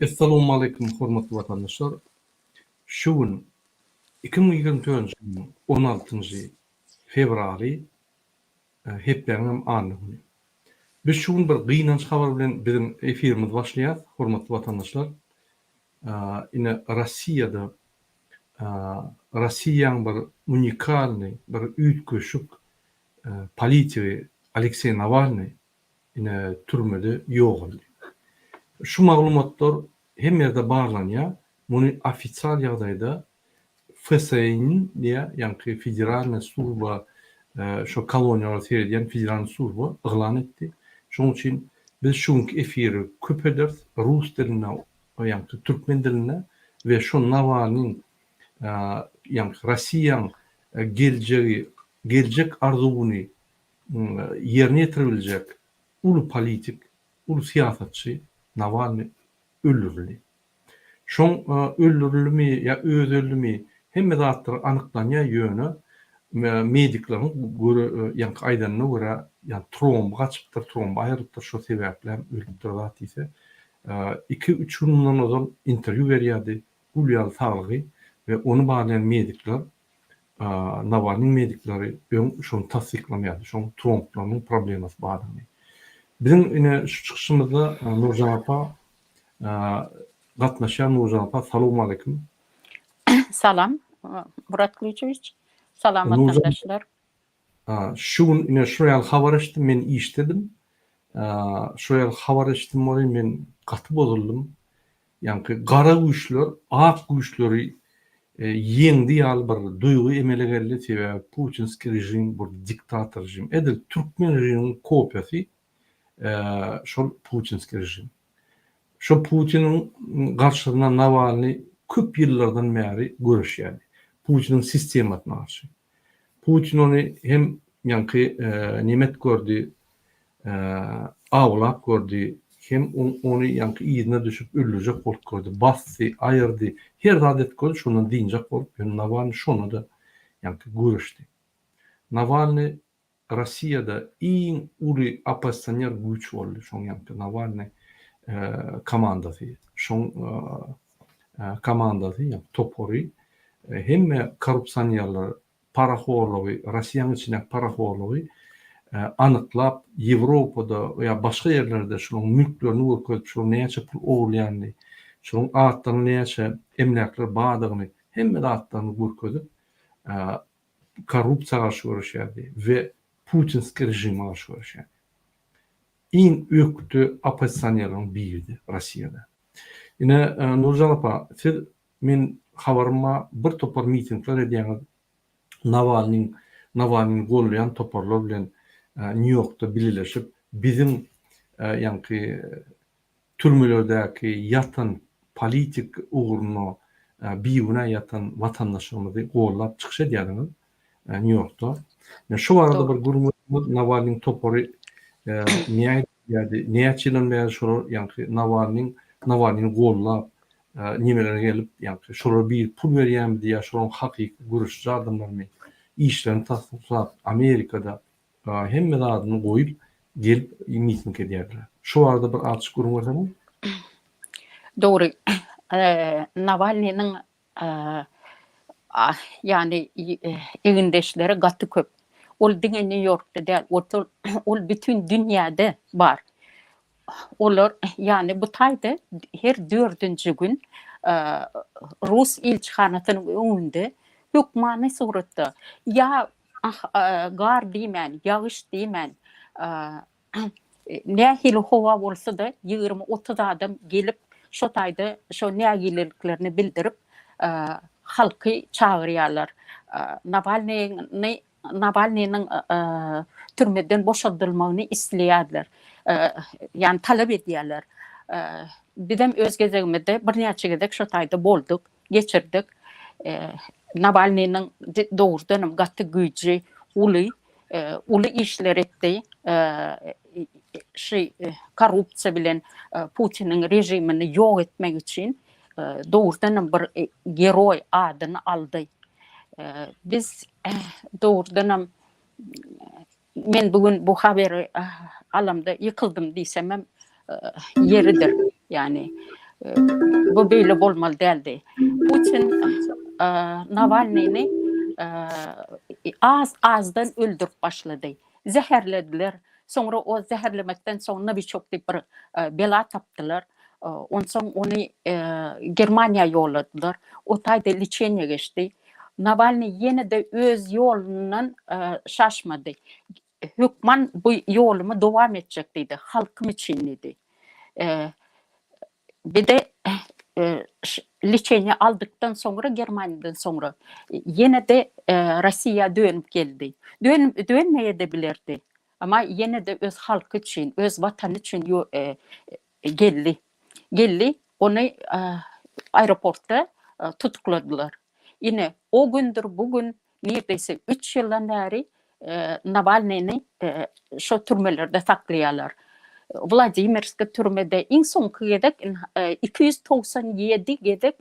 Assalamu alaykum hormatly vatandaşlar. Şu gün 2024 yılının 16 fevraly heplerinem anyny. Biz şu gün bir gynanç habar bilen bizim efirimiz başlaýar hormatly vatandaşlar. Ine Rossiýada Rossiýanyň bir unikalny bir üýtgeşik politigi Aleksey Navalny ine türmede ýok boldy. Şu maglumatlar hem yerde barlanýar. Bunu ofitsial ýagdaýda FSI'nin diye yani Federalna Slужба şu koloniyalar seyrediyen Federalna Slужба ılan etti. Şunun için biz şunki efiri köp ederiz Rus diline yani Türkmen diline ve şu Navalnyň yani Rossiýanyň gelecek arzuwuny yerine getirebilecek ulu politik, ulu siyasatçı Navalny öldürildi. Şoň öldürilmi ya öldürilmi hemme zatlar anyklanýar ýöne mediklaryň ýa-ni aýdanyna görä ýa tromb gaçypdyr, tromb aýrypdyr şo sebäplen öldürip zat ise 2-3 gündan ozal interview berýärdi Ulýal saglygy we onu baglayan medikler Navalnyň mediklary şonu tasdiklamýardy. Şoň tromblaryň problemasy bardyny. Bizim ine şu çykyşymyzda Nurjan apa gatnaşan Nurjan apa salamu alaykum. Salam Murat Kılıçoviç. Salam vatandaşlar. Şu gün ine şoýal habar eşdim, men işledim. Şoýal habar eşdim, men gaty bozuldum. Yani gara güýçler, ak güýçleri yeňdi ýaly bir duýgy emele geldi sebäbi Putinski rejim, bu diktator rejim. Edil Türkmen rejiminiň kopýasy şol Putinski rejim. Şu Putin'in karşısına Navalny köp yıllardan beri görüşýärdi. Putin'in sistematyna garşy. Putin onu hem yankı nimet gördü, awlap gördü, hem onu yankı ýerine düşüp öldürecek bolup gördü. Bastı, ayırdı, her adet gördü, şunu diýinjek bolup, Navalny şonu da yankı görüşdi. Navalny Rossiýada iň uly oppozisioner güýç boldy. Şoň yankı Navalny komandasy, şoň komandasy ýa topory hemme korrupsiýonlar, paraxorlugy, Rossiýanyň içinde paraxorlugy anyklap Ýewropada ýa başga ýerlerde şoň mülklerini görkezip, şoň näçe pul ogurlaýandy, şoň atlaryny näçe emlaklar badygyny hemme atlaryny görkezip korrupsiýaga garşy görüşýärdi we Putinski rejime garşy görüşýärdi. İň ökdü oppozisionerlaryň biriydi Rossiýada. Ine Nurjan apa, siz men habaryma bir topar mitingler edýäňiz Navalnyň gollayan toparlar bilen New York'ta birleşip bizim yani türmelerdäki yatan politik uğruna biýüne yatan vatandaşlarymyzy gollap çykyş edýärdiňiz New York'ta. Şu arada bir gurum Navalnyň topary näçe beri şol yani Navalnyň gollap nimelere gelip yani şolara bir pul berýärmi diýä şoň hakyky görüş jardamlaryny işlerini tasdiklap Amerikada hemme adyny goýup gelip miting edýärler. Şu arada bir alçy gurum barmy? Doğru. Navalnyň yani egindeşleri gaty köp. Ol diňe New York'ta däl, ol bütün dünýäde bar. Olar yani bu taýda her 4-nji gün Rus elçihanatynyň öňünde hökmany suratda ya gar diýmän, ýagyş diýmän nähili howa bolsa da 20-30 adam gelip şo taýda şo nägiliklerini bildirip halky çagyrýarlar. Navalnyň türmeden boşaldylmagyny isleýärler. Yani talep edýärler. Bizim öz gezegimizde bir näçe gezek şo taýda bolduk, geçirdik. Navalnyň doğrudan gaty güýji, uly işler etdi. Korrupsiýa bilen Putiniň rejimini ýok etmek üçin doğrudan bir geroy adyny aldy. Biz doğrudan men bugün bu haberi alamda yıkıldım diýsem yeridir. Yani Bu böyle bolmaly däldi. Putin Navalny'ni azdan öldürüp başladı. Zeherlediler. Sonra o zeherlemekten sonra birçok bir bela taptılar. Ondan sonra onu Germaniya yolladılar. O tayda liçenya geçti. Navalny yine de öz yolundan şaşmadı. Hükman bu yolumu devam edecek dedi. Halkım için dedi. Bir de liçeni aldıktan sonra Germanya'dan sonra yine de Rusya dönüp geldi. Dönmeye de bilirdi. Ama yine de öz halkı için, öz vatanı için geldi. Geldi. Onu aeroportta tutukladılar. Yine o gündür bugün neredeyse 3 yıldan beri Navalny'ni şu türmelerde saklayalar. Vladimir'de türmede en son gedek 297 gedek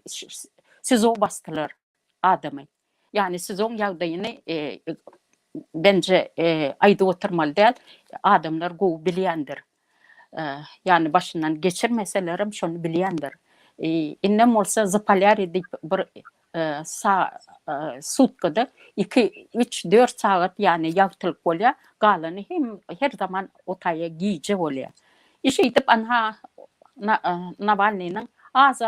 sizo bastılar adamı. Yani sizon yağdayını bence ayda oturmalı değil. Adamlar bu bilyendir. Yani başından geçirmeselerim şunu bilyendir. İnnem olsa zapalar edip bir sutkada 2-3-4 saat yani yağtılık oluyor. Galanı hem her zaman otaya giyici oluyor. İşte edip anha Navalny'nin az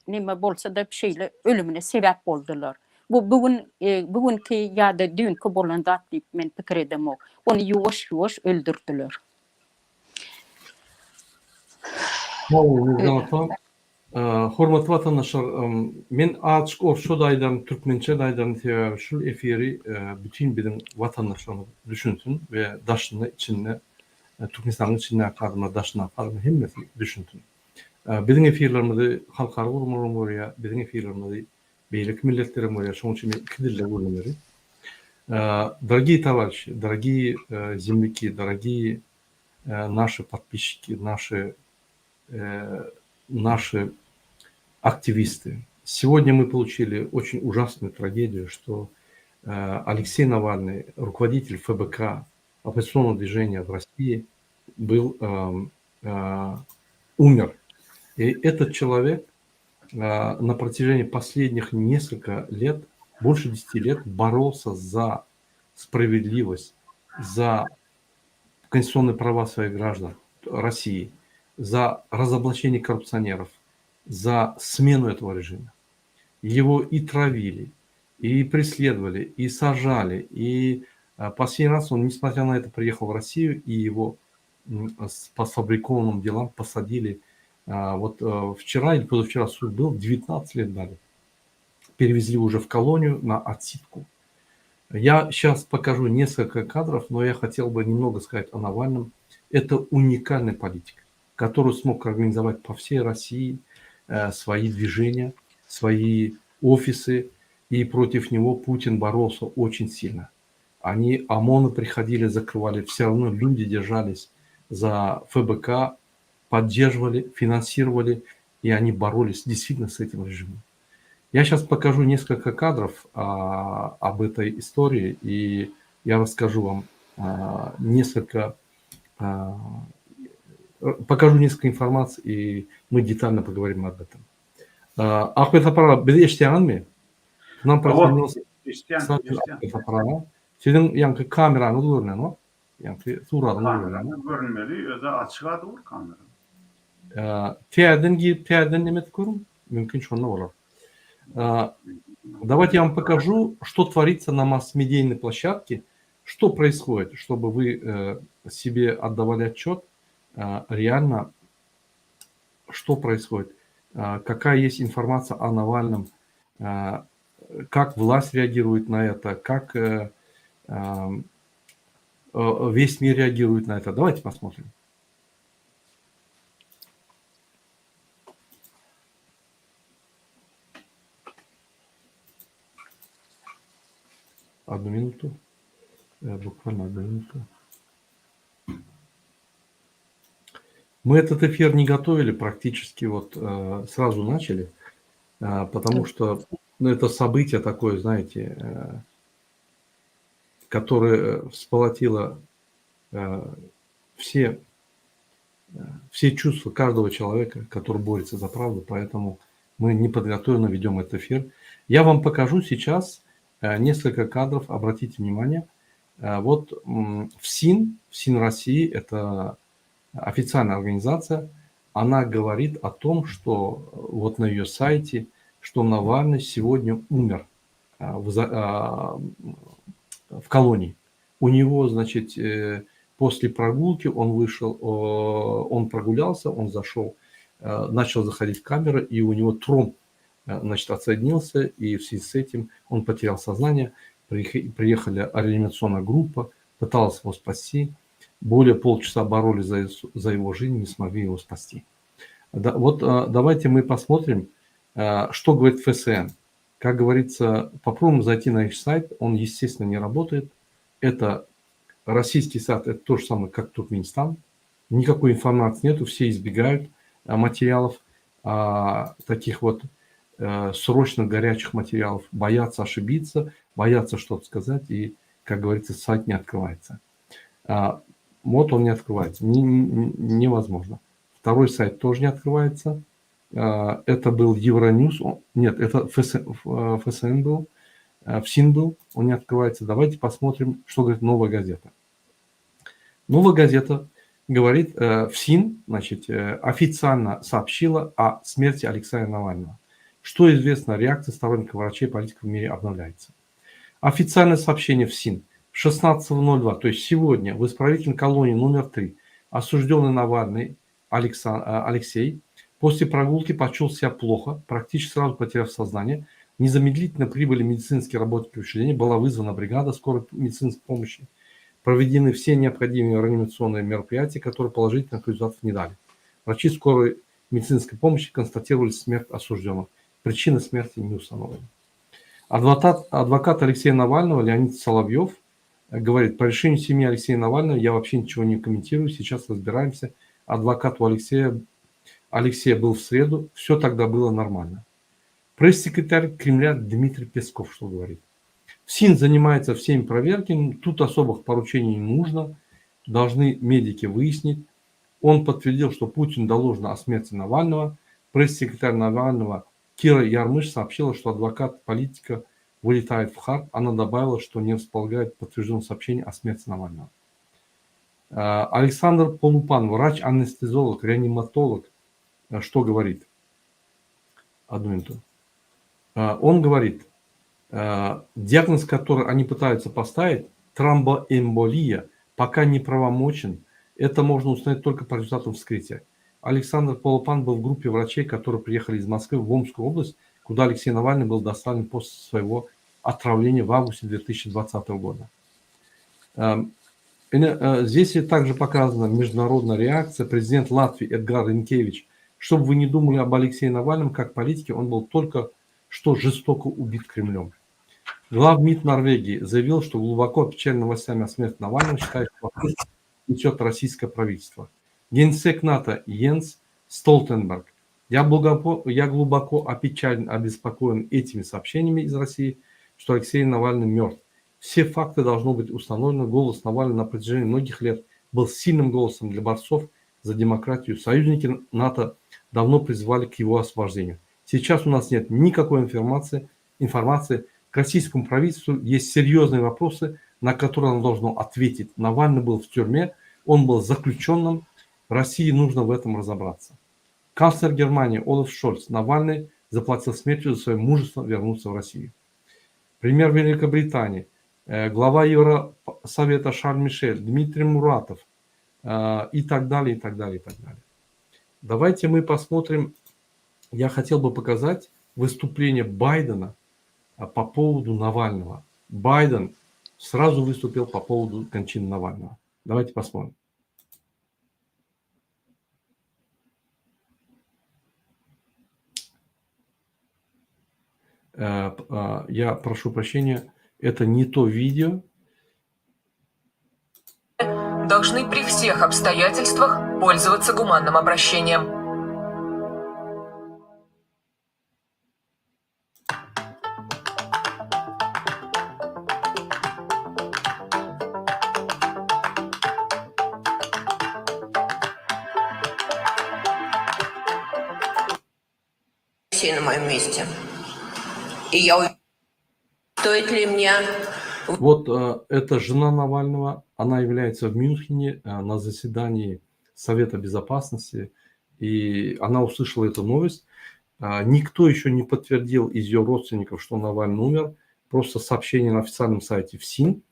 neme bolsa da bir şeyle ölümüne sebep oldular. Bu bugünkü ya da dünkü bolan da deyip men fikir edem o. Onu yavaş yavaş öldürdüler. Hormatly vatandaşlar, men açık orşo daýdan, türkmençe daýdan şu efiri bütün bizim vatandaşlarımız düşünsün ve daşına içinde Türkmenistan'ın içinde kadına daşına kadına hemmesi düşünsün. Bizim efirlerimizi halkara urumlarım oraya, bizim efirlerimizi beylik milletlerim oraya, şoň üçin men iki dilde görünmeli. Дорогие товарищи, дорогие земляки, дорогие наши подписчики, наши активисты. Сегодня мы получили очень ужасную трагедию, что Алексей Навальный, руководитель ФБК, оппозиционного движения в России, умер. И этот человек на протяжении последних несколько лет, больше 10 лет, боролся за справедливость, за конституционные права своих граждан России, за разоблачение коррупционеров, за смену этого режима. Его и травили, и преследовали, и сажали. И последний раз он, несмотря на это, приехал в Россию, и его по сфабрикованным делам посадили. Вот вчера или позавчера суд был, 19 лет дали. Перевезли уже в колонию на отсидку. Я сейчас покажу несколько кадров, но я хотел бы немного сказать о Навальном. Это уникальный политик, который смог организовать по всей России свои движения, свои офисы, и против него Путин боролся очень сильно. ОМОНы приходили, закрывали, все равно люди держались за ФБК, поддерживали, финансировали, и они боролись действительно с этим режимом. Я сейчас покажу несколько кадров об этой истории, и я расскажу вам покажу несколько информации, и мы детально поговорим об этом. Ахмед Апарова, биз эштегенби? К нам присоединился Ахмед Апарова. Sizin yankı kameranız görünen o. Yankı suratınız görünen. Görünmeli, öze açığa doğru kamera. Terden girip terden nemet görün. Mümkün şonda olur. Давайте я вам покажу, что творится на масс-медийной площадке, что происходит, чтобы вы себе отдавали отчет реально, что происходит, какая есть информация о Навальном, как власть реагирует на это, как весь мир реагирует на это. Давайте посмотрим. Одну минуту. Буквально одну минуту. Мы этот эфир не готовили, практически вот сразу начали, потому что это событие такое, знаете, которое всполотило все все чувства каждого человека, который борется за правду, поэтому мы неподготовленно ведем этот эфир. Я вам покажу сейчас несколько кадров, обратите внимание. Вот ФСИН России, это официальная организация, она говорит о том, что вот на ее сайте, что Навальный сегодня умер в колонии. У него, значит, после прогулки он вышел, он прогулялся, он зашел, начал заходить в камеру, и у него тромб, значит, отсоединился, и в связи с этим он потерял сознание. Приехали реанимационная группа, пыталась его спасти. Более полчаса боролись за его жизнь, не смогли его спасти. Вот давайте мы посмотрим, что говорит ФСН. Как говорится, попробуем зайти на их сайт, он, естественно, не работает. Это российский сайт, это то же самое, как Туркменистан. Никакой информации нету, все избегают материалов, таких вот срочно горячих материалов, боятся ошибиться, боятся что-то сказать, и, как говорится, сайт не открывается. Вот он не открывается, невозможно. Второй сайт тоже не открывается. Это был Евроньюз, нет, это ФСН был, ФСИН был, он не открывается. Давайте посмотрим, что говорит «Новая газета». «Новая газета» говорит, ФСИН, значит, официально сообщила о смерти Алексея Навального. Что известно, реакция сторонников врачей и политиков в мире обновляется. Официальное сообщение ФСИН. 16:02, то есть сегодня, в исправительной колонии номер 3 осужденный Навальный Алексей после прогулки почувствовал себя плохо, практически сразу потеряв сознание. Незамедлительно прибыли медицинские работники учреждения, была вызвана бригада скорой медицинской помощи. Проведены все необходимые реанимационные мероприятия, которые положительных результатов не дали. Врачи скорой медицинской помощи констатировали смерть осужденного. Причина смерти не установлена. Адвокат Алексея Навального Леонид Соловьев говорит, по решению семьи Алексея Навального я вообще ничего не комментирую, сейчас разбираемся. Адвокат у Алексея был в среду, все тогда было нормально. Пресс-секретарь Кремля Дмитрий Песков что говорит? ФСИН занимается всеми проверками, тут особых поручений не нужно, должны медики выяснить. Он подтвердил, что Путин доложено о смерти Навального. Пресс-секретарь Навального Кира Ярмыш сообщила, что адвокат политика вылетает в Харт. Она добавила, что не располагает подтвержденного сообщения о смерти Навального. Александр Полупан, врач-анестезиолог, реаниматолог, что говорит? Одну минуту. Он говорит, диагноз, который они пытаются поставить, тромбоэмболия, пока не правомочен. Это можно установить только по результатам вскрытия. Александр Полупан был в группе врачей, которые приехали из Москвы в Омскую область, куда Алексей Навальный был доставлен после своего отравления в августе 2020 года. Здесь также показана международная реакция. Президент Латвии Эдгар Ринкевич. Чтобы вы не думали об Алексее Навальном как политике, он был только что жестоко убит Кремлем. Главмид Норвегии заявил, что глубоко опечален новостями о смерти Навального, считает, что вопрос несет российское правительство. Генсек НАТО Йенс Столтенберг. Я глубоко опечален, обеспокоен этими сообщениями из России, что Алексей Навальный мертв. Все факты должны быть установлены. Голос Навального на протяжении многих лет был сильным голосом для борцов за демократию. Союзники НАТО давно призывали к его освобождению. Сейчас у нас нет никакой информации. К российскому правительству есть серьезные вопросы, на которые оно должно ответить. Навальный был в тюрьме, он был заключенным. России нужно в этом разобраться. Канцлер Германии Олаф Шольц. Навальный заплатил смертью за свое мужество вернуться в Россию. Премьер Великобритании. Глава Евросовета Шарль Мишель. Дмитрий Муратов. И так далее, и так далее, и так далее. Давайте мы посмотрим. Я хотел бы показать выступление Байдена по поводу Навального. Байден сразу выступил по поводу кончины Навального. Давайте посмотрим. Я прошу прощения, это не то видео. Должны при всех обстоятельствах пользоваться гуманным обращением. Алексей на моем месте. И я уверена, стоит ли мне... Вот эта жена Навального, она является в Мюнхене на заседании Совета Безопасности, и она услышала эту новость. Никто еще не подтвердил из ее родственников, что Навальный умер. Просто сообщение на официальном сайте ФСИН.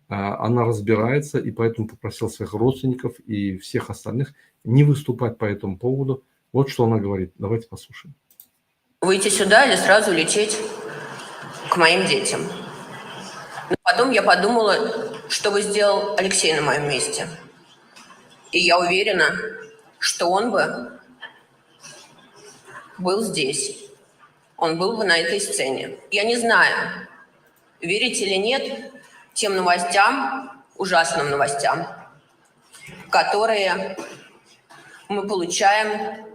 Она разбирается, и поэтому попросила своих родственников и всех остальных не выступать по этому поводу. Вот что она говорит. Давайте послушаем. Выйти сюда или сразу лететь к моим детям. Но потом я подумала, что бы сделал Алексей на моем месте. И я уверена, что он бы был здесь. Он был бы на этой сцене. Я не знаю, верите или нет тем новостям, ужасным новостям, которые мы получаем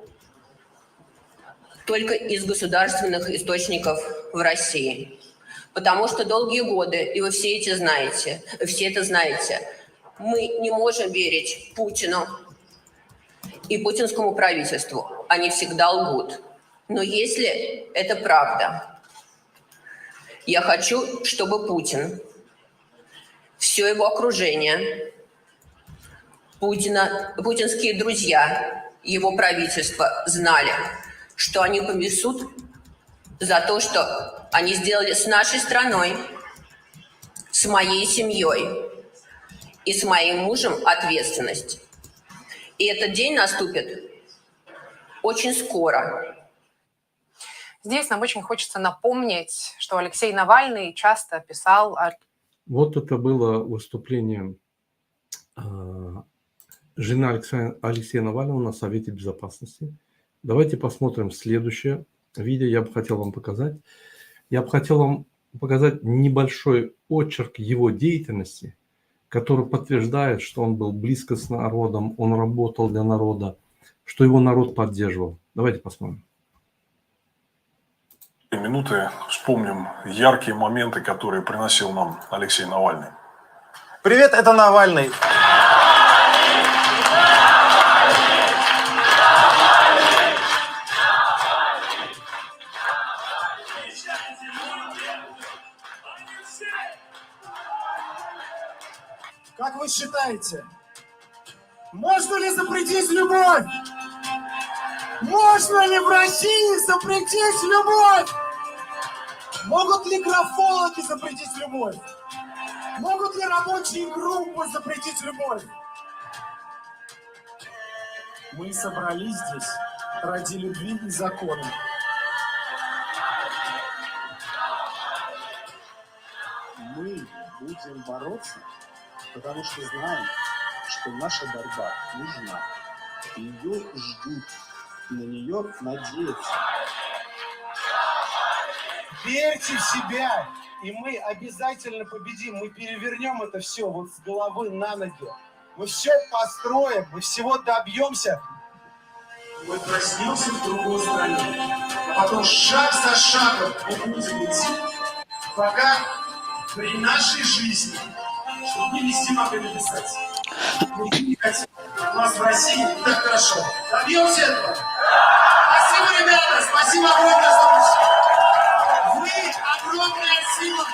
только из государственных источников в России. Потому что долгие годы, и вы все это знаете, мы не можем верить Путину и путинскому правительству. Они всегда лгут. Но если это правда, я хочу, чтобы Путин, все его окружение, путинские друзья, его правительство знали, что они понесут за то, что они сделали с нашей страной, с моей семьей и с моим мужем ответственность. И этот день наступит очень скоро. Здесь нам очень хочется напомнить, что Алексей Навальный часто писал о... Вот это было выступление жены Алексея Навального на Совете Безопасности. Давайте посмотрим следующее видео. Я бы хотел вам показать. Я бы хотел вам показать небольшой очерк его деятельности, который подтверждает, что он был близко с народом, он работал для народа, что его народ поддерживал. Давайте посмотрим. Минуты вспомним яркие моменты, которые приносил нам Алексей Навальный. Привет, это Навальный. Как вы считаете, можно ли запретить любовь? Можно ли в России запретить любовь? Могут ли графологи запретить любовь? Могут ли рабочие группы запретить любовь? Мы собрались здесь ради любви и закона. Мы будем бороться, потому что знаем, что наша борьба нужна. Ее ждут, на нее надеются. Верьте в себя, и мы обязательно победим. Мы перевернем это все вот с головы на ноги. Мы все построим, мы всего добьемся. Мы проснемся в другой стране. А потом шаг за шагом мы будем идти, пока при нашей жизни, чтобы мы не стена написать. Мы не хотим. У нас в России так хорошо. Добьемся этого. Спасибо, ребята. Спасибо огромное за помощь. Вы огромная сила.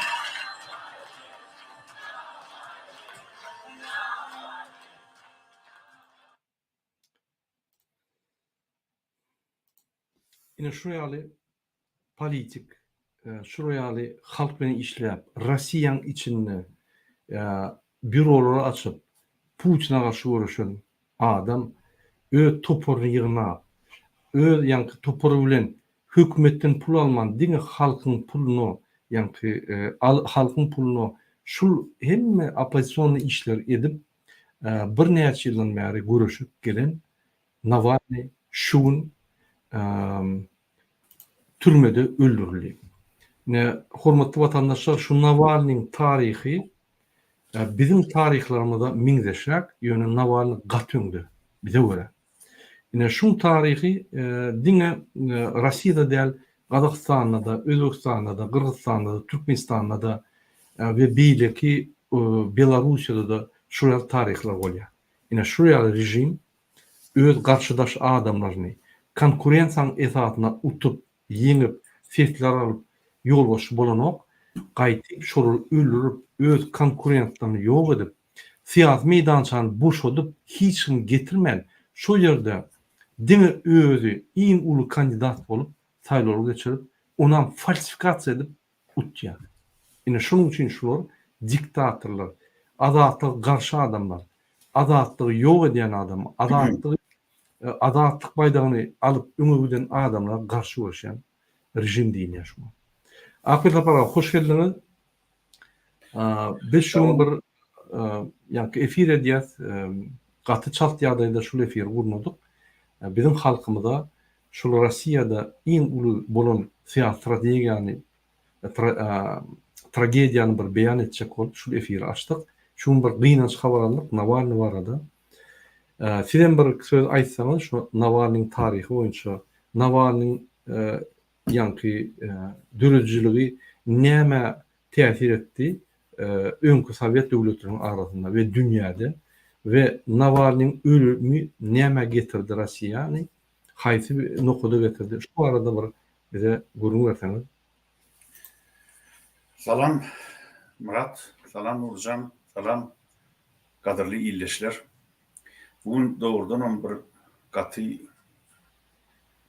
Yine şuraya politik, şuraya halk beni işleyip, Rusya'nın içinde büroları açıp, Putin'e karşı uğraşan adam, öz toporunu yığınap, öz yankı toporu bilen hükümetten pul alman, dine halkın pulunu, yankı halkın pulunu, şu hemme opozisyonlu işler edip, bir neçe yıldan beri görüşüp gelen Navalny, şun, türmede öldürülüyor. Hürmetli vatandaşlar, şu Navalny'nin tarihi bizim tarihlerimizde mingdeşek, yani Navalny gatöndü bize göre. Yine şu tarihi dine Rusya'da değil, Kazakistan'da da, Özbekistan'da da, Kırgızistan'da da, Türkmenistan'da da ve bileki Belarusya'da da şuraya tarihler oluyor. Yine şuraya rejim öz karşıdaş adamlarını konkurensiyanın esasına utup yeňip sesler alıp ýolbaşy bolanok gaýtyp şol öldürüp öz konkurentlerini ýok edip siyasi meýdançany boş edip hiç kim getirmän şu ýerde diňe özü iň uly kandidat bolup saýlawy geçirip ondan falsifikasiýa edip utýar. Ine şonuň üçin şular diktatorlar, adatlygy garşy adamlar, adatlygy ýok edýän adam, adatlyk baýdagyny alyp öňe giden adamlar garşy bolýan rejim diýilýär şu. Akil apara hoş geldiňiz. Biz şu bir ýa-ni efir edýäs, gaty çalt ýagdaýda şol efir gurmadyk. Bizim halkymyza şol Rossiýada iň uly bolan siyasi strategiýany tragediýany bir beýan etjek bolup şol efiri açdyk. Şuň bir gynanç habarlyk Navalny barada. Sizden bir söz aýtsaňyz şu Navalnyň taryhy boýunça Navalnyň ýa-ni dürüjçiligi näme täsir etdi öňkü Sowet döwletleriniň arasynda we dünýäde ve Navalnyň ölümi näme getirdi Rossiýany, haýsy noktada getirdi. Şu arada bir bize gurulma berseňiz. Salam Murat, salam Nurcan, salam kadırlı illeşler. Bugün doğrudan bir katı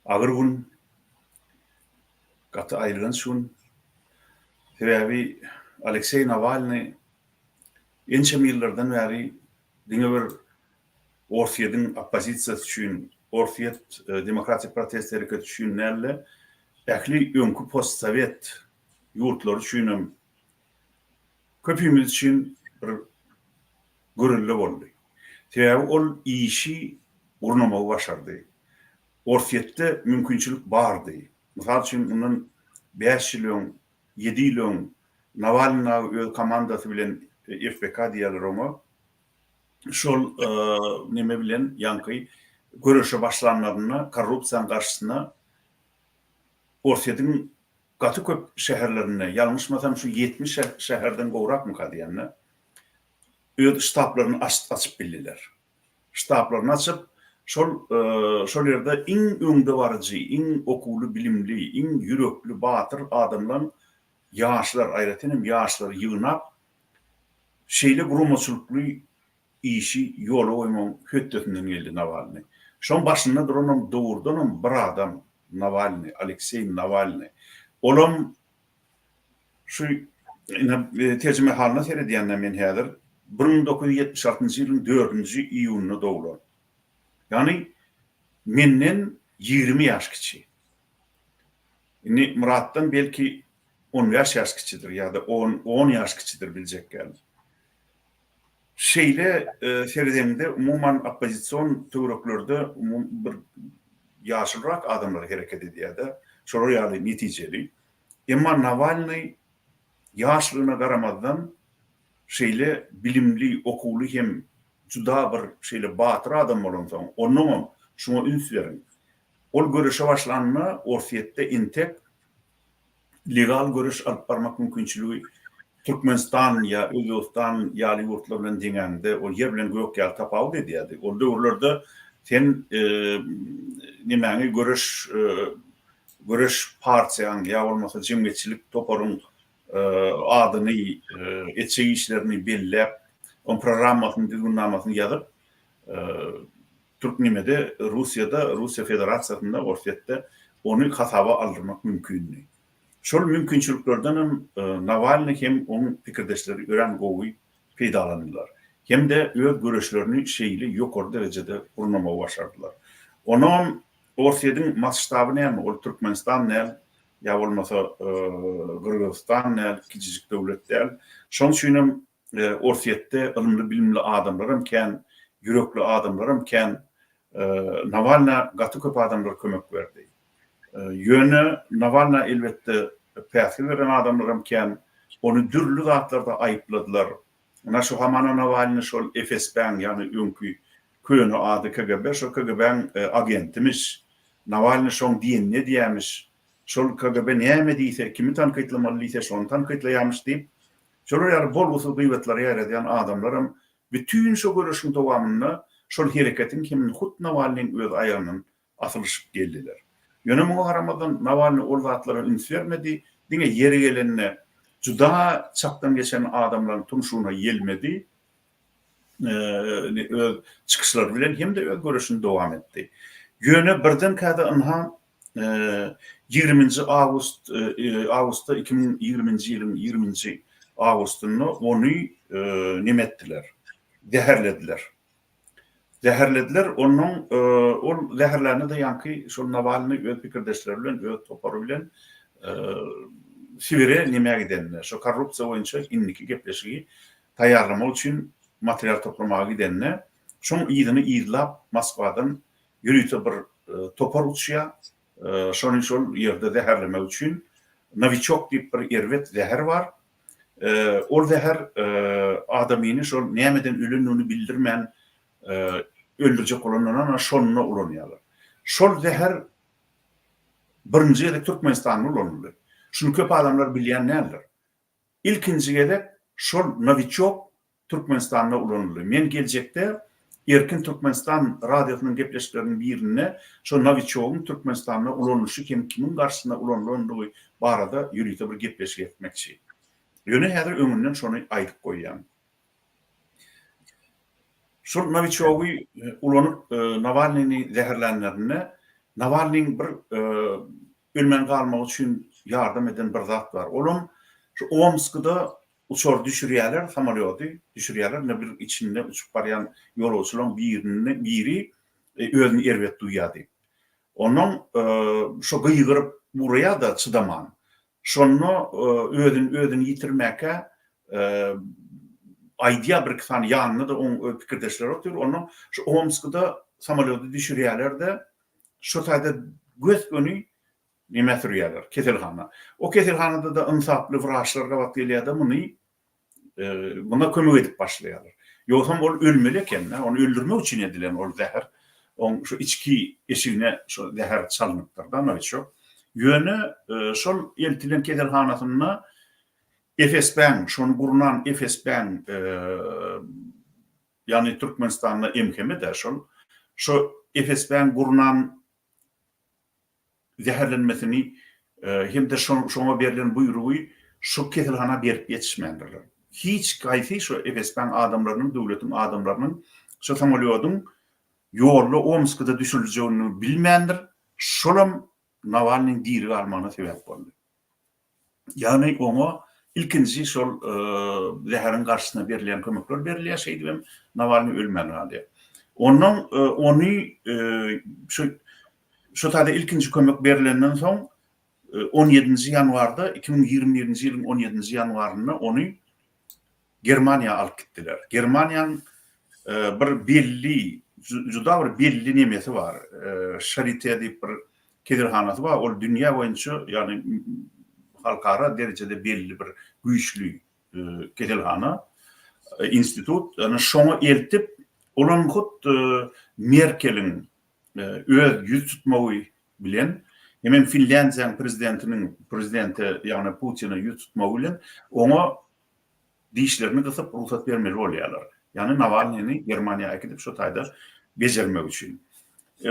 ağır gün, katı ayrılığın şun. Sebebi Alexey Navalny ençem yıllardan beri diňe bir Orfiýetin opozisiýasy üçin, Orfiýet demokratik protest hereketi üçin näle ähli öňkü post-Sowet ýurtlary üçin köpümiz üçin bir görünli boldy. Sebebi ol işi urnamagy başardy. Orfiýetde mümkinçilik bardy. Mysal üçin onun 5 ýyl, 7 ýyl Navalny öz komandasy bilen FPK diýerler onu. Şol neme bilen ýanky görüşe başlanmadyna, korrupsiýa garşysyna Orfiýetiň gaty köp şäherlerine, ýalňyşmasam şu 70 şäherden gowrak mukadiýanna öz ştablaryny açyp bildiler. Ştablaryny açyp şol ýerde iň öňde barjy, iň okuly, bilimli, iň ýürekli, batyr adamlar, ýaşlar, aýratynam ýaşlar ýygnap şeýle gurumaçylykly işi ýola goýmaň hötdetinden geldi Navalny. Şoň başynda duran dowurdan bir adam Navalny, Alexey Navalny. Olam şu terjime halyna seredýänler men häzir 1976-njy ýylyň 4-nji iýunyna dowulan. Yani menden 20 ýaş kiçi. Muratdan belki 10 ýaş kiçidir ýa-da 10 ýaş kiçidir biljek geldi. Şeýle seredemde umuman opozisiýon töwereklerde bir ýaşylyrak adamlar hereket edýär-de, şolar ýaly netijeli. Emma Navalny ýaşlygyna garamaddan şeýle bilimli, okuly hem juda bir şeýle batyr adam bolansoň, onuň şuňa üns berin. Ol görüşe başlanma Orfiýetde intek legal görüş alyp barmak mümkinçiligi Türkmenistan ya Özbekistan ýaly ýurtlar bilen deňende ol ýer bilen gök ýaly tapawy edýärdi. Ol döwürlerde sen nimäni görüş partiýaň ýa bolmasa jemgyýetçilik toparyň adyny, etçi işlerini bellep, on programmasyny, düzgünlamasyny ýazyp Türkmenimede, Russiýada, Russiýa Federasiýasynda, Orfiýetde onu hasaba aldyrmak mümkinmi? Şol mümkinçiliklerden Navalny hem onun pikirdeşleri ören gowy peýdalanýarlar. Hem de öz görüşlerini şeýle ýokary derejede urnamagy başardylar. Onuň Orfiýetiň massştaby näme? Ol Türkmenistan näme? Ya bolmasa Gürgistan näme? Kiçik döwletler. Şoň üçin Orfiýetde ilmli bilimli adamlarym ken, yürekli adamlarym ken Navalny gaty köp adamlar kömek berdi. Ýöne Navalny elbetde päsir beren adamlarym ken onu dürlü zatlarda aýypladylar. Ona şu hamana Navalny şol FSB-ň ýani öňkü köne ady KGB, şol KGB-ň agentimiz. Navalny şoň diýen ne diýämiş? Şol KGB näme diýse, kimi tankytlamaly diýse, şonu tankytlaýarmyş diýip, şol ýaly bol usul gıybetler ýaradýan adamlarym bütün şu görüşüň dowamyny şol hereketiň kimini hut Navalnyň öz aýanyň asylşyp geldiler. Ýöne muňa garamadan Navalny ol zatlara üns bermedi, diňe yeri gelenine juda çakdan geçen adamlaryň tumşugyna gelmedi. Öz çıkışlar bilen hem de öz görüşini dowam etdi. Ýöne birden kada ynha 20 Ağustosda 2020 ýylyň 20 Ağustosyny onu nimetdiler. Zäherlediler. Onun ol zäherlerini de ýanky şol Navalny öz pikirdeşleri bilen, öz topary bilen Sibir'e nimäge gidenler. Şo korrupsiýa boýunça inniki gepleşigi taýýarlamak üçin material toplamaga gidenler. Şoň ýylyny ýyllap Moskwadan ýürüýte bir topar uçýa. Şonuň şol ýerde zäherlemek üçin Novichok diýip bir erwet zäher bar. Ol zäher adamyny şol nämeden ölenini bildirmän öldürjek bolanlarna şonuna ulanýarlar. Şol zäher birinji ýerde Türkmenistanyň ulanýar. Şunu köp adamlar bilýän näler. İlkinji ýerde şol Novichok Türkmenistanyň ulanýar. Men geljekde Erkin Türkmenistan radiosynyň gepleşikleriniň birine şol Novichok'un Türkmenistanyň ulanýyşy kimin garşyna ulanýandygy barada ýürüýte bir gepleşik etmekçi. Ýöne häzir öňünden şonu aýdyp goýýan. Şol Novichok'u ulanyp Navalnyny zäherlenlerine Navalnyň bir ölmen galmak üçin ýardam eden bir zat bar. Olum şu Omskda uçor düşürýärler, samolyoty düşürýärler, ne bir içinde uçup barýan ýolçularyň biri özüni erwet duýýady. Onuň şo gyýgyryp buraya da çydaman. Şonu özüni ýitirmäke aýdýa bir ksan ýanyna da oň pikirdeşleri otur. Onu şu Omskda samolyoty düşürýärler de şo taýda göz göni nime sürýärler, keselhana. O keselhanada da insaply wraçlar gabat gelýär muny buna kömek edip başlaýarlar. Ýogsam ol ölmeli eken, onu öldürmek üçin edilen ol zäher. On şu içki eşigine şu zäher çalynypdyr da Novichok. Ýöne şol eltilen keselhanasyna Efesben, şonu gurunan Efesben ýani Türkmenistanyň emhemi de şol Efesben gurunan zäherlenmesini hem de şoňa berilen buýrugy şu keselhana berip ýetişmendirler. Hiç gaýsy şu Efesben adamlarynyň, döwletiň adamlarynyň şu samolyotyň ýorlu Omskda düşürilýäni bilmendir. Şolam Navalnyň diri almana sebäp boldy. Ýani oňa ilkinji şol zäherin garşysyna berilen kömekler berilýär şeýdibem Navalny ölmeli hali. Onu şu taýda ilkinji kömek berilenden soň 17 ýanwarda 2021 ýylyň 17 ýanwaryna onu Germaniýa alyp gitdiler. Germaniýanyň bir belli juda bir belli nemesi var. Charité diýip bir kedirhanasy var. Ol dünýä boýunça ýani halkara derecede belli bir güýçlü kedirhana institut. Ýani şoňa eltip olan hut Merkel'in öz ýüz tutmagy bilen hemen Finlandiýanyň prezidenti ýani Putin'i ýüz tutmagy bilen oňa diýişlerini gysyp ruhsat bermeli bolýarlar. Ýani Navalnyny Germaniýaga gidip şo taýda bejermek üçin.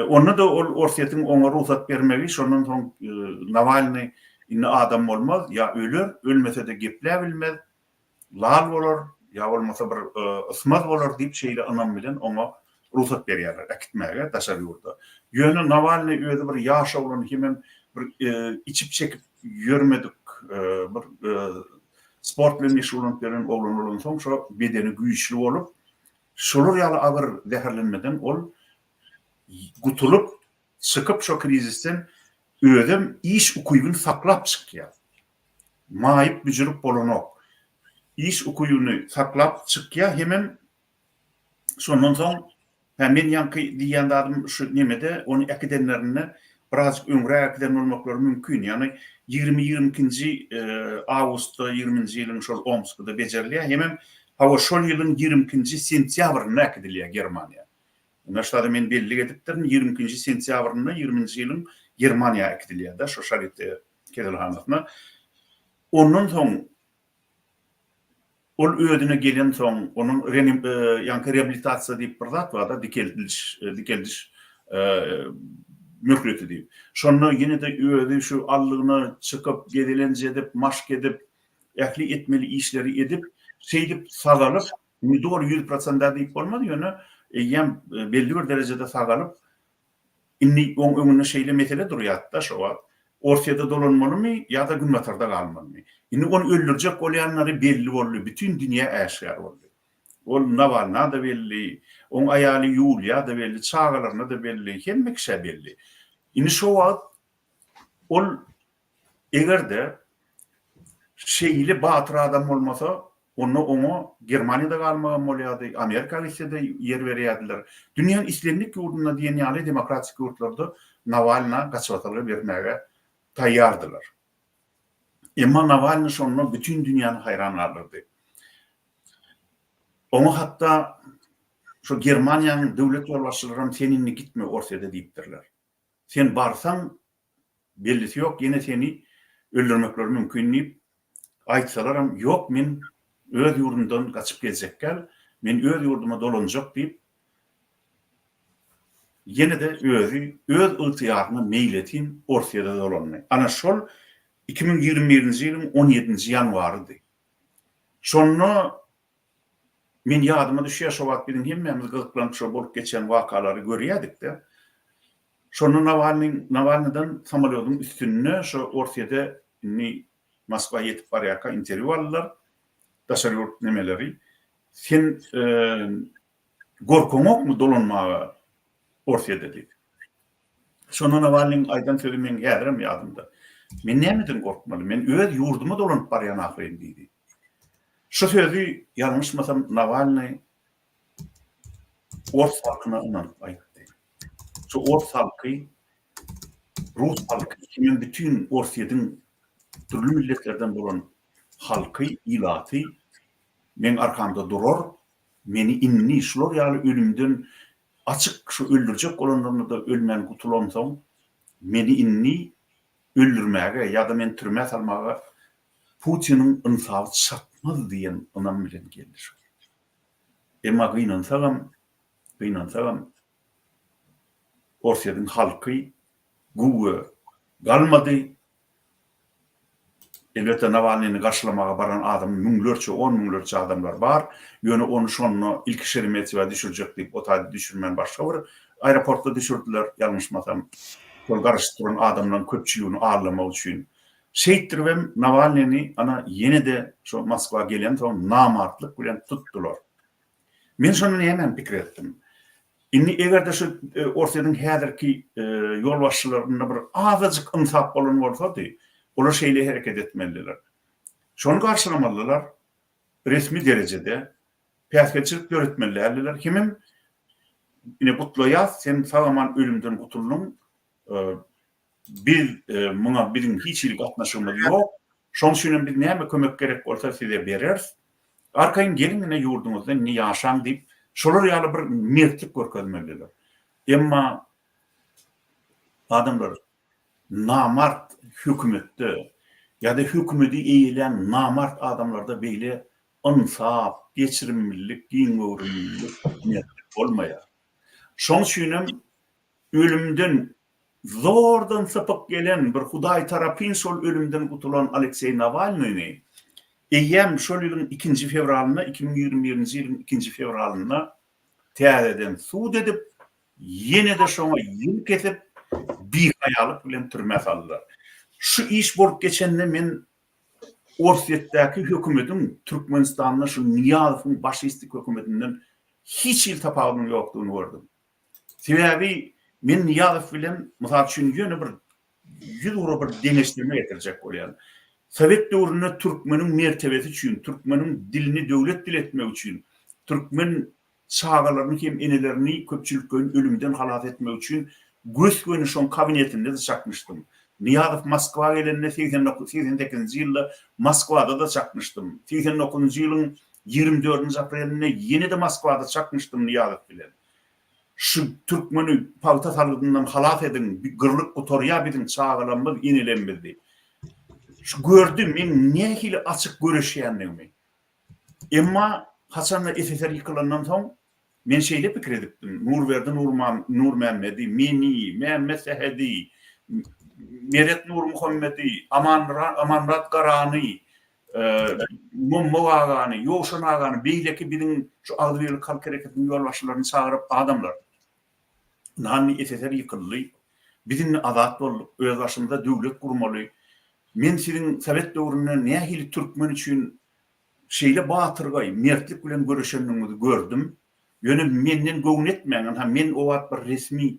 Onu da ol orsiýetiň oňa ruhsat bermegi şondan soň Navalny inni adam bolmaz, ýa öler, ölmese de gepläp bilmez, lal bolar, ýa bolmasa bir ysmaz bolar diýip şeýle anam bilen oňa ruhsat berýärler akitmäge daşar ýurda. Ýöne Navalny özü bir ýaşa bolan hemen bir içip çekip ýörmedik, bir sport bilen meşgullanyp beren oglan bolan soň şo bedeni güýçli bolup, şolar ýaly agyr zäherlenmeden ol gutulup çykyp şo krizisten özüm iş ukuýuny saklap çykýar. Maýyp büjürüp bolanok. İş ukuýuny saklap çykýar hemen şondan soň men ýanky diýende adam şu nemede onu akidenlerine birazcık öňre akiden bolmaklary mümkin. Ýani 20-22 Ağustosda 20 ýylyň şol Omskda bejerilýär. Hemen hawa şol ýylyň 22 sentýabryna akidilýär Germaniýa. Näşde men belli edipdir 22 sentýabryna 20 ýylyň Germaniýa akidilýär da şo şaryty kedelhanasyna. Ondan soň ol ödüne gelen soň onun ýanky rehabilitasiýa diýip bir zat bar da dikeldiş mökleti deyip. Şonu yine de öýdi şu allygyny çykyp gedilenje edip, maşk edip, ähli etmeli işleri edip, seýdip sagalyp, doğru 100% deyip bolmady ýöne ýem belli bir derejede sagalyp inni öňüne şeýle mesele durýar-da şo wagt. Ortada dolanmalymy ýa-da gün batarda galmalymy. Inni onu öldürjek bolýanlary belli boldy, bütün dünýä äşkar boldy. Ol Navalny da belli, on aýaly Yulia da belli, çağalaryna da belli, hemme kişe belli. Inni şo wagt ol egerde şeýle batyr adam bolmasa, onu Germaniýada galmagan bolýardy, Amerika gitse-de yer berýärdiler. Dünýäniň islemlik ýurduna diýen ýaly demokratik ýurtlarda Navalny gaçwatyly bermäge taýýardylar. Emma Navalny şonu bütün dünýäni hayran alyrdy. Onu hatta şu Germaniýanyň döwlet ýolbaşçylaryň seninni gitme ortada diýipdirler. Sen barsaň bellisi ýok, ýene seni öldürmekleri mümkin diýip aýtsalaram, ýok men öz ýurdumdan gaçyp geljekkel, men öz ýurduma dolanjak diýip ýene de öz ygtyýaryna meýletin ortada dolanmy. Ana şol 2021-nji ýylyň 17-nji ýanwarydy. Şonu men ýadyma düşýär şo wagt bilen hemmemiz gyzyklanıp şo bolup geçen wakalary görýärdik-de. Şonu Navalnydan samolyotyň üstünne şo ortada Moskwa ýetip barýarka interwýu aldylar. Daşary nemeleri. Sen gorkoňokmy dolanmaga ortada diýip. Şonu Navalnyň aýdan sözü men häzirem ýadymda. Men nämeden gorkmaly? Men öz ýurduma dolanyp barýan ahyryn diýdi. Şu sözü ýalňyşmasam Navalny Ors halkyna inanyp aýtdy. Şu Ors halky, Rus halky, kimin bütün Ors ýerden türlü milletlerden bolan halky, ilaty men arkamda durur, meni inni şular ýaly ölümden açyk şu öldürjek bolanlarny da ölmän gutulansam, meni inni öldürmäge ýa-da men türme salmaga Putinin ynsaby çatmaz diýen onam bilen geldi. Emma gynansaram Orsiýadyň halky guwy galmady. Elbette Navalnyny garşylamaga baran adam müňlerçe, 10 müňlerçe adamlar bar. Ýöne onu şonu ilk şermetçe düşürjek diýip otady düşürmän başga bir aeroportda düşürdiler, ýalňyşmasam. Şol garşytyran adamlaryň köpçüligini ağırlamak üçin. Şeýtdirwem Navalnyny ana ýene de şo Moskwa gelen soň namartlyk bilen tutdular. Men şonu hemen pikir etdim. Inni egerde şu ortadan häzirki ýolbaşçylaryna bir azyjyk ymsap bolan bolsady, olar şeýle hereket etmeliler. Şonu garşylamalylar, resmi derejede päskeçilik öğretmenlerler. Kimim ine gutlaýar, sen sagaman ölümden gutuldyň. Muňa birin hiç ilgi gatnaşymy ýok. Şoň üçin biz näme kömek gerek bolsa size bereriz. Arkaýyn gelin ine ýurdumyzda ne ýaşam diýip şolar ýaly bir mertlik görkezmeliler. Emma adamlar namart hökümetde ýa-da hökümeti eýilen namart adamlarda beýle ınsap, geçirimlilik, giňöwrümlik bolmaýar. Şoň üçin ölümden zordan sapıp gelen bir Hudaý tarapyn şol ölümden gutulan Aleksey Navalnyny eýem şol ýylyň 2 fevralyna 2021-nji ýylyň 2 fevralyna täzeden suud edip ýene de şoňa ýyl kesip bir haýalyk bilen türme saldylar. Şu iş bolup geçende men Orsiýetdäki hökümetiň Türkmenistanyň şu Niýazowyň başystik hökümetinden hiç iltipatyny ýokdugyny gördüm. Sebäbi men Niýazow bilen mysal üçin ýöne bir ýüzüre bir deňeşdirme getirjek bolýar. Sowet döwründe türkmeniň mertebesi üçin, türkmeniň dilini döwlet dil etmek üçin, türkmen çağalaryny hem enelerini köpçülikden ölümden halat etmek üçin göz şoň kabinetinde de çakmışdym. Niýazow Moskwa gelende 89-88-nji ýylda Moskwada da çakmışdym. 89-njy ýylyň 24-nji aprelinde ýene de Moskwada çakmışdym Niýazow bilen. Şu türkmeni palta salgyndan halat edin, bir gırlyk gutorýa bilen çağalanmaz inilenmedi. Şu gördüm men nähili açyk göreşýändigimi. Emma haçan SSR ýykylandan soň Men şeyle pikir edipdim. Nurverdi Nur Mehmedi, Meni, Mehmet Sehedi, Meret Nur Muhammedi, Amanrat Garani, Mummu Agani, Yoşun Agani, beyleki bizim şu Ağdıryalı Halk Hareketi'nin yol başlarını çağırıp adamlar. Nani eteter yıkıllı. Bizim azat olup, öz başımda devlet kurmalı. Men sizin Sovet dövründe ne hili Türkmen için şeyle batırgay, mertlik bilen görüşenliğinizi gördüm. Yönü menden göğün etmeyen, men o vat bir resmi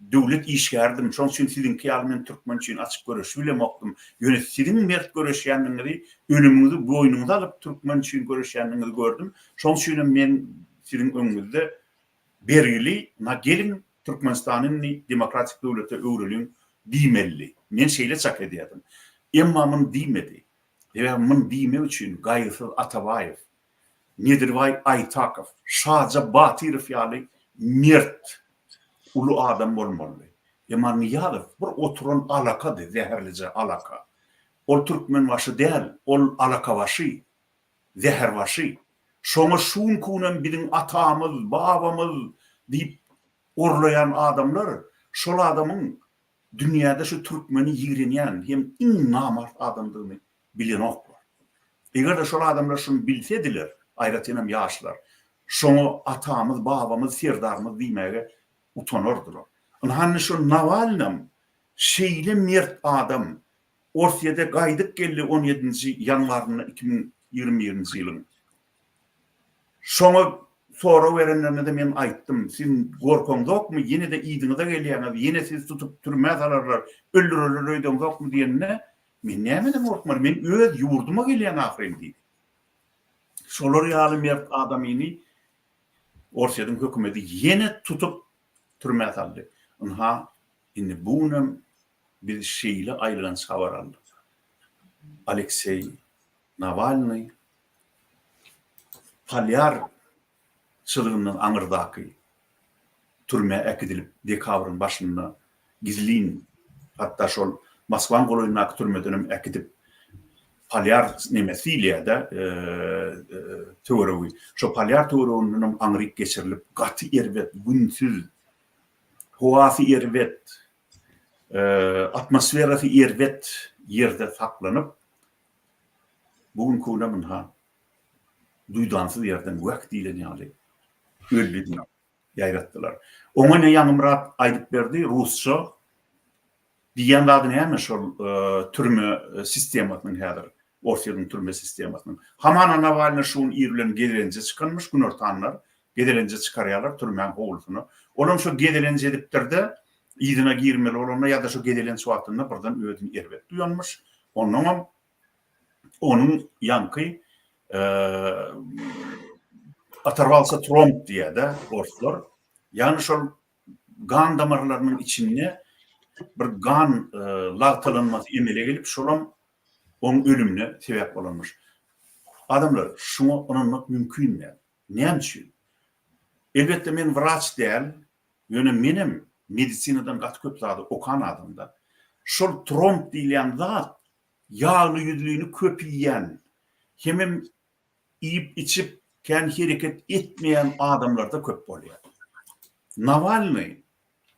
devlet işgärdim. Şoň üçin sizin kıyalmen Türkmen için açık görüş bilemokdum. Yönü sizin mert görüşenliğinizi önümüzü boynunuza alıp Türkmen için görüşenliğinizi gördüm. Şoň üçin men sizin önünüzde bergili, na gelin Türkmenistan'ın demokratik devlete öwrülün diýmelli. Men şeyle çak edýärdim. Emma men diýmedi. Ve men diýme üçin Gaýrsyz Atabaýew, Nedirvay Aytakov, Şaja Batyrov ýaly mert ulu adam bolmaly. Emma Niýazow bir oturan alaka, zäherlice alaka. Ol Türkmen başy däl, ol alaka başy, zäher başy. Şoňa şuň kunan biziň atamyz, babamyz diýip orlayan adamlar, şol adamın dünyada şu Türkmeni ýigrenýän hem iň namart adamdygyny bilen oklar. Eger de şol adamlar şunu bilsediler, aýratynam ýaşlar, şoňa atamyz, babamyz, serdarymyz diýmäge utanardylar. Hanny şu Navalny şeýle mert adam Orsiýada gaýdyk geldi 17-nji ýanwaryna 2020-nji ýylyň. Şoňa sonra verenlerine de men aýtdym, siz gorkoňyz okmy, ýene de ýydyňyza gelýäňiz, ýene siz tutup türmä salarlar, öldürürler öýdüňiz okmy diýende, men näme gorkmar, men öz ýurduma gelýän ahyryn diýdi. Şolar ýaly mert adamyny Orsiýadyň hökümeti ýene tutup türmä saldy. Onha indi bunun bir şeyle aýrylan çawarandy. Aleksey Navalny Palyar çylygyndan aňyrdaky türme ekidilip dekabrın başynda gizlin, hatta şol Moskwan goloýunak türmeden ekidip Palyar nemesiliýada töwerewi. Şo Palyar töwerewinden aňryk geçirilip gaty erwet, günsüz, howasy erwet, atmosferasy erwet ýerde saklanyp bugün kunamın ha duydansız yerden wagtilen ýaly öldürdüler, ýaýratdylar. Oňa ne ýanymrat aýdyp berdi Rusça diýen zady näme şol türme sistematynyň häzir Orsiýadyň türme sistematynyň. Haman Navalny şuň ýerlen gedelenje çykanmyş gün ortanlar, gedelenje çykarýarlar türmeň howlusyny. Onuň şu gedelenje edipdirde ýydyna girmeli olana ýa-da şu gedelen suwatynda birden öýdüň erwet duýanmyş. Onun ýanky atarvalsa tromp diye de borçlar. Yani şol gan damarlarının içine bir gan lağtalanması emele gelip şolam onun ölümüne sebep olunmuş. Adamlar şunu anlamak mümkün mi? Ne için? Elbette men vraç değil, yöne menim medisinadan gat köp zady okan adamda. Şol tromp diýilen zat yağlı yüzlüğünü köp yiyen, hemem yiyip içip kendi hareket etmeyen adamlarda köp bolýar. Navalny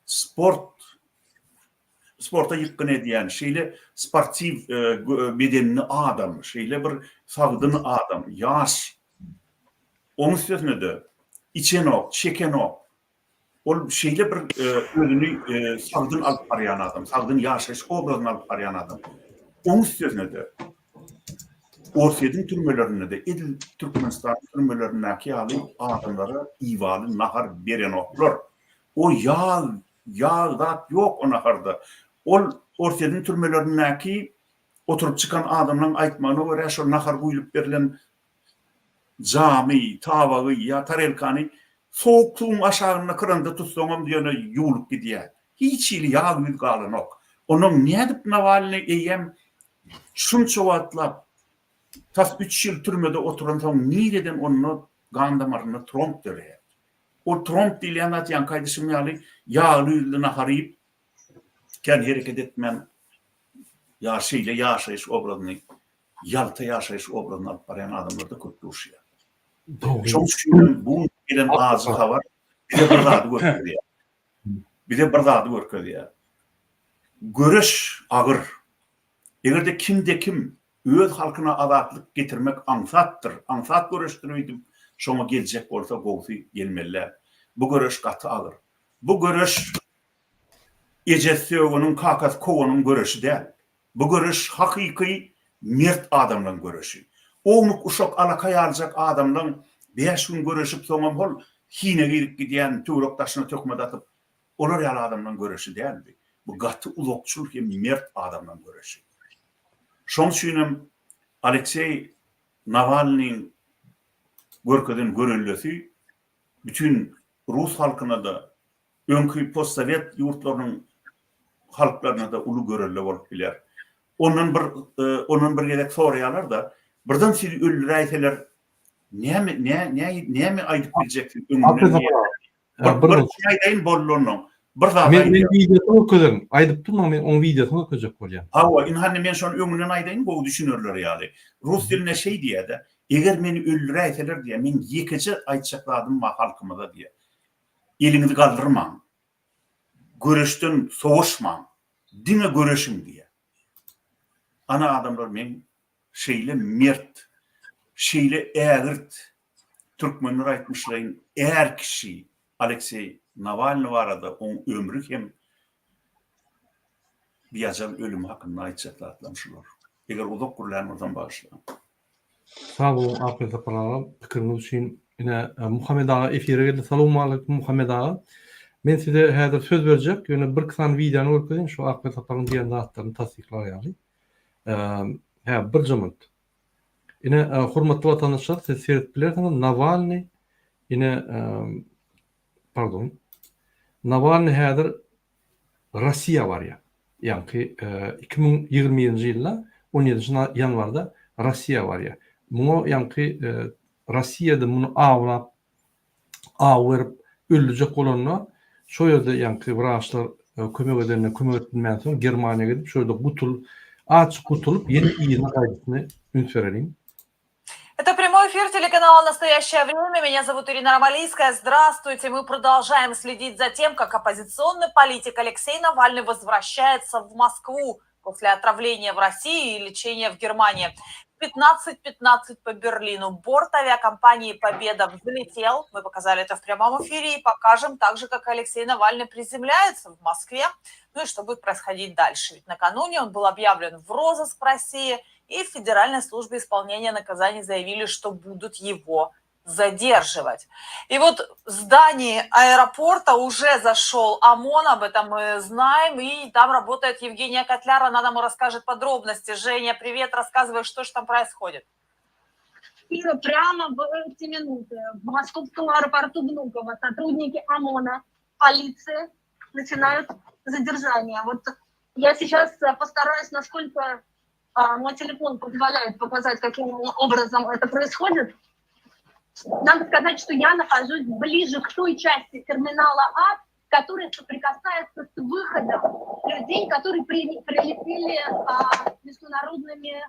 sporta ýykyn edýän, şeýle sportiv bedenini adam, şeýle bir sagdyny adam, ýaş. Onu sözünde içen ok, çeken ok. Ol şeýle bir özüni sagdyn alyp barýan adam, sagdyn ýaşaş obrazyny alyp barýan adam. Onu sözünde Orsiýadyň türmelerinde de edil Türkmenistan türmelerindäki ýaly adamlara iwaly nahar beren oklar. O yağ zat yok o naharda. Ol Orsiýadyň türmelerindäki oturup çıkan adamlaryň aýtmagyna görä şo nahar goýulyp berilen jamy, tawagy ýa tarelkany soğuk suwun aşagyna kyranda tutsaňam diýene ýuwulyp gidýär. Hiç ýyly ýağ ýüz galan ok. Onuň nädip Navalny eýem şunça watlap tas 3 ýyl türmede oturan soň nireden onu gan damaryna tromp derýär. O tromp diýilen zat ýan kaýdysym ýaly ýağly ýüzüne haryp kendi hereket etmen ýaşyla ýaşaýyş obrazyny ýalta ýaşaýyş obrazyny alyp barýan adamlarda köp duşýar. Şoň üçin bu Bilen ağzı var. Bir de bir zady görkezdi. Bir de bir zady görkezdi. Görüş ağır. Egerde kim öz halkyna azatlyk getirmek ansatdyr. Ansat görüşdürüydüm. Şoňa geljek bolsa gowsy gelmeler. Bu görüş gaty ağır. Bu görüş Ejesöwünün kakas kowanyň görüşi däl. Bu görüş hakyky mert adamlaryň görüşi. Oňluk uşak alaka aljak adamlaryň 5 gün görüşip soňam hol hine girip gidýän töwrek taşyna tökme datyp olar ýaly adamlaryň görüşi däldi. Bu gaty ulukçul hem mert adamlaryň görüşi. Şoň üçin Aleksey Navalnyň görkeden görüllesi bütün Rus halkyna da öňkü postsovet ýurtlarynyň halklaryna da uly görülle bolup biler. Onun bir gerek soraýarlar da birden siz öldüräýseler näme aýdyp biljeksin öňüne? Bir aýdaýyn bollanyň. Bir zat Men videosunu okudum. Aýdyp durma, men o videosunu okujak bolýan. Hawa, inhanne men şonu öňünden aýdaýyn, bu düşünürler ýaly. Rus diline şey diýär-de, eger meni öldüräýseler diýär, men ýekeje aýtjakladym ma halkymyza diýär. Elinizi galdyrmaň. Görüşden soğuşmaň. Dine görüşüm diýär. Ana adamlar men şeýle mert, şeýle ägirt türkmenler aýtmyşlaryň är kişi Aleksey Navalny barada oň ömrü hem biýajal ölüm hakynda aýtjaklatlamışlar. Eger uzak gurlanmadan başlan. Sağ olun, afiyet olsun. Pikiriniz üçin ine Muhammed ağa efire geldi. Salamu aleykum Muhammed ağa. Men size häzir söz berjek. Ýöne bir kısan videony görkezin, şu afiyet olsun diýen zatlaryny tasdiklar ýaly. Bir jemant. Ine hormatly watandaşlar, siz seýretip bilersiňiz, Navalny ine Navalny häzir Rossiýa barýa. Ýani 2020-nji ýylda 17 ýanwarda Rossiýa barýa. Muňa ýani Rossiýada muny awlap, awryp öldürjek bolanyna şo ýerde ýani wraçlar kömek edilmän soň Germaniýa gidip şo ýerde gutulup ýeni ýylyna gaýdysyny ünsürelim. Это прямой эфир телеканала «Настоящее время». Меня зовут Ирина Ромалийская. Здравствуйте. Мы продолжаем следить за тем, как оппозиционный политик Алексей Навальный возвращается в Москву после отравления в России и лечения в Германии. 15:15 по Берлину. Борт авиакомпании «Победа» взлетел. Мы показали это в прямом эфире и покажем также, как Алексей Навальный приземляется в Москве. Ну и что будет происходить дальше. Ведь накануне он был объявлен в розыск в России, и в Федеральной службе исполнения наказаний заявили, что будут его задерживать. И вот в здании аэропорта уже зашел ОМОН, об этом мы знаем, и там работает Евгения Котляр, она нам расскажет подробности. Женя, привет, рассказывай, что же там происходит. Ира, прямо в эти минуты в московском аэропорту Внуково сотрудники ОМОНа, полиции начинают задержание. Вот я сейчас постараюсь, насколько мой телефон позволяет показать, каким образом это происходит. Надо сказать, что я нахожусь ближе к той части терминала А, которая соприкасается с выходом людей, которые прилетели международными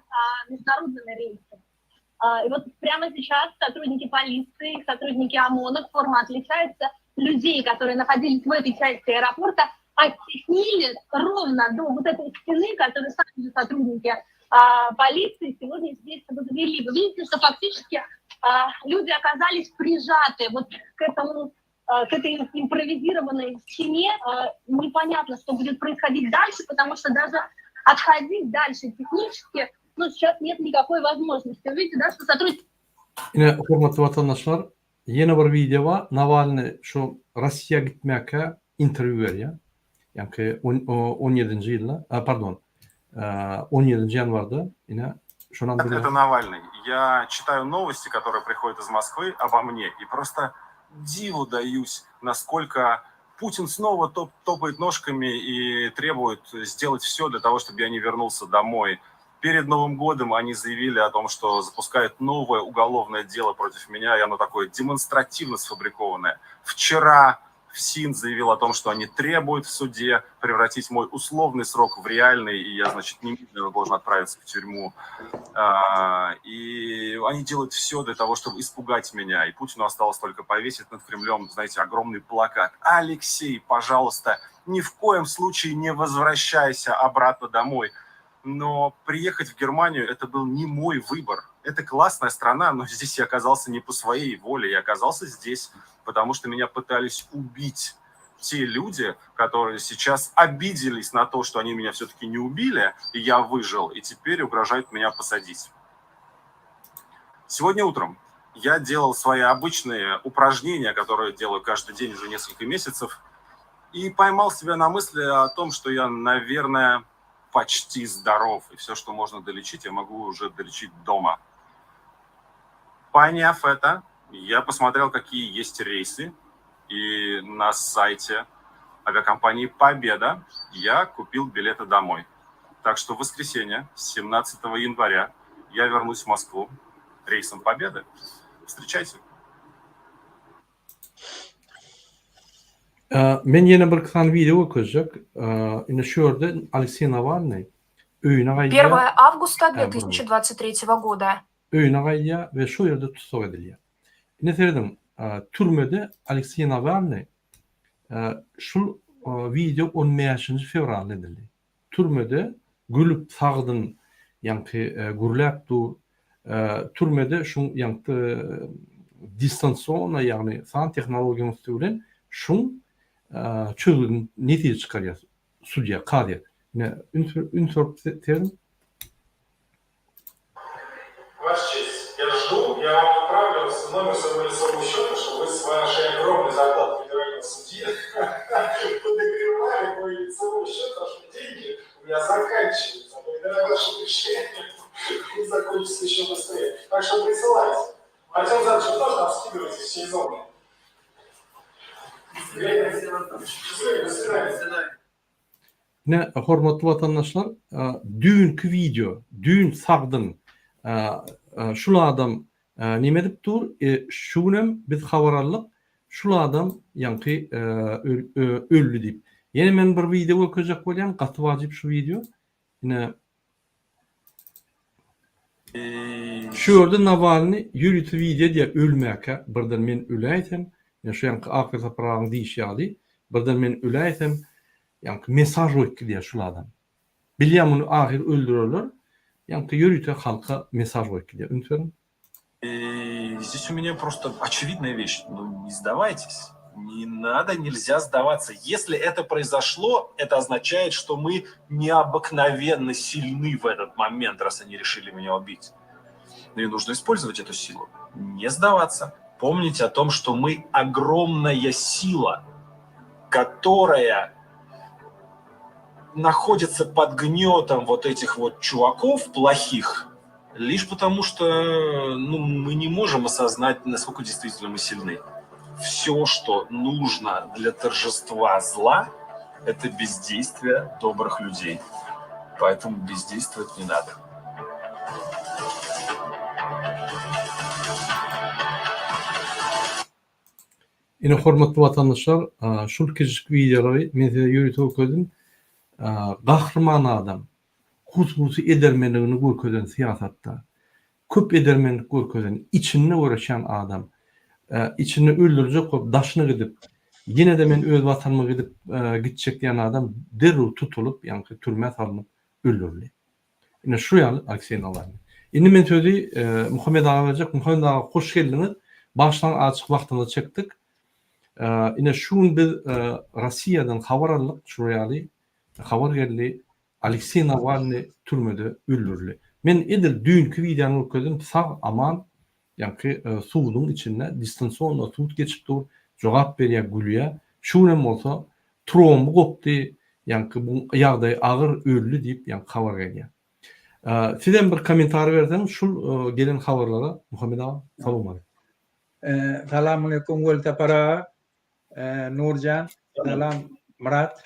рейсами. И вот прямо сейчас сотрудники полиции, сотрудники ОМОНа, форма отличается, людей, которые находились в этой части аэропорта, оттеснили ровно до вот этой стены, которую сами сотрудники полиции сегодня здесь возвели. Вы видите, что фактически люди оказались прижаты вот к этой импровизированной стене. Непонятно, что будет происходить дальше, потому что даже отходить дальше технически, сейчас нет никакой возможности. Вы видите, да, что сотрудники... Yine hormatly watandaşlar, yeni bir video Navalny şu Rossiýa gitmäke interview berýär. Yani 17-nji ýylda, pardon, 17 январда. Это Навальный. Я читаю новости, которые приходят из Москвы обо мне, и просто диву даюсь, насколько Путин снова топает ножками и требует сделать все для того, чтобы я не вернулся домой. Перед Новым годом они заявили о том, что запускают новое уголовное дело против меня, и оно такое демонстративно сфабрикованное. Вчера ФСИН заявил о том, что они требуют в суде превратить мой условный срок в реальный, и я, значит, немедленно должен отправиться в тюрьму. И они делают все для того, чтобы испугать меня. И Путину осталось только повесить над Кремлем, знаете, огромный плакат. Алексей, пожалуйста, ни в коем случае не возвращайся обратно домой. Но приехать в Германию – это был не мой выбор. Это классная страна, но здесь я оказался не по своей воле. Я оказался здесь, потому что меня пытались убить те люди, которые сейчас обиделись на то, что они меня все-таки не убили, и я выжил, и теперь угрожают меня посадить. Сегодня утром я делал свои обычные упражнения, которые делаю каждый день уже несколько месяцев, и поймал себя на мысли о том, что я, наверное, почти здоров, и все, что можно долечить, я могу уже долечить дома. Поняв это, я посмотрел, какие есть рейсы, и на сайте авиакомпании «Победа» я купил билеты домой. Так что в воскресенье, 17 января, я вернусь в Москву рейсом «Победы». Встречайте. Men yine bir kısa video koyacak. Yine şurada Alexey Navalny öýüne 1 gaýýar, августа 2023 года. öýüne gaýýar we şu ýerde tutsak edilýär. Yine serdim türmede Alexey Navalny şu video 15 fevralda edildi. Türmede gülüp sagdyn ýa-ni gürläpdi. Türmede şu ýa-ni distansiýona ýa-ni san tehnologiýasy bilen şu çözüm netije çıkarıyor судья, kadı. Yine term. Ваша честь, я жду, я вам отправлю номер своего лицевого счета, чтобы вы с вашей огромной зарплатой федерального судьи подогревали мой лицевой счет, потому что деньги у меня заканчиваются. Благодаря вашему решению они закончатся еще быстрее. Так что присылайте. Артем Иванович, вы тоже нам скидываете все зоны. Ne hormatly vatandaşlar, dünkü video, dün sagdyn şul adam nime dip dur, şunem biz habararlyk şul adam ýa-ni öldü dip. Ýene men bir video okujak bolýan, gaty wajyp şu video. Ýene şu ýerde Navalny ýürütü video diýe ölmäke, birden men öläýsem, ýa şu ýanky AKP sapragyny diýişýärdi. Birden men öläýsem, ýa-ni mesaj öýtdi şul adam. Bilýän muny ahir öldürürler. Ýa-ni ýürütü halka mesaj öýtdi. Ünsürüm. Здесь у меня просто очевидная вещь. Ну, не сдавайтесь. Не надо, нельзя сдаваться. Если это произошло, это означает, что мы необыкновенно сильны в этот момент, раз они решили меня убить. Ну и нужно использовать эту силу. Не сдаваться. Помните о том, что мы огромная сила, которая находится под гнетом вот этих вот чуваков плохих, лишь потому что мы не можем осознать, насколько действительно мы сильны. Все, что нужно для торжества зла, это бездействие добрых людей. Поэтому бездействовать не надо. Yine hormatly vatandaşlar, şul kejik videoları men size ýürütip okudum. Gahrman adam, hususy edermenligini görkezen siyasatda, köp edermenlik görkezen, içinde uğraşan adam, içini öldürecek olup, daşını gidip, yine de men öz vatanıma gidip gidecek diyen adam derru tutulup, yani türme salınıp öldürülü. Yine şu ýaly Alexey Navalny. Indi men sözi Muhammed Ağa verecek. Muhammed Ağa, hoş geldiniz. Baştan açık vaktini çektik. Yine şun biz Russiýadan habar aldık, şu ýaly habar geldi. Alexey Navalny türmede öldürülü. Men edil dünkü videonu okudum, sağ aman, yani suudun içinde distansiýonla suud geçip dur, jogap berýär gülýär. Şunem bolsa tromby gopdy, yani bu ýagdaý agyr öldü diýip yani habar gelýär. Sizden bir komentar bersen şul gelen habarlara Muhammed Ağa, salam aleykum. Assalamualaikum para Nurcan, salam Murat.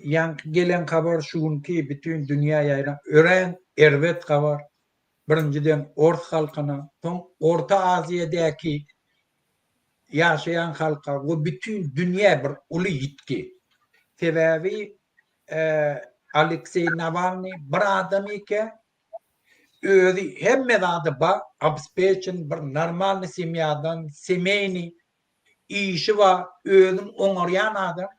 Yang gelen haber şunki bütün dünyaya ören ervet haber. Birinciden Orta halkına, son Orta Asya'daki yaşayan halka o bütün dünya bir ulu yitki. Sebebi Alexey Navalny bir adam ki özü hemme adı ba abspeçin bir normal simyadan semeyni işi var özün oňaryan adam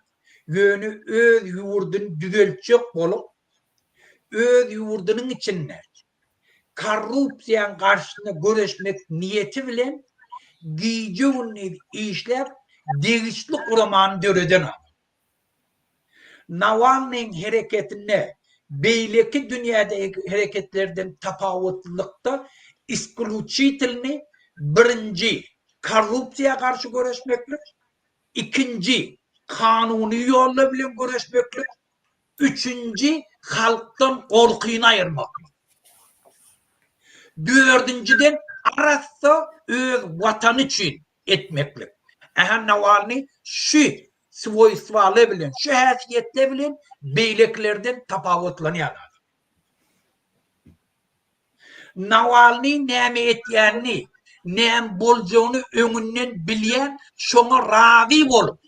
yönü öz yurdun düzeltjek bolup öz yurdunun içinde korrupsiýa karşısında göreşmek niyeti bilen giýjegini işlep degişli kuramany döreden adam. Navalnyň hereketine beýleki dünyadaki hareketlerden tapawutlykda isklучительni birinci korrupsiýa karşı göreşmeklik, ikinci kanuny ýolla bilen göreşmeklik, üçüncü halktan korkyny ayırmaklyk. Dördüncüden arasda öz watany üçin etmeklik. Navalny şu svoýswaly bilen, şu häsiýetli bilen beýleklerden tapawutlanýar. Navalny näme etýänini, näme boljagyny öňünden bilýän, şoňa razy bolup,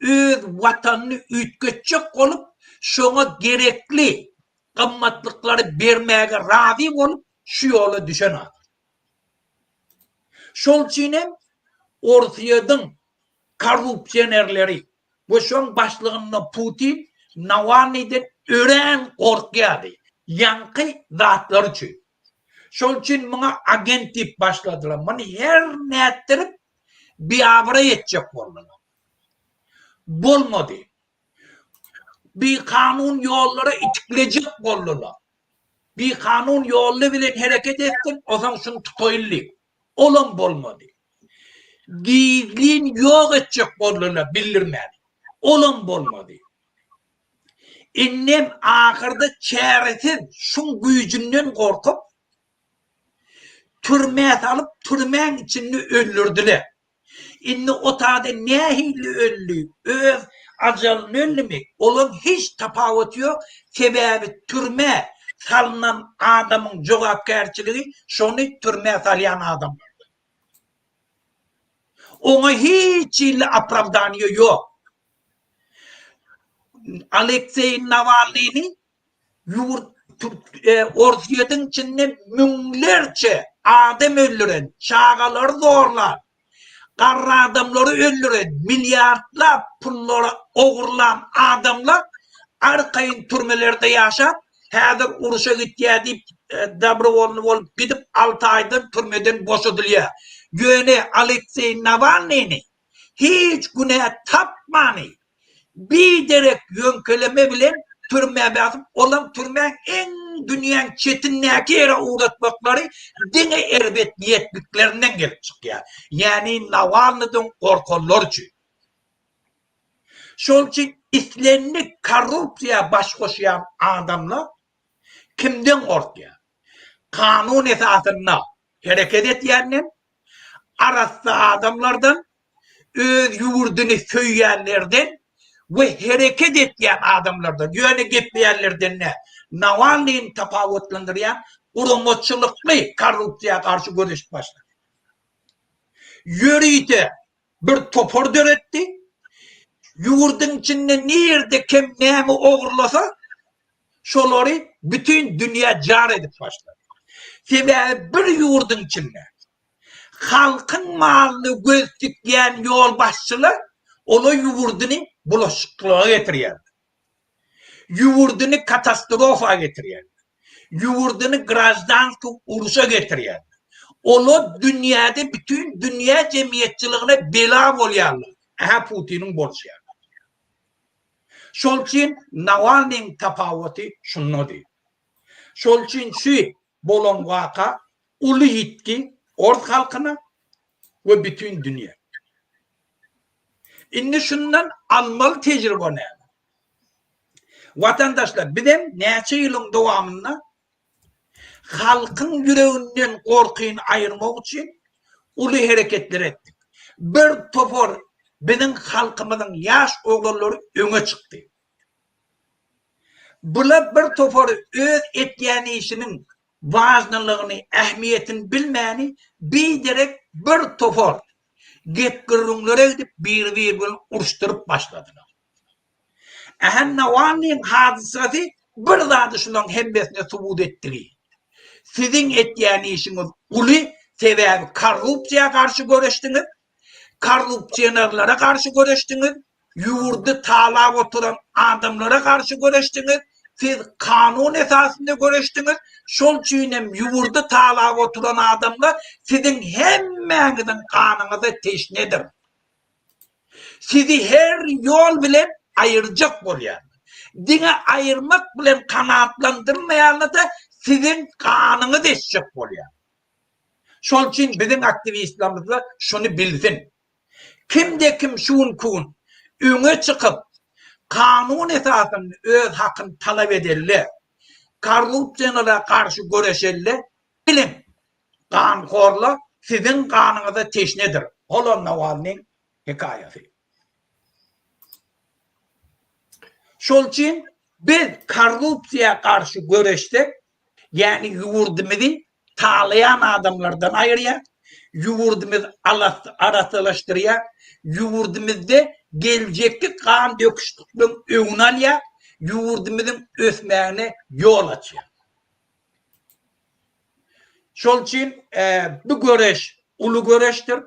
öz watanyny ütgetjek bolup, şoňa gerekli gymmatlyklary bermäge razy bolup, şu ýola düşen adam. Şol üçin hem Orsiýadyň korrupsionerleri, bu şoň başlygynda Putin Navalny'den ören korkýardy. Ýanky zatlar üçin. Şol üçin muňa agent dip başladylar. Muny her näetdirip biabra etjek boldular. Bolmady. Bir kanun ýollary itiklejek boldular. Bir kanun ýolly bilen hereket etsin, ozaň şunu tutoýly. Olam bolmady. Gizlin ýok etjek boldular, bildirmädi. Olam bolmady. Innem ahyrda çäresiz şun güýjünden korkup türmäe salyp türmäň içinde öldürdiler. Inni otada nähili öldü, öz ajalyny öldürmek. Olam hiç tapawut ýok. Sebebi türme salynan adamyň jogapkärçiligi şonu türmäe salýan adam. Ona hiç ille apravdaniye yok. Alexey Navalny'ni Orsiýadyň içinde müňlerçe adam öldüren, çağalar zorlar, garra adamları öldüren, milyardlap pullara ogurlan adamlar arkaýyn türmelerde ýaşap, häzir uruşa gitýär diýip dabrovolny bolup gidip 6 aýdan türmeden boşadylýar. Göne Alexey Navalny'ni hiç günah tapmany bir derek yönkeleme bilen türmäe basyp, olam türmäň en dünýäň çetinläki ýere uğratmaklary diňe erbet niýetliklerinden gelip çykýar. Ýani Navalny'dan korkanlar üçin. Şol üçin islenlik korrupsiýa baş goşýan adamlar kimden korkýar? Kanun esasyna hereket etýänler, arasda adamlardan, öz ýurduny söýýänlerden ve hareket etýän adamlardan, ýöne gepleýänlerden ne? Navalnyň tapawutlandyrýan urumatçylykly korrupsiýa karşı göreş başlady. Ýörüýde bir topor döretdi. Ýurduň içinde nerede kim näme ogurlasa, şolary bütün dünýä jar edip başlady. Sebebi bir ýurduň içinde halkın malyny göz dikýän ýol başçylar ola ýurduny bulaşyklyğa getirýär. Ýurduny katastrofa getirýär. Ýurduny grajdanski uruşa getirýär. Ola dünýäde bütün dünýä jemgyýetçiligine bela bolýarlar. Putiniň bolşýar. Şol üçin Navalnyň tapawuty şundadyr. Şol üçin şu bolan waka uly yitki Ort halkyna ve bütün dünýä. Indi şundan almaly tejribe ne? Vatandaşlar, bizim näçe ýylyň dowamynda halkyň ýüreginden korkyny aýyrmak üçin uly hereketler etdik. Bir topor bizim halkymyzyň ýaş oglanlary öňe çykdy. Bular bir topor öz etýän işiniň важныlygyny, ähmiýetini bilmäni bir derek bir topor Gepgirrunlara gidip bir bilen uruşturup başladılar. Ahan Navalny'nin hadisesi bir zady şunun hemmesine subut etdi. Sizin etýän işiniz uly sebäbi korrupsiýa karşı göreşdiňiz. Korrupsiýonlara karşı göreşdiňiz. Ýurdy talap oturan adamlara karşı göreşdiňiz. Siz kanun esasında göreşdiňiz. Şol üçin hem ýurdy talap oturan adamlar sizin hemmeňizin kanyňyza teşnedir. Sizi her yol bilen ayırjak bolýar. Diňe ayırmak bilen kanatlandyrmaýanly da sizin kanyňyz eşjek bolýar. Şol üçin bizim aktivistlerimiz şunu bilsin. Kimde kim şuun kun öňe çykyp kanun esasında öz hakkını talep ederler. Korrupsiýonlara karşı göreşerler. Bilin, kankorlar sizin kanınıza teşnedir. Olan Navalnyň hikayesi. Şol için biz korrupsiýa karşı göreşdik. Yani ýurdymyzy talayan adamlardan ayırýar. Ýurdymyzy arasylaşdyrýar. Ýurdymyzda geljekki kan döküşlikden öňüne alýar. Ýurdymyzyň ösmägine ýol açýar. Şol için bu göreş ulu göreşdir.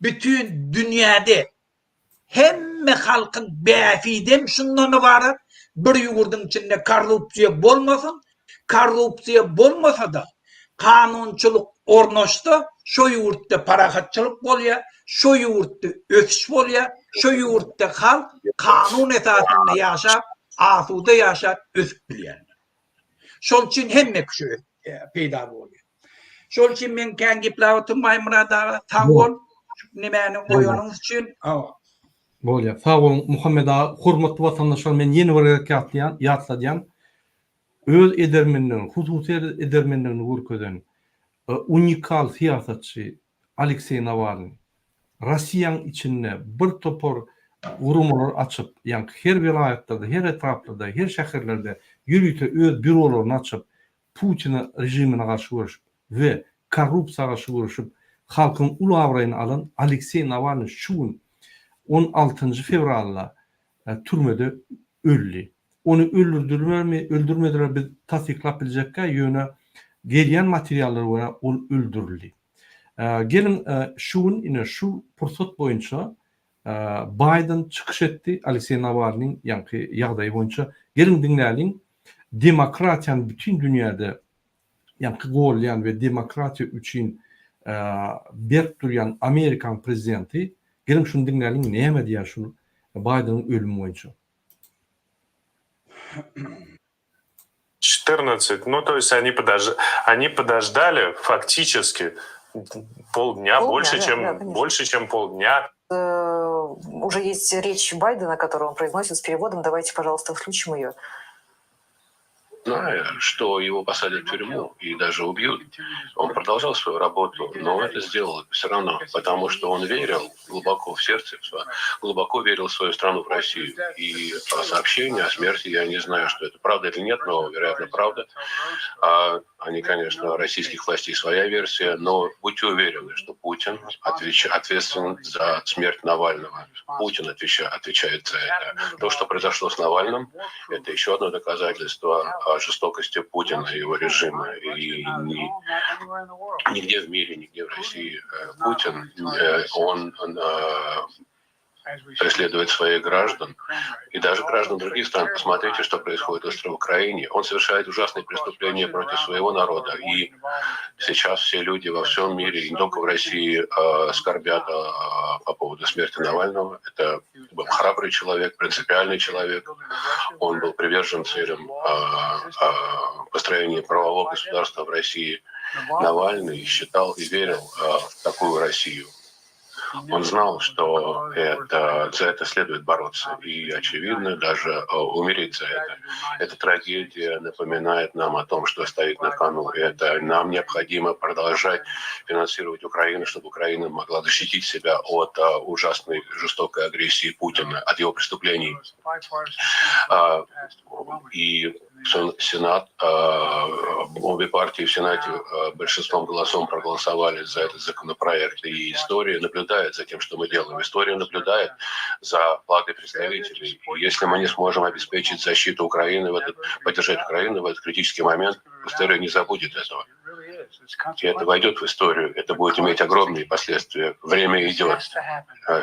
Bütün dünyada hemme halkın bäfidem şundan ibaret. Bir ýurdun içinde korrupsiýa bolmasın. Korrupsiýa bolmasa da kanunçylyk ornaşsa şo ýurtda parahatçylyk bolýar, şo ýurtda ösüş bolýar, şo ýurtda halk kanun esasında ýaşap, asuda ýaşap ösüp bilýär. Şol için hemme kişi peýda bolýar. Şol için men kän gepläp oturmaýmyra da sag bol. Nimäni goýanyňyz üçin. Bolýar. Sag bolun Muhammed ağa, hormatly watandaşlar, men ýeni bir ýatladýan öz edermenden, hususy edermenden görkezden unikal siýasatçy Aleksey Navalny Russiýanyň içinde bir topor gurumlar açyp, ýani her vilayatlarda, her etraplarda, her şäherlerde ýürüýte öz bürolaryny açyp, Putin rejimine garşy görüşüp we korrupsiýaga garşy görüşüp, halkyň ulawraýyny alan Aleksey Navalny şu 16 fevralda türmede öldü. Onu öldürmediler biz tasdiklap bilecekka ýöne gelýän materiallar göre ol öldürildi. Gelin şu pursat boýunça Biden çıkış etdi Aleksey Navalnyň ýagdaýy boýunça. Gelin dinläliň, demokratiýany bütün dünýäde golýan we demokratiýa üçin berip durýan Amerikan prezidenti, gelin şunu dinläliň, näme diýär şunu Biden'ın ölümü boýunça. 14, ну то есть они подождали фактически полдня, больше, чем полдня. Уже есть речь Байдена, которую он произносит с переводом. Давайте, пожалуйста, включим ее. Зная, что его посадят в тюрьму и даже убьют, он продолжал свою работу, но это сделал все равно, потому что он верил глубоко в сердце, глубоко верил в свою страну, в Россию. И сообщение о смерти, я не знаю, что это правда или нет, но, вероятно, правда. Они, конечно, российских властей своя версия, но будьте уверены, что Путин ответственен за смерть Навального. Путин отвечает за это. То, что произошло с Навальным, это еще одно доказательство о жестокости Путина и его режима. И нигде в мире, нигде в России Путин, он преследует своих граждан и даже граждан других стран. Посмотрите, что происходит в Украине. Он совершает ужасные преступления против своего народа. И сейчас все люди во всем мире, не только в России, скорбят по поводу смерти Навального. Это был храбрый человек, принципиальный человек. Он был привержен целям построения правового государства в России. Навальный считал и верил в такую Россию. Он знал, что за это следует бороться и, очевидно, даже умереть за это. Эта трагедия напоминает нам о том, что стоит на кону. Это нам необходимо продолжать финансировать Украину, чтобы Украина могла защитить себя от ужасной жестокой агрессии Путина, от его преступлений. И Сенат, обе партии в Сенате большинством голосов проголосовали за этот законопроект, и история наблюдает за тем, что мы делаем. История наблюдает за платой представителей. И если мы не сможем обеспечить защиту Украины, поддержать Украину в этот критический момент, история не забудет этого. И это войдет в историю, это будет иметь огромные последствия. Время идет,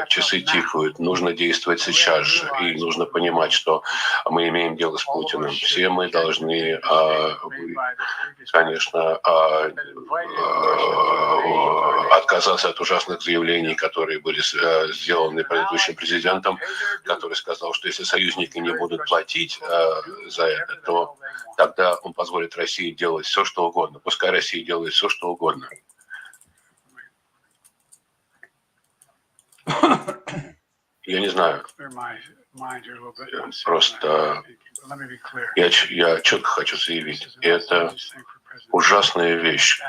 часы тикают, нужно действовать сейчас же, и нужно понимать, что мы имеем дело с Путиным. Все мы должны, конечно, отказаться от ужасных заявлений, которые были сделаны предыдущим президентом, который сказал, что если союзники не будут платить за это, то тогда он позволит России делать все, что угодно. Пускай Россия делает все, что угодно. Я не знаю. Просто я четко хочу заявить, это ужасная вещь.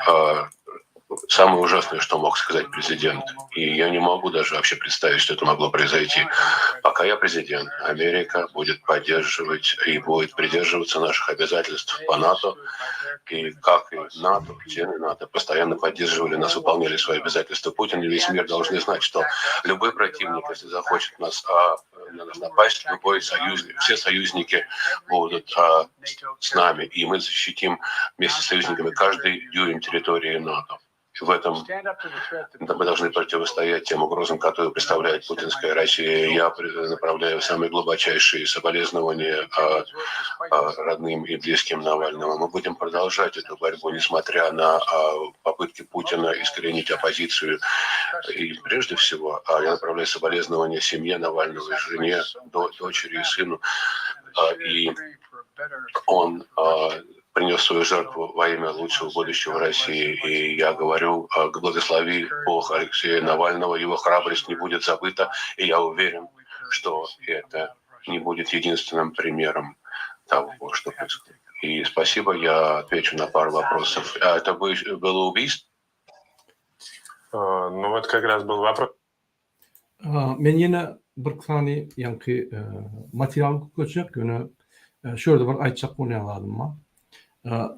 Самое ужасное, что мог сказать президент. И я не могу даже вообще представить, что это могло произойти. Пока я президент, Америка будет поддерживать и будет придерживаться наших обязательств по НАТО. И как и НАТО, члены НАТО постоянно поддерживали нас, выполняли свои обязательства. Путин и весь мир должны знать, что любой противник, если захочет на нас напасть, любой союзник, все союзники будут с нами. И мы защитим вместе с союзниками каждый дюйм территории НАТО. В этом мы должны противостоять тем угрозам, которые представляет путинская Россия. Я направляю самые глубочайшие соболезнования родным и близким Навального. Мы будем продолжать эту борьбу, несмотря на попытки Путина искоренить оппозицию. И прежде всего я направляю соболезнования семье Навального, жене, дочери и сыну. И он принес свою жертву во имя лучшего будущего России. И я говорю, благослови Бог Алексея Навального, его храбрость не будет забыта. И я уверен, что это не будет единственным примером того, что происходит. И спасибо, я отвечу на пару вопросов. Это было убийство? Ну вот как раз был вопрос. Men yine bir tane yankı material koyacak yine şöyle bir aytacak bolýanlarym.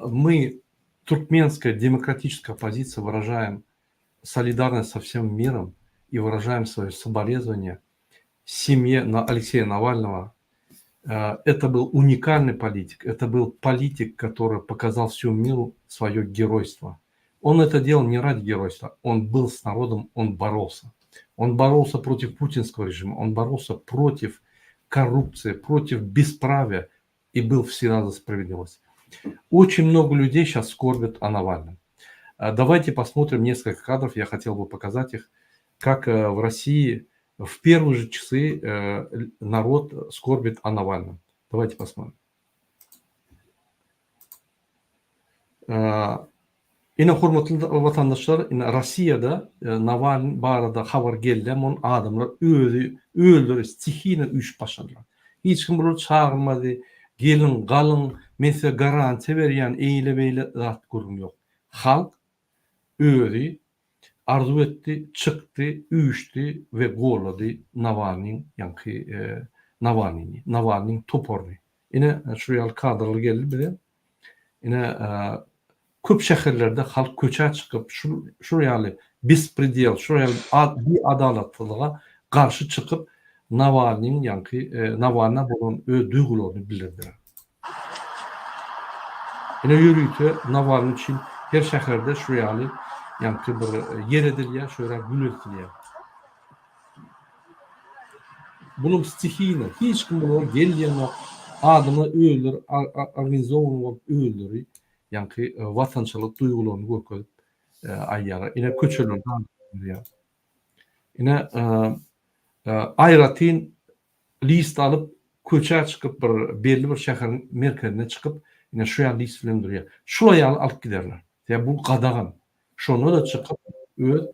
Мы, туркменская демократическая оппозиция, выражаем солидарность со всем миром и выражаем свое соболезнование семье Алексея Навального. Это был уникальный политик. Это был политик, который показал всему миру свое геройство. Он это делал не ради геройства. Он был с народом, он боролся. Он боролся против путинского режима. Он боролся против коррупции, против бесправия и был всегда за справедливость. Очень много людей сейчас скорбят о Навальном. Давайте посмотрим несколько кадров. Я хотел бы показать их, как в России в первые же часы народ скорбит о Навальном. Давайте посмотрим. Yine hormatly vatandaşlar, Rossiyada Navalny barada habar geldi, mon adamlar öldürüp stihine üç başladılar. Hiç kim bunu çağırmadı. Gelin, kalın, mesela garanti veriyen eyle beyle zat kurum yok. Halk öldü, arzu etti, çıktı, üyüştü ve kolladı Navalny'nin toporunu. Yine şuraya kadrlar geldi bir de. Yine köp şehirlerde halk köçe çıkıp şuraya bespredel, şuraya bir adaletliliğe karşı çıkıp Navalny'na bolan duygularını bildirdiler. Yine yürüyüşü Navalny için her şehirde şuraya bir yer edilýär, şöyle gül edilýär. Bunun stihine hiç kim bunu gelýän adamı öldür, organizowan bolup öldürýär. Vatançılık duygularını görkezip aýýar. Yine köçelerden ýa. Yine aýratyn list alıp köçe çıkıp belli bir şäherin merkezine çıkıp yine şu ýa list bilen durýar. Şulara alıp giderler. Ya bu gadagan. Şonu da çıkıp öz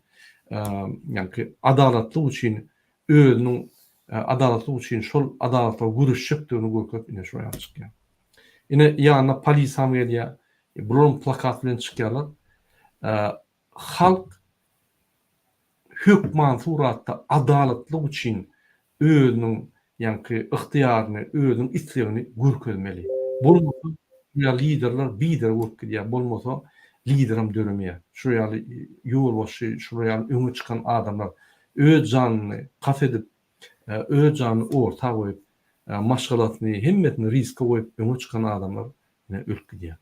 adalatlyk üçin özüniň adalatlyk üçin şol adalatla görüşjekdigini görkezip yine şuraya çykýar. Yine ýanyna polis ham gelýär. Bunun plakat bilen çıkýarlar. Halk hükman suratda adalatlyk üçin özüniň ýa-ni ihtiýaryny, özüniň islegini görkezmeli. Bolmasa Ya liderler bider wurk diye bolmasa liderim döremeye. Şuraya yol başı, şuraya öňe çıkan adamlar öz janyny kas edip, öz janyny orta goýup, maşgalatyny, hemmetini riske goýup öňe çıkan adamlar ölüp diye.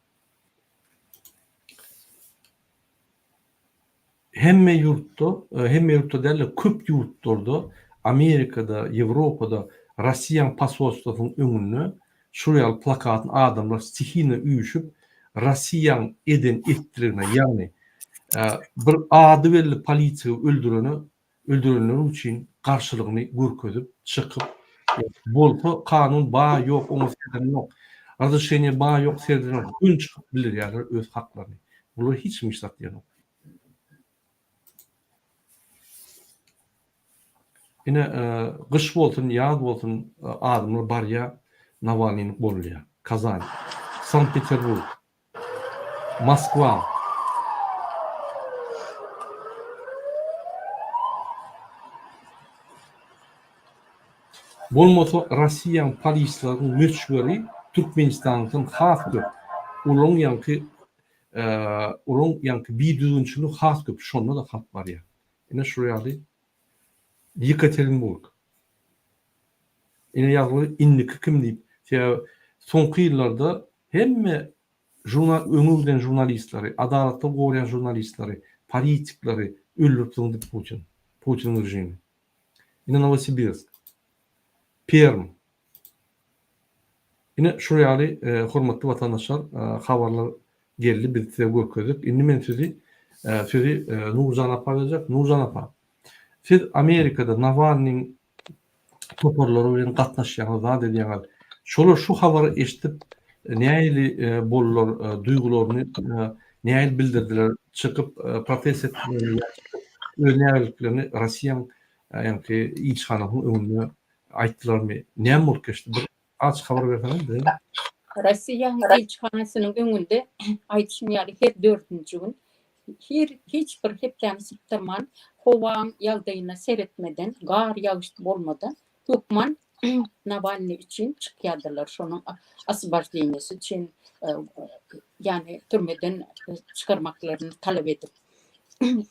Hemme yurtda derler köp yurtlarda Amerikada, Ýewropada Russiýa pasolstwynyň öňünde şuraya plakatyn adamlar stihine üýüşüp Russiýa eden etdirine, ýagny bir ady belli polisiýa öldürenler üçin garşylygyny görkezip çykyp bolsa kanun ba ýok, oňa serdin ýok. Razryşeniýe ba ýok, serdin ýok. Gün çykyp bilir ýaly öz haklaryny. Bular hiç mi satýar? Yine kış bolsun, yaz bolsun adamlar barya Navalnyň bolýar. Kazan, Sankt Peterburg, Moskva. Bolmasa Russiýa polislarynyň möçberi Türkmenistanyň has köp. Olaň ýanky biýdüzünçülük has köp. Şonda da hat barýar. Ine şurýaly Yekaterinburg. Ine ýagly indiki kim diýip, soňky ýyllarda hemme öňüňden jurnalistlary, adalatly goýan jurnalistlary, politiklary öldürdi Putin rejimi. Ine Novosibirsk, Perm. Ine şurýaly hormatly watandaşlar, habarlar geldi, biz size görkezdik. Indi men sözi Nurjan apa berjek. Nurjan apa. Siz Amerikada Navalnyň toparlary bilen gatnaşýan zat edýän şolar şu habary eşitip näýeli bollar duýgularyny näýel bildirdiler, çykyp protest etdiler, öz näýeliklerini Russiýa ýanky ilçhanasynyň öňünde aýtdylarmy? Näme bolup geçdi? Bir açyk habar berseňiz. Russiýa ilçhanasynyň öňünde aýtışmaýary her 4-nji gün hiç bir hepläm syptyrman howaň ýagdaýyna seretmeden, gar ýagyş bolmadan hökman Navalny için çıkýardylar. Şonuň asbaşlygyny için yani türmeden çıkarmaklaryny talep edip.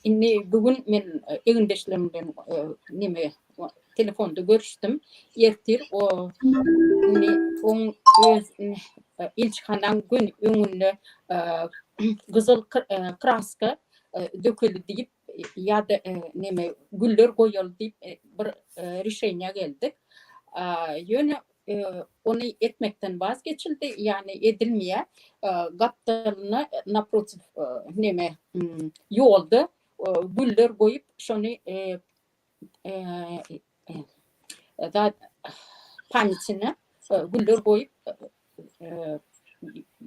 Indi bugün men egindeşlerimden telefonda görüşdüm. Ertir o öz ilçhanaň gün öňünde gyzyl kraska döküldi diýip ýa-da güller goýuldy diýip bir reşeňe geldik. Ýöne onu etmekten vazgeçildi, yani edilmeye gaptalyny naprotiv ýolda güller goýup şonu da pamyatine güller goýup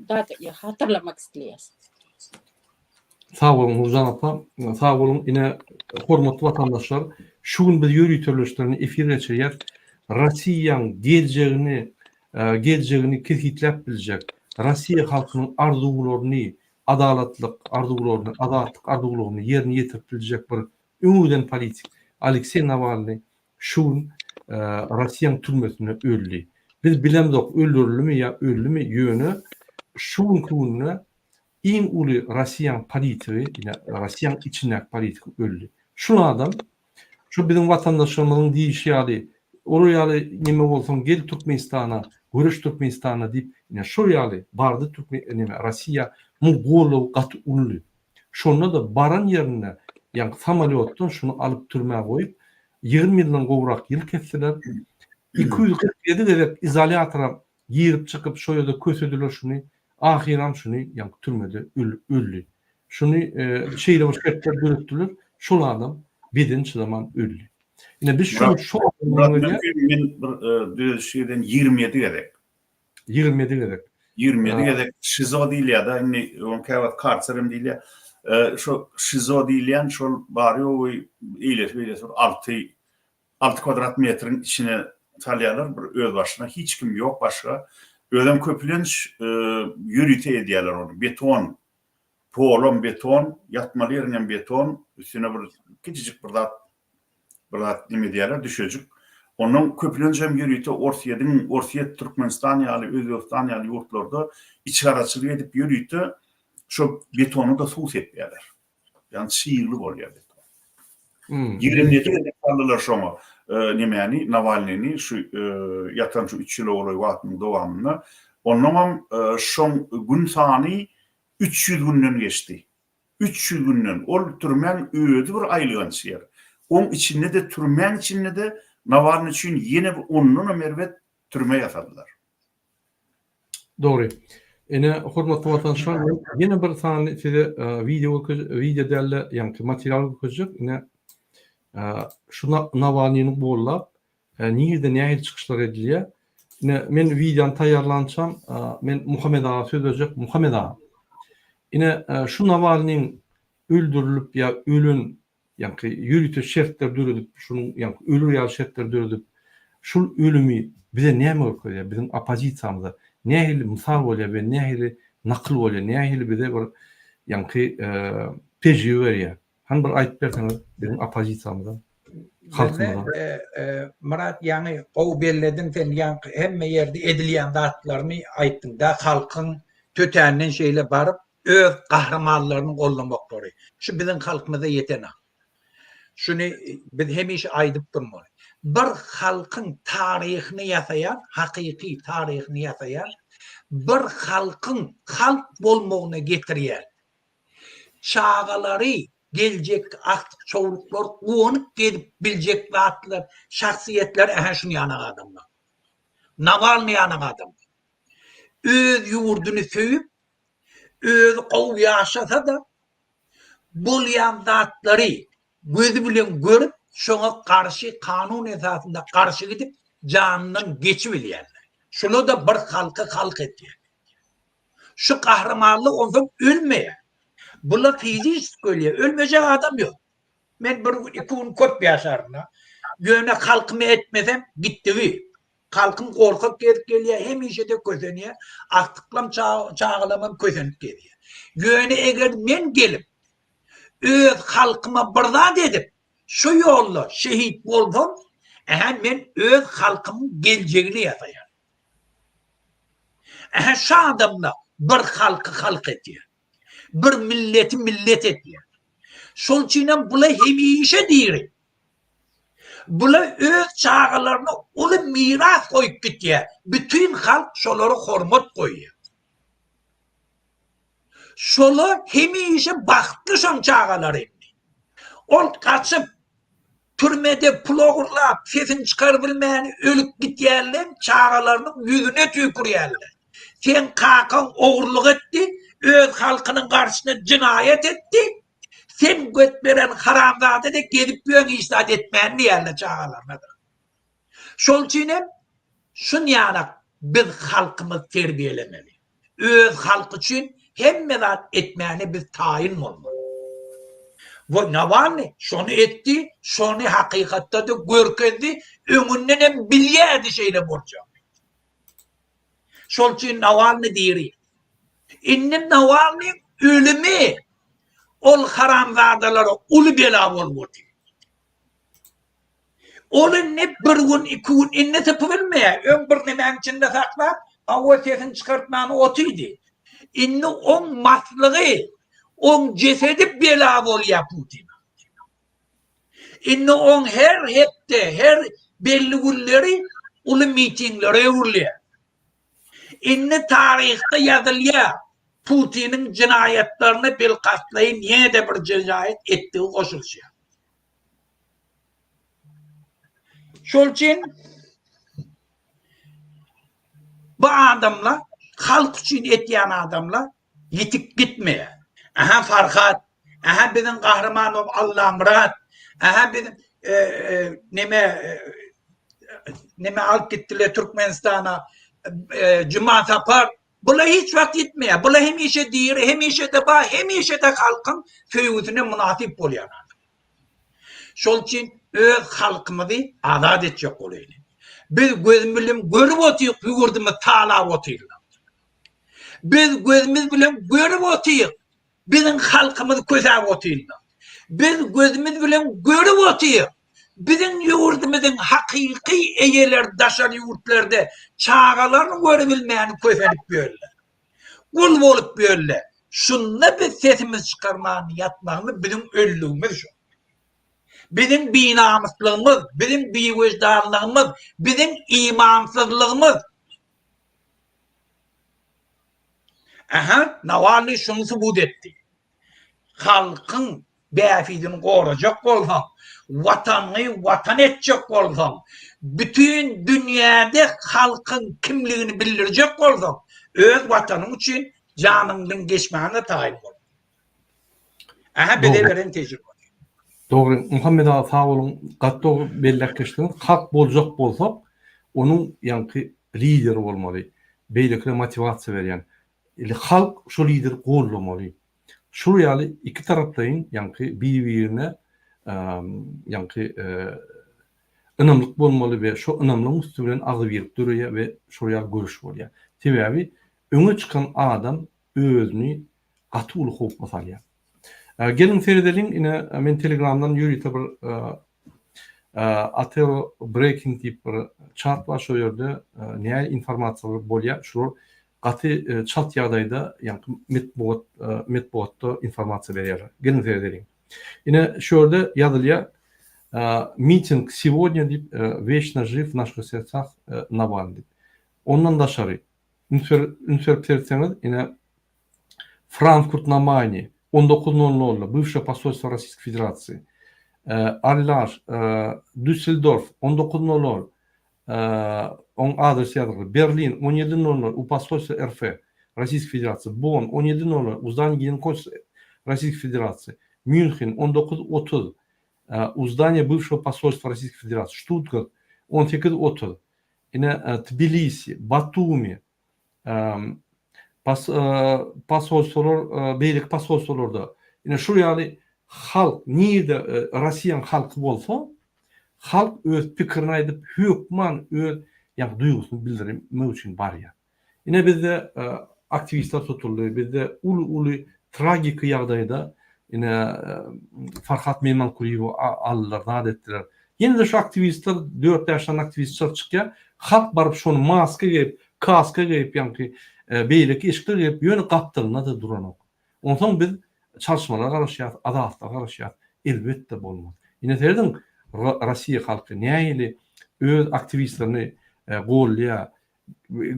da hatırlamak isleýär. Sağ olun Nurjan apa, sağ olun. Ine hormatly watandaşlar, şu gün biz ýörüýtürleşlerini efirde çeýär. Russiýaň geljegini keskitlep biljek. Russiýa halkynyň arzugularyny, adalatlyk arzugularyny, azatlyk arzugularyny ýerine ýetirip biljek bir öňüden politik Aleksey Navalny şu gün Russiýaň türmesinde öldü. Biz bilemdik öldürilmi ýa öldümi ýöne şu gününe iň uly Russiýa politiki, Russiýa içindäki politik öldü. Şu adam, şu bizim watandaşlarymyzyň diýişýäli, oraya nime bolsaň gel Türkmenistana, görüş Türkmenistana diýip, şu ýaly bardy Russiýa Mongolow gaty uly. Şonda da baran ýerine, ýa samolyotdan şunu alyp türmäge goýup 20 ýyldan gowrak ýyl kesdiler. 247 derek izolyatora girip çykyp şo ýerde kösediler şunu. Ahiram şunu ýa türmede öldü. Şunu şeýle başgatlar döretdiler. Şol adam beden çılaman öldü. Yine biz şu men bir şeýden 27 gerek. 27 gerek. 27 gerek şizo diýilýär-da, indi käwat karçerem diýilýär. Şu şizo diýilýän şol bary o eýle 6 kvadrat metrin içine salýarlar, bir öz başyna hiç kim ýok başga. Ödem köpülenç ýürüte edýärler onu. Beton, polon beton, yatmaly ýerine beton, üstüne bir kiçijik bir dat nime diýerler, düşejik. Onun köplenjem yürüyte Orsiýetin Türkmenistan ýaly Özbekistan ýaly ýurtlarda içgaraçylyk edip yürüyte şu betonu da sus etýärler. Yani şiirli bolýar beton. Ýerinde de kaldylar şoňa. Nämäni Navalnyni şu ýatan şu 3 ýyl oluy wagtynyň dowamyna onam şoň gün sany 300 günden geçti. 300 günden ol türmen öýüdi bir aýlygan şeýer. Onun içinde de türmen içinde de Navalny üçin ýene bir 10 merwet türme ýasadylar. Dogry. Ene hormatly watanşlar, ýene bir sany size video derle ýa-ni material götürjek. Ene şu Navalnyny bollap nirde nähir çykyşlar edilýär. Ene men videony taýýarlançam, men Muhammed Ağa söz berjek. Muhammed Ağa. Ene şu Navalnyň öldürilip ýa ölün ýa-ni ýürütü şertler döredip, şunun ýa-ni ölür ýa şertler döredip, şul ölümi bize näme öýtýär? Bizim opozisiýamyza nähili mysal bolýar we nähili nakl bolýar, nähili bize bir ýa-ni peji berýär. Han bir aýtyp berseňiz bizim opozisiýamyza, halkymyza. Murat, yani o belledin sen yani hemme yerde edilýän zatlaryny aýtdyň da halkyň tötänden şeýle barıp öz kahramanlaryny gollamak bory. Şu bizim halkymyza ýetene. Şunu biz hemişe aýdyp durmaly. Bir halkyň taryhyny ýasaýan, hakyky taryhyny ýasaýan, bir halkyň halk bolmagyna getirýär. Çağalary gelecek aktyk çowruklar uwanyp gedip biljek zatlar, şahsiýetler ähe şunu ýanyk adamlar. Navalny ýanyk adam. Öz ýurduny söýüp, öz gowy ýaşasa da bolýan zatlary gözü bilen görüp, şoňa karşı kanun esasında karşı gidip canından geçip bilýärler. Şunu da bir halky halk etdi. Şu kahramanlyk ondan ölmeýär. Bular fizik ölýär. Ölmejek adam ýok. Men bir iki gün köp ýaşarna. Göne halkymy etmesem gitdi. Halkym gorkak gelip gelýär, hemişe de közenýär. Aktyklam çağılamam közenip gelýär. Göne eger men gelip öz halkyma birdat edip şu ýolda şehit bolsam, men öz halkymyň geljegini ýasaýar. Şu adamlar bir halky halk etýär. Bir milleti millet etýär. Şol üçin bular hemişe diýir. Bular öz çağalaryna uly miras goýup gitýär. Bütün halk şolary hormat goýýar. Şolar hemişe baktly şoň çağalary. Ol kaçıp türmede pul ogurlap, sesini çıkarıp bilmeýän ölüp gitýärler, çağalarynyň ýüzüne tüýkürýärler. Sen kakan ogurluk etdi, öz halkynyň garşyna jinaýet etdi. Sen götberen haramzada da gedip ýöň istat etmän diýerler çağalaryna. Şol üçin şu ýanak biz halkymyz terbiýelemeli. Öz halky üçin hemme zat etmäni biz taýin bolmaly. Bu Navalny şonu etdi, şonu hakykatda da görkezdi, öňünden hem bilýärdi şeýle borçak. Şol üçin Navalny diýir. Innem Navalny ölümi ol haramzadalara uly bela bolmaly. Olun ne bir gün, iki gün inne tapıp bilmeýär. Öň bir nemäň içinde saklap, awa sesini çykartmany otydy. Inne on maslygy, on jesedi bela bolýar Putin. Inne on her hepde, her belli günleri uly mitingleri ýurulýar. Inne taryhda ýazylýar. Putin'in cinayetlerini bilkatlayın yine de bir cinayet ettiği koşulşuyor. Şol için bu adamlar halk için etýän adamlar yitip gitmeýär. Aha Farhat, aha bizim kahramanım Allah Murat, aha bizim neme alıp gittiler Türkmenistan'a Cuma Sapar. Bular hiç vakt gitmeýär. Bular hemişe diýir, hemişe de ba, hemişe de halkyň söýgüsine munasip bolýar. Şol üçin öz halkymyzy azad etjek bolýar. Biz gözümüz bilen görüp otyrýk, ýurdumy taýlap otyrlar. Biz gözümüz bilen görüp otyrýk, bizim halkymyzy közäp otyrlar. Biz gözümüz bilen görüp otyrýk, Bizim yurdumuzun hakiki egeler daşar yurtlarda çağalarını görebilmeyeni köfenip böyle. Kul olup böyle. Şunla bir sesimiz çıkarmağını yatmağını bizim öllüğümüz şu. Bizim binamızlığımız, bizim vicdanlığımız, bizim imansızlığımız. Aha, Navalny şunu subut etti. Halkın befidini koruyacak olsam, vatanı vatan edecek olsam, bütün dünyada halkın kimliğini bildirecek olsam, öz vatanım için canımdan geçmağına tayin olur. Aha, bir de veren tecrübe. Doğru. Muhammed Ağa sağ olun. Gatto bellek geçtiniz. Halk bolacak bolsa, onun yankı lideri olmalı. Beylekle motivasiya veren. Halk şu lideri kollamalı. Şuraya iki taraflayın yankı birbirine yankı ınamlık bolmalı ve şu ınamlığın üstünden ağzı verip duruyor ve şuraya görüş oluyor. Sebebi öne çıkan adam özünü katı ulu hop masalya. Gelin seyredelim. Yine men Telegram'dan yürüyte bir ateo breaking tip bir chat var. Şu yerde ne informasiyalar bolya. Şu katı chat yağdayda yani metbotta informasiya veriyor. Gelin seyredelim. Yine şu yerde yazılıyor. Митинг сегодня вечно жив в наших сердцах Навальный. Ondan da şarı. Ünferseniz yine Frankfurt на Майне 19:00 бывшее посольство Российской Федерации. Arlar Düsseldorf 19:00 он адрес yazılır. Berlin 17:00 у посольства РФ Российской Федерации. Bonn 17:00 у здания Генконсульства Российской Федерации. Мюнхен 19:30 у здания бывшего посольства Российской Федерации. Штутгарт 18:30. Yine Tbilisi, Batumi, pasolsolar, beylik pasolsolarda. Yine şu yani halk, nerede Rusiyan halkı olsa, halk öz fikrini aydıp, hükman öz yani duygusunu bildirmek için var ya. Yine bizde aktivistler tutuldu, bizde ulu tragik yağdayda yine Farhat Meymankuliyevi alırlar, davet ettiler. Yine de şu aktivistler, 4 yaşından aktivistler çıkıyor. Halk barıp şunu maske giyip, kaska giyip, yani beylik işkler giyip, yönü kaptırına da duran ok. Ondan biz çalışmalar karışıyat, adaletler karışıyat, elbette olmaz. Yine seyredin, Rusya halkı neyli öz aktivistlerini golluya,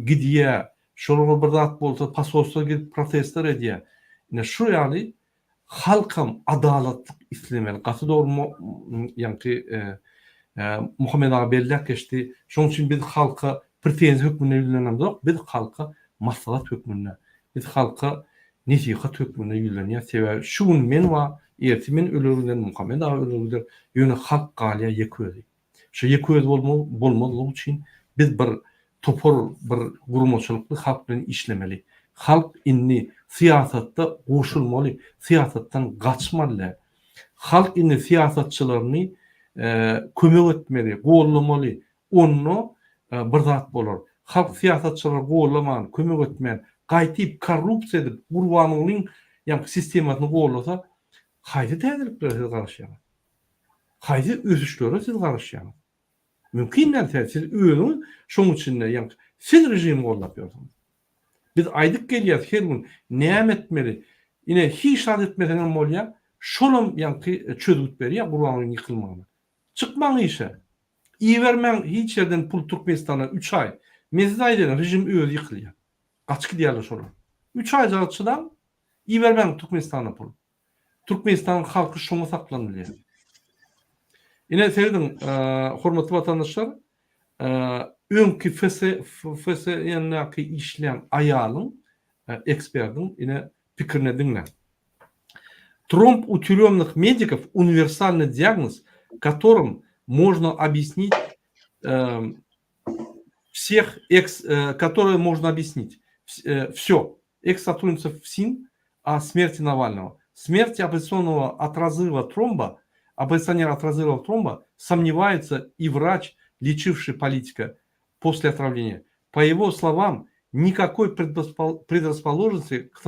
gidiyor, şunu bir zat bolsa, pasolsa gidip protestler ediyor. Yine şu yani, halkım adaletlik istemeli. Katı doğru mu, yani Muhammed Ağa bellek geçti. Şunun için biz halka pretenzi hükmüne yüzlenem yok. Biz halka maslahat hükmüne, biz halka nesihat hükmüne yüzleniyor. Sebebi şunun men va ertimin ölüründen Muhammed Ağa ölürüler. Yönü halk galiya yeküyedi. Şu yeküyedi bolmalı için biz bir topor, bir gurumçuluklu halk bilen işlemeli. Halk inni siyasatta koşulmalı, siyasettan kaçmalı. Halk inni siyasetçilerini kömek etmeli, gollamalı. Onu bir zat bolur. Halk siyasetçiler gollaman, kömek etmeyen, qaytip korrupsiya edip, kurbanının yani sistematını gollasa, haydi tədrikleri siz karışıyamaz. Haydi özüşleri siz karışıyamaz. Mümkün değil. Siz özünüz şunun içinde yani siz rejimi gollapıyorsunuz. Biz aydık geliyoruz her gün neyem etmeli. Yine hiç adet etmeden bolya şolum yani çözüp veriyor kurbanının yıkılmağını. Çıkman işe. İyi vermen hiç yerden pul Türkmenistan'a 3 ay. Mezdayden rejim öz yıkılıyor. Kaç gidiyorlar şolum. 3 ay açıdan iyi vermen Türkmenistan'a pul. Türkmenistan'ın halkı şunu saklanılıyor. Yine seyredin hürmetli vatandaşlar önkü fese yanındaki işleyen ayalın ekspertin yine fikirine dinle. Тромб у тюремных медиков универсальный диагноз, которым можно объяснить которые можно объяснить все. Экс-сотрудница ФСИН о смерти Навального. Смерти оппозиционного от разрыва тромба, оппозиционера от разрыва тромба сомневается и врач, лечивший политика после отравления. По его словам, никакой предрасположенности к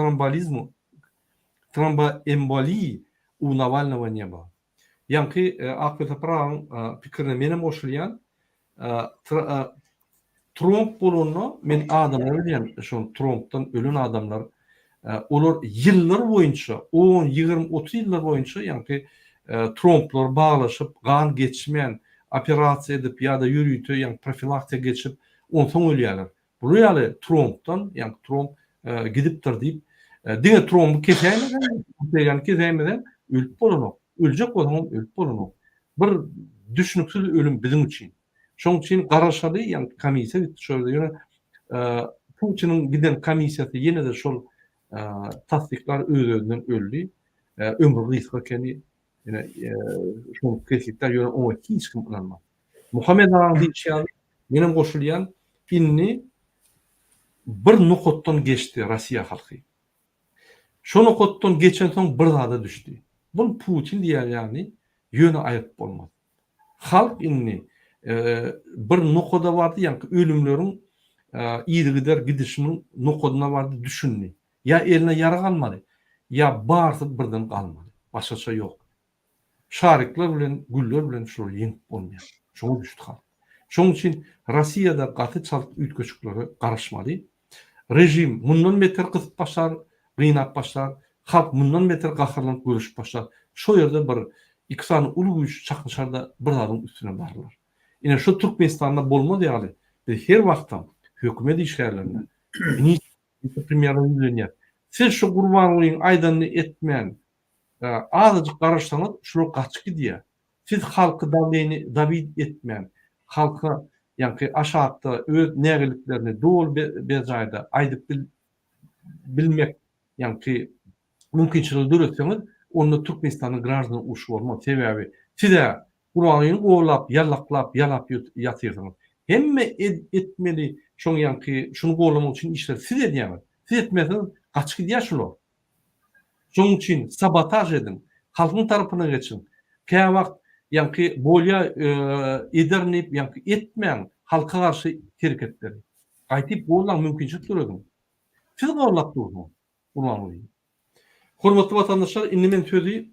тромбоэмболии у Навального не было. Yankı Ahmet Aparağ'ın fikrine menem koşulyan Trump bolunu men adamlar bilen şu Trump'tan ölen adamlar olar yıllar boyunca 10, 20, 30 yıllar boyunca yankı Trump'lar bağlaşıp gan geçmeyen operasiya edip ya da yürüytü yani profilaktik geçip ondan ölüyorlar. Buraya Trump'tan yani Trump gidiptir deyip dine Trump'u keseyemeden ölüp bolunu. Ölecek olan ölüp bolunu. Bir düşünüksüz ölüm bizim için. Şoň için garaşaly yani komissiya şöyle yani Putin'in giden komissiyası yine de şol tasdiklar özünden öldü. Ömrü gysga keni yine şol kesikler yöne o hiç kim inanmaz. Muhammed Ağa diýýär, menem goşulýan inni bir nokotdan geçti Rossiya halky. Şo nokotdan geçen soň bir zada düşdi. Bu Putin diýär yani yöne aýyp bolmaz. Halk inni bir nokoda vardı yani ölümlerin iyidigider gidişinin nokoduna vardı düşünni. Ya eline yara kalmadı ya bağırtıp birden kalmadı. Başka yok. Şarikler bilen, güller bilen şol ýeňip bolmaýar. Şoňa düşdi halk. Şoň için Rossiyada gaty çalık ütköçükleri garaşmaly. Rejim mundan beter kısıp başlar, gynap başlar. Halk mundan beter gahyrlanyp görüşüp başlar. Şo ýerde bir ikisany uly güýç çaklaşarda bir zadyň üstüne barlar. Ine şu Türkmenistan'da bolmaz ýaly. Biz her wagtda hökümet işgärlerine premierler siz şu gurbanlygyň aýdanyny etmeýän azajyk garaşsaňyz şunu gaçyk diýär. Siz halky david etmeýän, halka ýa-ni aşagda öz nägeliklerini dol bejaýda aýdyp bilmek ýa-ni mümkinçilik döretseňiz onu Türkmenistan'ın gражданы uşu bolmaz. Sebäbi size Kur'anyny goýlap, ýalaklap, ýalap ýatyrsyňyz. Hemme etmeli şoň ýa-ni şunu goýlamak üçin işler siz edýäňiz. Siz etmeseňiz gaçyk diýär şular. Şoň üçin sabotaj edin, halkyň tarapyna geçin. Käme wagt ýa-ni bolýa edernip ýa-ni etmeýän halka garşy hereketleri. Aýtyp bolan mümkinçilik döredin. Siz goýlap durýar. Urmanly. Hormatly watandaşlar, indi men sözi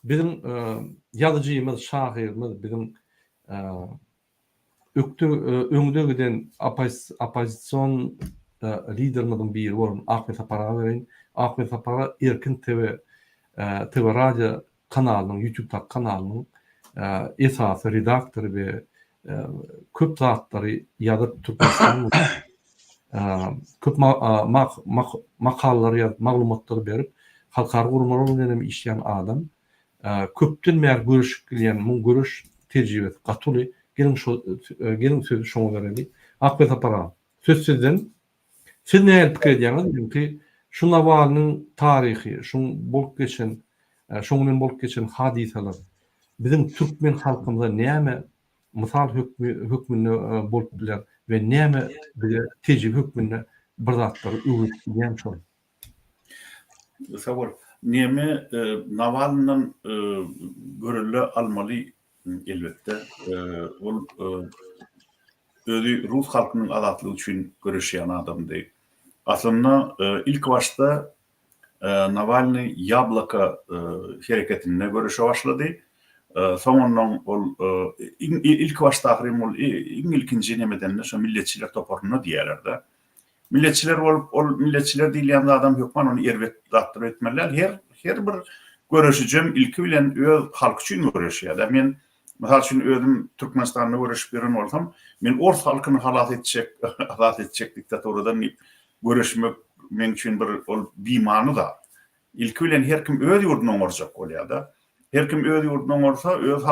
bizim ýazyjymyz, şahyrymyz, bizim öňde giden opozisiýon liderlerinden biri bolan Ahmet Aparağ'a berin. Ahmet Aparağ Erkin TV radio kanalynyň, YouTube kanalynyň esasy redaktory we köp zatlary ýazyp Türkmenistan'da köp makalalar ýazyp, maglumatlar berip halkara gurmalar bilen işleyen adam. Köpden bäri görüşüp gelýän muň görüş tejribesi gatyly. Gelin sözü şoňa bereli. Ahmet Aparağ, söz sizden. Siz näme pikir edýäňiz? Çünki şu Navalnyň taryhy, şoňdan bolup geçen hadisalar bizim Türkmen halkymyza näme misal hökmüne bolup biler we näme tejrib hökmüne bir zatlary öwrütýän şol. Sawol. Näme Navalnyň görülle almaly elbette. Ol özü Rus halkynyň azatlygy üçin görüşýän adamdy. Aslında ilk başta Navalny Yablaka hereketine görüşe başladı. Soňondan ol ilk başta ahirem ol ilkinji nemeden şu milletçiler toparlyny diýerler. Milletçiler ol milletçiler diýilýän adam hökman onu erwet datdyr etmeler. Her bir görüşüjem ilki bilen öz halk üçin görüşýär. Men mesela üçün özüm Türkmenistan'da görüşüp beren bolsam, men Ors halkyny halat etjek diktatordan görüşmek men üçin bir bimany da. İlki bilen her kim öz ýurduny oňarjak bolýar da. Her kim öz ýurduny oňarsa, öz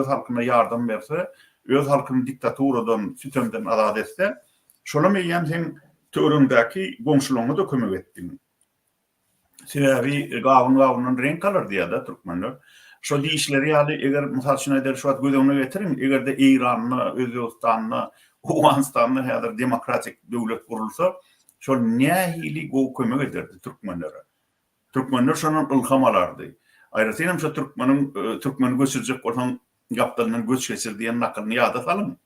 halkyna ýardam berse, öz halkyny diktatoradan, sütemden azat etse, şola meýän sen törüňdäki goňşularyňa da kömek etdiň. Sebäbi gawunyň renk alar diýär da türkmenler. Şo diýişleri ýaly eger mysal üçin aýdar şu wagt gödegine getirin, egerde Iranyny, Özbekistanyny, Owganistanyny häzir demokratik döwlet gurulsa, şol nähili gow kömek ederdi türkmenlere. Türkmenler şonuň ilham alardy. Aýratynam şu türkmeni göçürjek bolsaň gapdanyň göç geçir diýen nakylyny ýada salyn.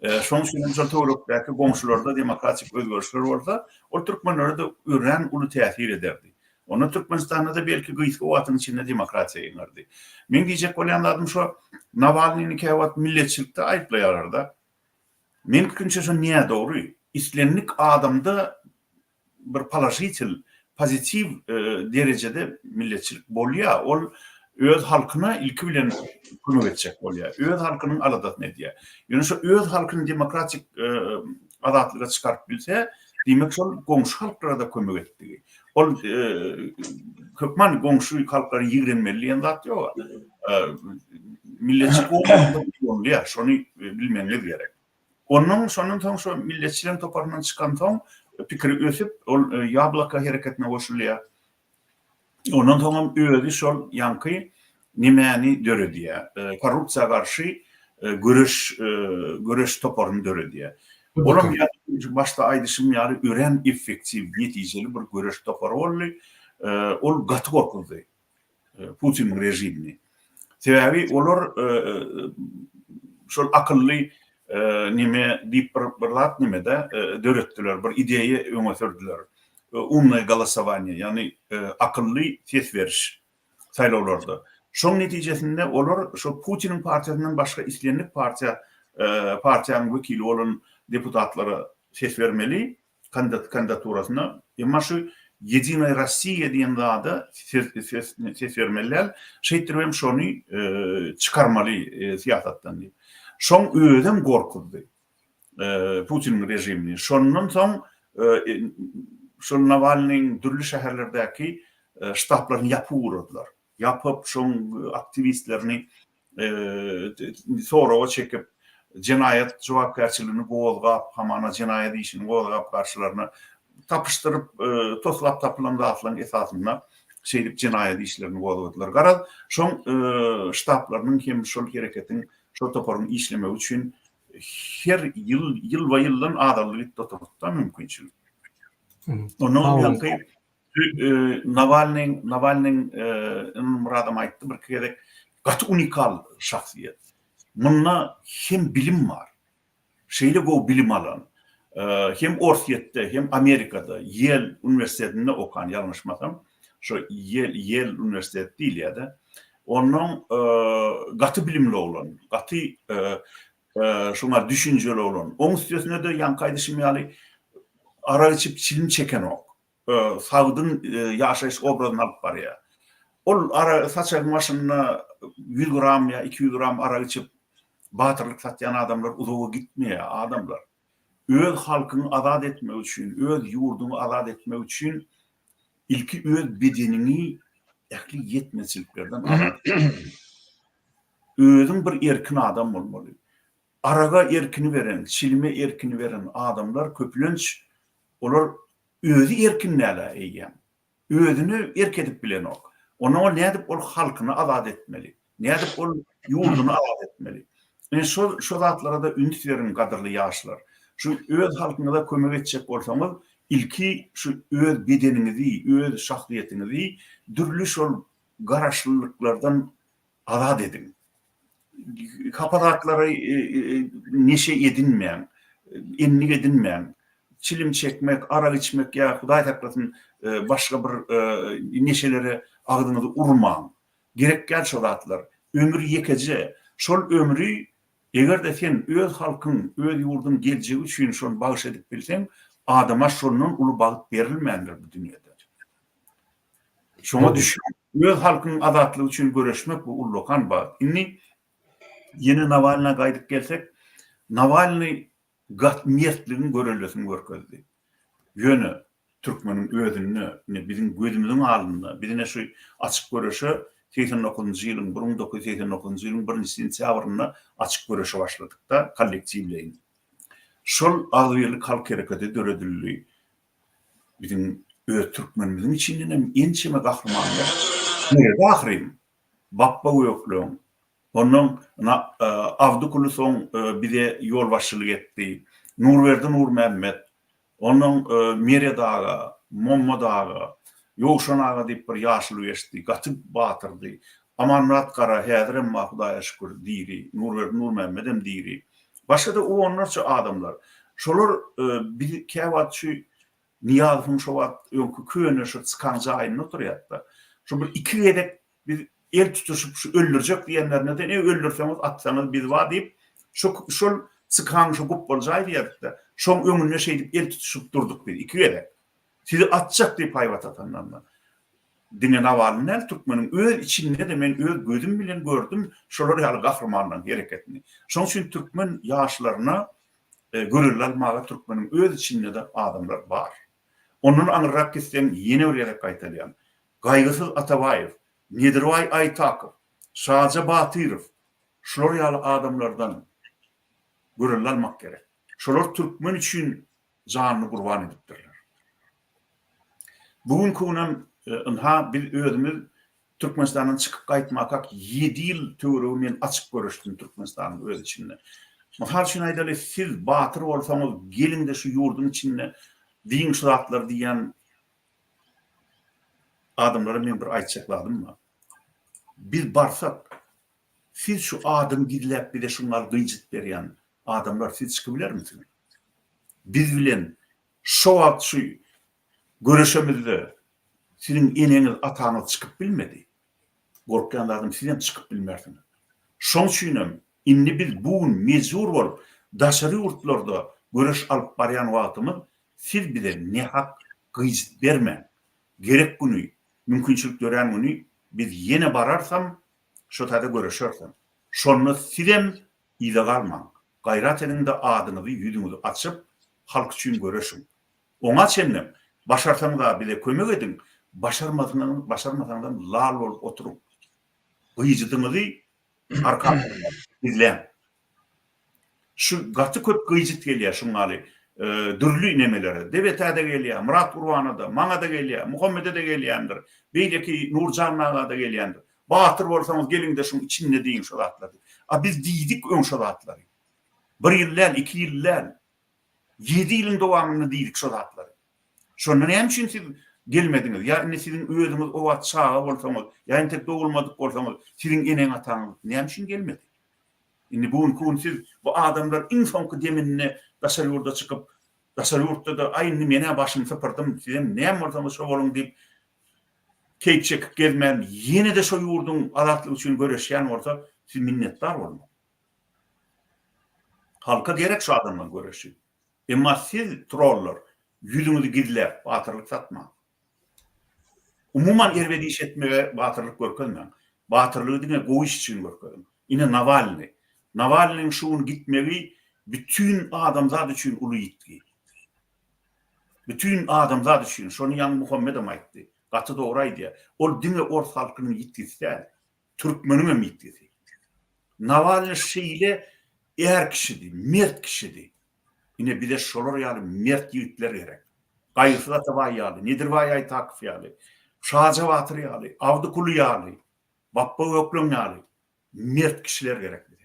Şoň üçin şu töwerekdäki goňşularda demokratik özgörüşler bolsa, o türkmenlere de ören uly täsir ederdi. Onu Türkmenistan'da da belki gıyıtkı vatın içinde demokrasiya inirdi. Men diyecek olan adım şu, Navalny'ni kevat milletçilikte ayıplayarlar da. Men fikrimçe şu niye doğru? İslenlik adamda bir palajitil, pozitiv derecede milletçilik bolya, ol öz halkına ilki bilen konu edecek bolya. Öz halkının aladat ne diye. Yani şu öz halkının demokratik adatlığa çıkarıp bilse, demek şu komşu halklara da kömek ettiği. Ol kökman komşu halkları yigrenmeli yandat yok. Milletçilik olmalı, şunu bilmenler gerek. Onun sonun şu milletçilerin toparından çıkan son pikri ösüp yablaka hareketine koşuluyor. Onun sonra öyle şol yankı nimeni dörü diye. Korrupsiya karşı görüş toparını dörü diye. Onun başta aydışım yani ören efektif neticeli bir görüş toparı oldu. Ol gatı korkuldu. Putin rejimini. Sebebi olur şol akıllı nime deyip bir lat nime de dörettiler, bir ideyi öne sürdüler. Umne голосование, yani akıllı ses veriş sayılardı. Şunun neticesinde olur, şu Putin'in partisinden başka İslamik partiyanın vekili olan deputatlara ses vermeli, kandidaturasına. Ama şu Yedinaya Rossiya diyen daha da ses vermeliler. Şeyttirmem şunu çıkarmalı siyasetten diye. Şon ödem korkuldu Putin rejimini. Şonun son şu Navalny'nin türlü şehirlerdeki ştablarını yapıvurdular. Yapıp şon aktivistlerini sonra o çekip cinayet cevapkarşılığını boğulgap, hamana cinayet işini boğulgap karşılarına tapıştırıp toslap tapılan dağıtılan esasında şeylip cinayet işlerini boğulgadılar. Garaz şon ştablarının hem şol hareketin şu toparın işleme için her yıl ve yıldan adalığı tutmakta mümkünçülük. Onun yankı Navalny'nin muradam ayttı bir kere gatı unikal şahsiyet. Bununla hem bilim var, şeyle o bilim alan, hem Orsiyet'te hem Amerika'da Yale Üniversitesi'nde okan yanlışmasam, şu Yale Üniversitesi değil ya da onun gatı bilimli olan, gatı şuna düşünceli olan, onun üstüne de yankaydı şimdi ara içip çilim çeken ok. Sağdın yaşayış obrazını alıp var ya. Ol ara saçak maşınına 100 gram ya 200 gram ara içip batırlık satyan adamlar uzağa gitmiyor adamlar. Öz halkını azad etme için, öz yurdunu azad etme için ilki öz bedenini ehli yetmezliklerden azad etme. Özün bir erkin adam olmalı. Araga erkini veren, çilime erkini veren adamlar köpülünç olur özü erkinlerle eyyem. Özünü erk edip bilen ok. Ona o ne edip ol halkını azad etmeli. Ne edip ol yurdunu azad etmeli. Yani şu zatlara da ünit verin kadırlı yaşlar. Şu öz halkına da kömek edecek olsanız ilki şu öz bedeninizi, öz şahsiyetinizi türlü şol garaşlılıklardan azad edin. Kapatakları neşe edinmeyen, enlik edinmeyen, çilim çekmek, ara içmek ya Huday taklasın başka bir neşelere ağzınızı urman. Gerek gel şolatlar. Ömrü yekece. Şol ömrü eğer de sen öz halkın, öz yurdun geleceği için şonu bağış edip bilsen, adama şonun ulu bağıt verilmeyendir bu dünyada. Şuna düşün. Öz halkın adatlığı için görüşmek bu ullokan bağıt. İnni yeni Navalny'e kaydık gelsek, Navalny gatmiyetliğin görülmesini görkezdi. Yönü, Türkmenin özünü, bizim gözümüzün alını, birine şu açık görüşü 89. yılın, 1989. yılın 1. sentyabrında açık görüşe başladık da kollektivleyin. Şol ağırlık halk hareketi döredilliği bizim Türkmenimizin içinden en çeme kahramanlar. Nerede ahrim? Bappa uyukluğum. Onun Avdukulu son bize yol başçılık etti. Nurverdi Nur Mehmet. Onun Mere Dağı, Mommo Dağı, Yoğuşan Ağa deyip bir yaşlı geçti. Gatıp batırdı. Amanrat Kara, Hedrem Mahudaya şükür diri. Nurverdi Nur Mehmet'im diri. Başka da o onlarca adamlar. Şolar bir kevatçı Niyazın şu wagt öňkü köne şu çykan jaýyny oturýar-da. Şu bir iki gedek bir el tutuşup şu öldürjek diýenlerine de ne öldürseňiz atsaňyz biz wa diýip şol çykan şu gup boljaý diýerdi. Şoň öňüne şey diýip el tutuşup durduk bir iki gedek. Sizi atjak diýip haýbat atanlarna. Dine Navalny Türkmeniň öz içinde de men öz gözüm bilen gördüm şolar ýaly gahrymanlyk hereketini. Şoň üçin türkmen ýaşlaryna görül almaga Türkmeniň öz içinde de adamlar bar. Onun anrak gitsem yine bir yere kaytalyan. Gaygısız Atabayev, Nedirvay Aytakov, Şaja Batyrov, şolar ýaly adamlardan görül almak gerek. Şolar Türkmen üçin janyny gurban edipdirler. Bugün kunam ynha bir özümüz Türkmenistanyň çykyp gaýtmakak 7 ýyl töweregi men açyk görüşdüm Türkmenistanyň öz içinde. Mahal şunu aýdaly, siz batyr bolsaňyz gelinde şu ýurdun içinde diň şuratlar diýen adamlara men bir aýtjakladım. Biz barsak, siz şu adam gidilip bir de şunlar gıncıt berýän adamlar siz çykyp bilermisiniz? Biz bilen şu wagt şu görüşemizde sizin eneňiz ataňyz çykyp bilmedi. Gorkýan adam sizem çykyp bilmersiniz. Şoň üçin indi biz bugün mezur bolup daşary ýurtlarda görüş alyp barýan wagtymyz siz bize ne hak gıýjyt berme. Gerek günü, mümkinçilik gören günü biz yine bararsam şu taýda görüşersem. Şonu sizem ýyla galmaň. Gaýrat edinde adyňyzy, ýüzüňizi açyp halk üçin görüşün. Oňa çennem başarsaňyz da bize kömek edin. Başarmasaňyz lal bolup oturuň. Gıýjydyňyzy arka izleyen. Şu gatı köp gıýjyt gelýär şuňaly. Dürlü nemelere. Debet'e de gelýär, Murat Urwan'a da, maňa da gelýär, Muhammed'e de gelýändir. Beýleki Nurjan'a da gelýändir. Batyr bolsaňyz gelin de şuň içinde diýin şu zatlary. A biz diýdik öň şu zatlary. 1 ýyllar, 2 ýyllar, 7 ýylyň dowamyny diýdik şu zatlary. Şonu näme üçin siz gelmediňiz? Ýa-ni sizin özüňiz o wagt çağa bolsaňyz, ýa-ni tek dogulmadyk bolsaňyz, sizin eneň ataňyz näme üçin gelmedi? Indi bugün siz bu adamlar infonky deminne daşary ýurda çykyp, daşary ýurtda da aýyny mene başymy sypyrdym, sizem näme bolsaňyz şo boluň diýip keýçek gezmän, ýene de şo ýurdun adatlygy üçin görüşýän bolsa, siz minnetdar bolmaň. Halka gerek şu adamla görüşü. Emma siz trollar, ýüzüňizi gizläp, batyrlyk satmaň. Umuman erwedi iş etmege batyrlyk görkezmäň. Batyrlygy diňe goýuş üçin görkezmäň. Ine Navalnyň şuň gitmegi bütün adamzat üçin uly ýitgi. Bütün adamzat üçin, şonu ýa Muhammed aýtdy. Gaty dogry aýdy. Ol diňe ors halkynyň ýitgisi, türkmeniň hem ýitgisi. Navalny şeýle er kişidi, mert kişidi. Ine bir de şolar ýaly mert ýigitler gerek. Gaýrysy Atabaýy ýaly, Nedirvay Aytakov ýaly, Şaja Batyr ýaly, Awdukuly ýaly, Bappa Öklen ýaly mert kişiler gerek bize.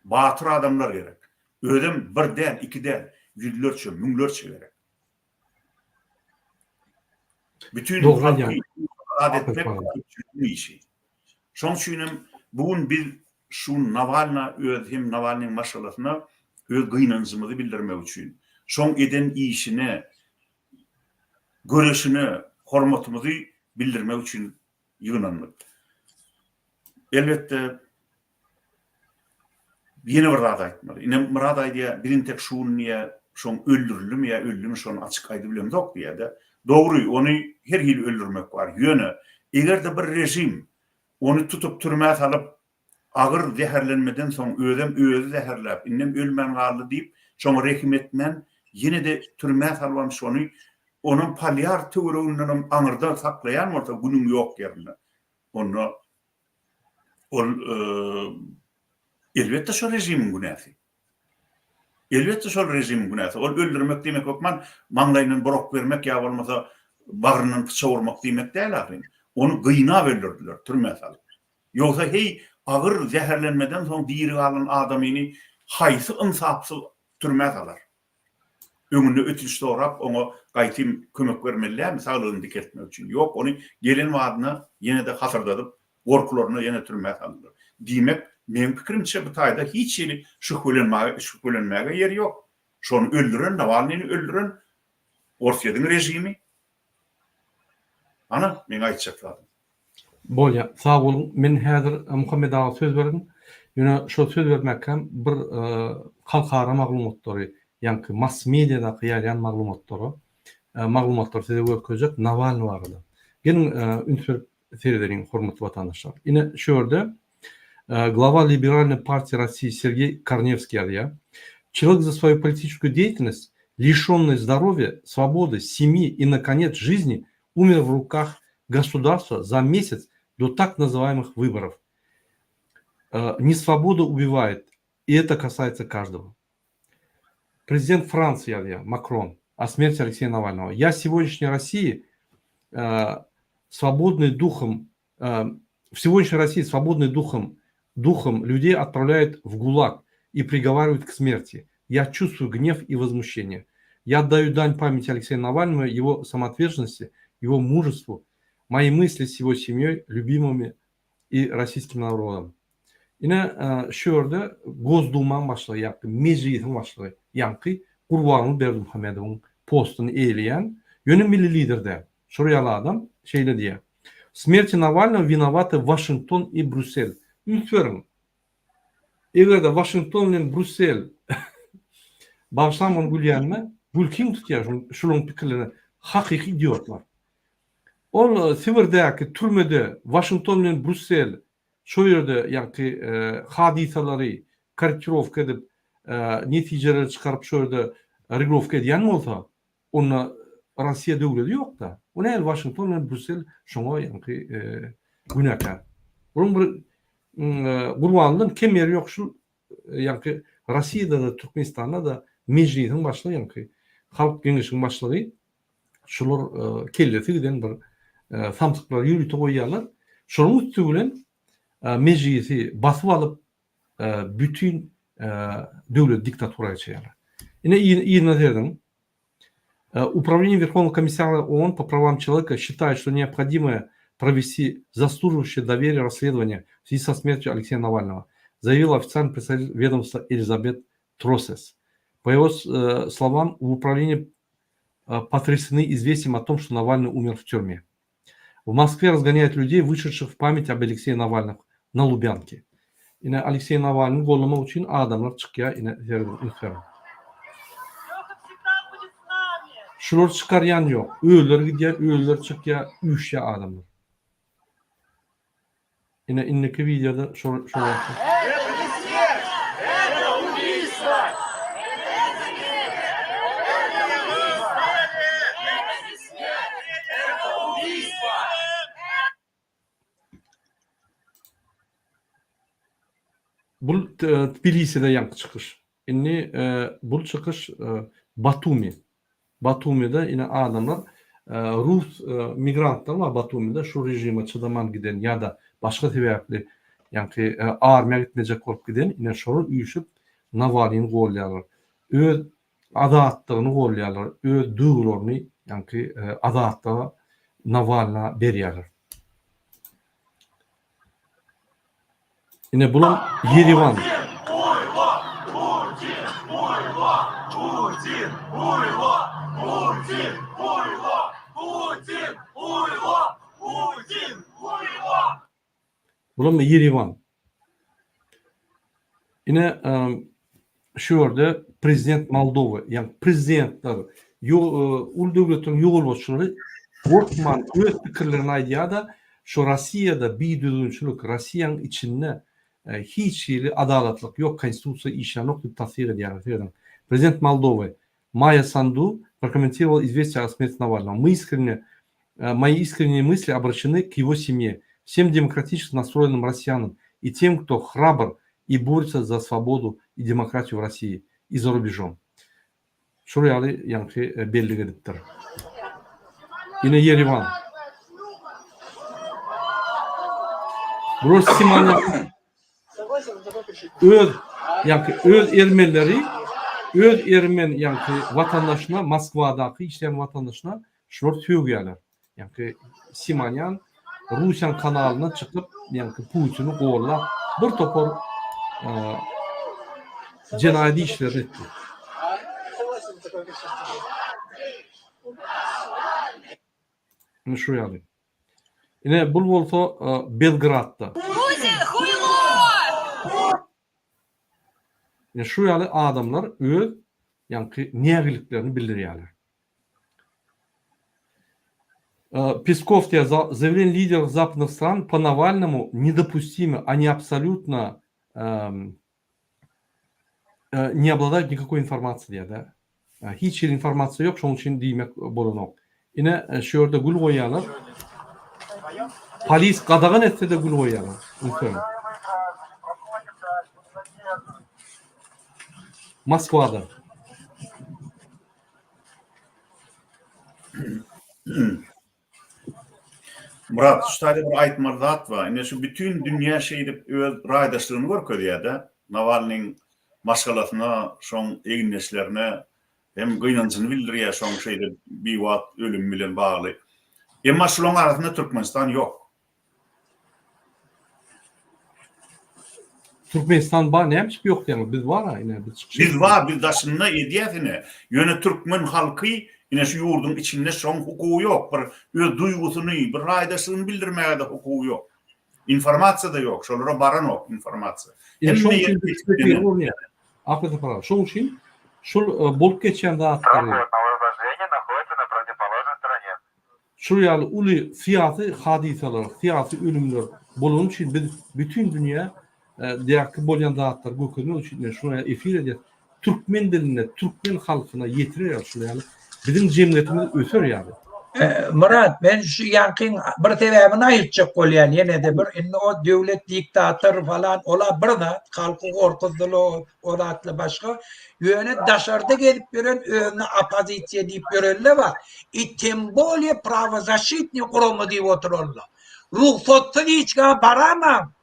Batır adamlar gerek. Ödüm birden, ikiden, yüzlerce, münglerce gerek. Bütün adetler işi. Şoň üçin bugün biz şu Navalnyň maşalasyna öz gıynanjymyzy bildirmek üçin, şoň eden işine, görüşüne, hormatymyzy bildirmek üçin ýygnandyk. Elbette yine bir rad aýtmaly. Ine Murat aýdy, birin tek şuň niýe şoň öldürildim ýa öldüm şonu açyk aýdyp bilen dok diýdi. Dogry, ony her ýyl öldürmek bar. Ýöne, egerde bir rejim onu tutup türmäge salyp agyr zeherlenmeden soň özü zeherläp, innem ölmän garly diýip şoň rehim etmän ýene de türmäge salyp şonu onun palyar töwereginden aňyrda saklaýan bolsa günüň ýok ýerine. Onu elbette şu rejimiň günäsi. Elbette şu rejimiň günäsi. Ol öldürmek demek okman, maňlaýyndan borok bermek ýa bolmasa bagrynyň pıça vurmak demek däl. Onu gıynap öldürdüler, türmäge salyp. Ýogsa hey agyr zeherlenmeden soň diýri galan adamyny haýsy insapsyz türmäge salar. Öňünde ötüş sorap, oňa gaýtym kömek bermeliler, saglygyny diketmek üçin. Ýok, ony gelen wadyna ýene de hasyrdadyp, gorkularyna ýene türmäge saldylar. Diýmek, men pikirimçe bu taýda hiç ýeri şühlenmäge ýeri ýok. Şonu öldüren, Navalnyny öldüren Orfiyedin rejimi. Ana, men aýtjak. Bolya, sağ olun. Men häzir Muhammed ağa söz berdim. Ýöne şo söz bermekkäm bir halkara maglumatlary, ýa-ni mass mediada ýaýlan maglumatlar size görkezek Navalny barada. Gelin ünsür seyrederin hormatly vatandaşlar. Ine şu ýerde глава Либеральной партии России Сергей Корневский говорит: человек за свою политическую деятельность, лишенный здоровья, свободы, семьи и, наконец, жизни, умер в руках государства за месяц до так называемых выборов. Несвобода убивает, и это касается каждого. Президент Франции Макрон о смерти Алексея Навального. Я сегодняшней России свободный духом, в сегодняшней России свободный духом людей отправляют в ГУЛАГ и приговаривают к смерти. Я чувствую гнев и возмущение. Я отдаю дань памяти Алексея Навального, его самоотверженности, его мужеству, мои мысли с его семьей, любимыми и российским народом. Yine şu yerde Gozduman başlığı yaptı, meclisin başlığı yankı, Kurbanlı Berdimuhamedov'un postunu eğleyen yönü milli lider de. Şuraya adam şeyle diye. Смерти Навального виноваты Вашингтон и Брюссель. Ülkerim. Eğer de Washington ile Brüssel bağışlamın gülyenme, gülkin tutuyor şunun fikirlerini hakiki idiotlar. O Sivir'deki türmede Washington ile Brüssel şu yerde yani hadisaları karikatürovka edip neticeleri çıkarıp şu yerde regrovka ediyen mi olsa onunla Rusya devleti yok da. O ne Washington ile Brüssel şuna yani günahkar. Bunun bir Kurbanlığın kemeri yok şu yani Rusya'da da Türkmenistan'da da meclisin başlığı yani halk genişliğinin başlığı şular kellesi giden bir samtıklar yürütü koyuyorlar. Şunun üstüyle meclisi basıp alıp bütün devlet diktatурaya çekiyorlar. Yine iyi nazardan Управление Верховного комиссара ООН по правам человека считает, что необходимо провести заслуживающее доверия расследование в связи со смертью Алексея Навального, заявила официальный представитель ведомства Элизабет Тросес. По его словам, в управлении потрясены известием о том, что Навальный умер в тюрьме. В Москве разгоняют людей, вышедших в память об Алексее Навальном на Лубянке. Yine Alexey Navalny'ni kollamak için adamlar çıkıyor yine inferno. Şurada çıkaryan yok. Ölüler gidiyor, ölüler çıkıyor, üşüyor adamlar. Yine indeki videoda şöyle. Bu Tbilisi'de yankı çıkış. Şimdi bu çıkış Batumi'de yine adamlar Rus migrantlar var Batumi'de şu rejime çıdaman giden ya da başka sebepli yani armaya gitmeyecek olup giden yine şunu uyuşup Navalny'ni golluyorlar. Öz adatlığını golluyorlar. Öz duygularını yani adatta Navalny'a veriyorlar. Yine bunun Yerevan. Bunun Yerevan. Yine şu yerde Prezident Moldova, yani prezidentler, ul devletin yol başçıları Ortman öz fikirlerini aydiya da şu Rusya'da bir düzgünçülük, Rusya'nın içinde hiç şeyli adaletlik yok, konstitusiya işler yok gibi tasvir ediyor. Президент Молдовы Майя Санду прокомментировал известие о смерти Навального. Мои искренние мысли обращены к его семье, всем демократически настроенным россиянам и тем, кто храбр и борется за свободу и демократию в России и за рубежом. Şuraya yani belli ediptir. Yine Yerevan. Burası Simanyan. Öz Ermenileri, öz Ermen yani vatandaşına, Moskva'daki işleyen vatandaşına şort söylüyorlar. Yani Simanyan Rusyan kanalına çıkıp yani Putin'i koğurla bir topor cinayeti işler etti. Şu ýaly. Ine bul bolsa Belgradda. Şu ýaly adamlar öz ýanky nägiliklerini bildirýärler. Песков заявление лидеров западных стран по Навальному недопустимы. Они абсолютно не обладают никакой информацией. Да? Hiç информация yok. Şoň üçin diýmek bolanok. Ine şu ýerde gül goýýarlar. Polis gadagan etse de gül goýýarlar. Moskvada. Murat, şu taýda bir aýtmar zat var. Ine şu bütün dünýä şeýdip öz raýdaşlygyny görkezýär-de. Navalnyň maşgalatyna, şoň eginleşlerine hem gynançyny bildirýär, şoň şeýde bir wagt ölüm bilen bagly. Emma şularyň arasynda Türkmenistan yok. Türkmenistan bar näme yok diýen biz bar ine biz var biz daşyna edýäsine. Ýöne Türkmen halky ine şu ýurdun içinde şoň hukuky yok. Bir öz duýgusyny, bir raýdaşlygyny bildirmäge de hukuky yok. Informasiýa da yok. Şolara baran ok informasiýa. Afeta para. Şoň üçin şol bolup geçen zatlary. Şu ýaly uly fiýaty hadiseler, fiýaty ölümler bolun üçin biz bütün dünýä diýerki bolýan zatlar gökürmek üçin şuna efir edýär. Türkmen diline, Türkmen halkyna ýetirýär şu ýaly. Bizim jemgyýetimiz öser ýaly. Murat, ben şu yankın bir sebebini aytjak bolýan ýene de bir indi o döwlet diktator falan ola birde halky gorkuzdyly oratly başga ýöne daşarda gelip gören özüne opozisiýa diýip görenler var. Tем более правозащитный gurumy diýip otururlar. Ruhsatsyz hiçga baramam.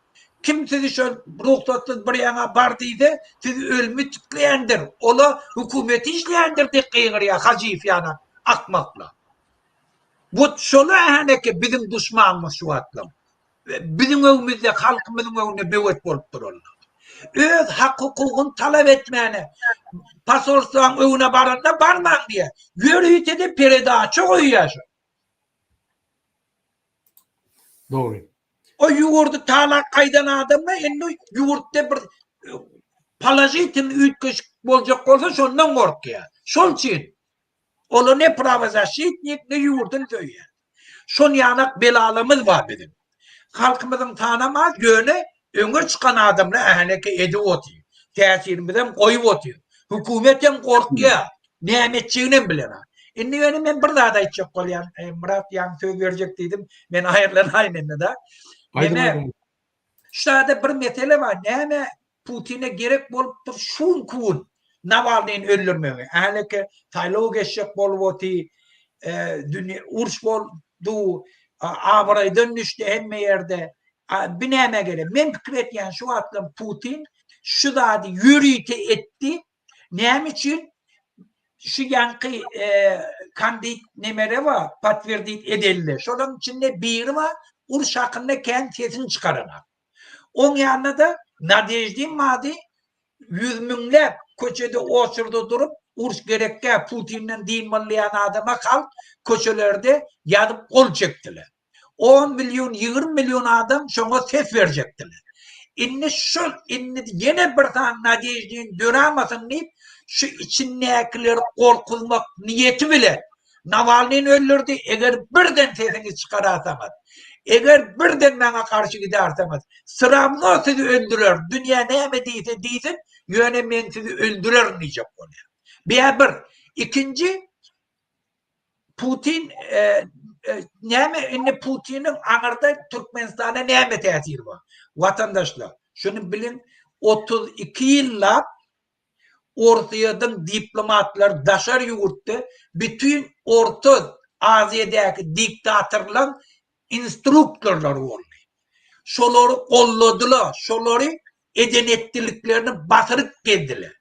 Kim sizi şol ruhsatsız bir ýana bar diýse, siz ölümi tükleýändir. Ola hökümeti işleýändir diýip gygyrýar hajyf ýana akmakla. Bu şola haneke bizim düşmanymyz şu atlam. Bizim öwümizde halkymyzyň öwüne böwet bolup durarlar. Öz hak hukugyny talap etmäne, pasolstwanyň öwüne baranda barmaň diýe. Ýörüýte de peredaça goýýar. Doğru. O ýugurdy talak gaýdan adamlar endi ýugurtda bir palajitin üýtgeç boljak bolsa şondan gorkýar. Şol üçin ola ne pravozащитник, ne ýurdun söýýär. Şon ýanak belalymyz bar bizim. Halkymyzyň tanamaz ýöne öňe çykan adamlar ähneke edip otyr. Täsirimizden goýup otyr. Hökümet hem gorkýar. Nämetçigini bilen. Indi ýöne men bir zat aýtjak bolýan. Murat ýa söz berjek diýdim. Men aýyrlanaýyn da. Şurada bir mesele var. Näme Putin'e gerek bolupdyr şun kun Navalnyň öldürmegi. Ähleke taýlaw geçjek bolup oty. Dünýä uruş boldu. Awray dönüşdi hemme ýerde. Binäme gerek. Men pikir etýän şu atlam Putin şu zady ýürüýte etdi. Näme üçin? Şu yankı kandid nemere var, patverdit edildi. Şoların içinde biri var, uruş hakkında kendi sesini çıkarana. Onun yanında da Nadejdin Madi 100 minler köçede osurda durup uruş gerekke Putin'den din mıllayan adama kalk köçelerde yadıp kol çektiler. 10 milyon, 20 milyon adam şuna ses verecektiler. İnni yine bir tane Nadejdin dönemesin deyip şu içindekileri korkulmak niyeti bile Navalnyň öldürdü. Eger birden sesini çıkartamaz. Eger birden bana karşı gidersemez. Sıramda sizi öldürür. Dünya näme diýse diýsin, ýöne men sizi öldürür diýjek bolýar. Bir. İkinci Putin näme indi Putin'in aňyrda Türkmenistana näme täsiri bar? Vatandaşlar, şunu bilin 32 ýyllap Ortaýadan diplomatlar daşar ýurtdy. Bütün Orta Aziýadaky diktatorlar instruktorlar boldy. Şolary golladylar, şolary edenetdiliklerini batyryp geldiler.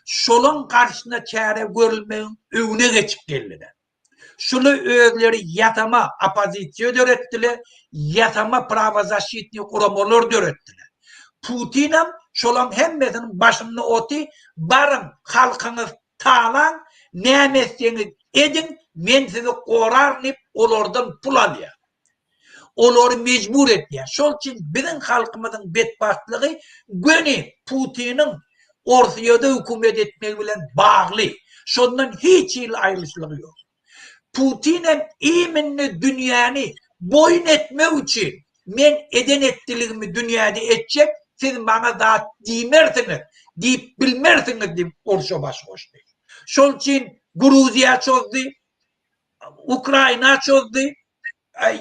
Şolaryň karşyna çäre görülmegiň öwüne geçip geldiler. Şunu özleri yatama opozisiýa döretdiler, yatama pravozащитный guramalar döretdiler. Putin'am şolan hemmesinin başında oti barın halkınız talan Nämeseňiz edin, men sizi gorar dip olardan pul alýar. Olary mecbur etýär. Şol üçin biziň halkymyzyň betbaştlygy göni Putinin Orsiýada hökümet etmek bilen bagly. Şondan hiç il aýryşlygy ýok. Putin hem iminni dünýäni boyun etmek üçin men eden etdiligimi dünýäde etjek, siz bana zat diýmersiňiz, diýip bilmersiňiz diýip orşa baş goşdy. Şol üçin Gruziýa çözdi, Ukraina çözdi,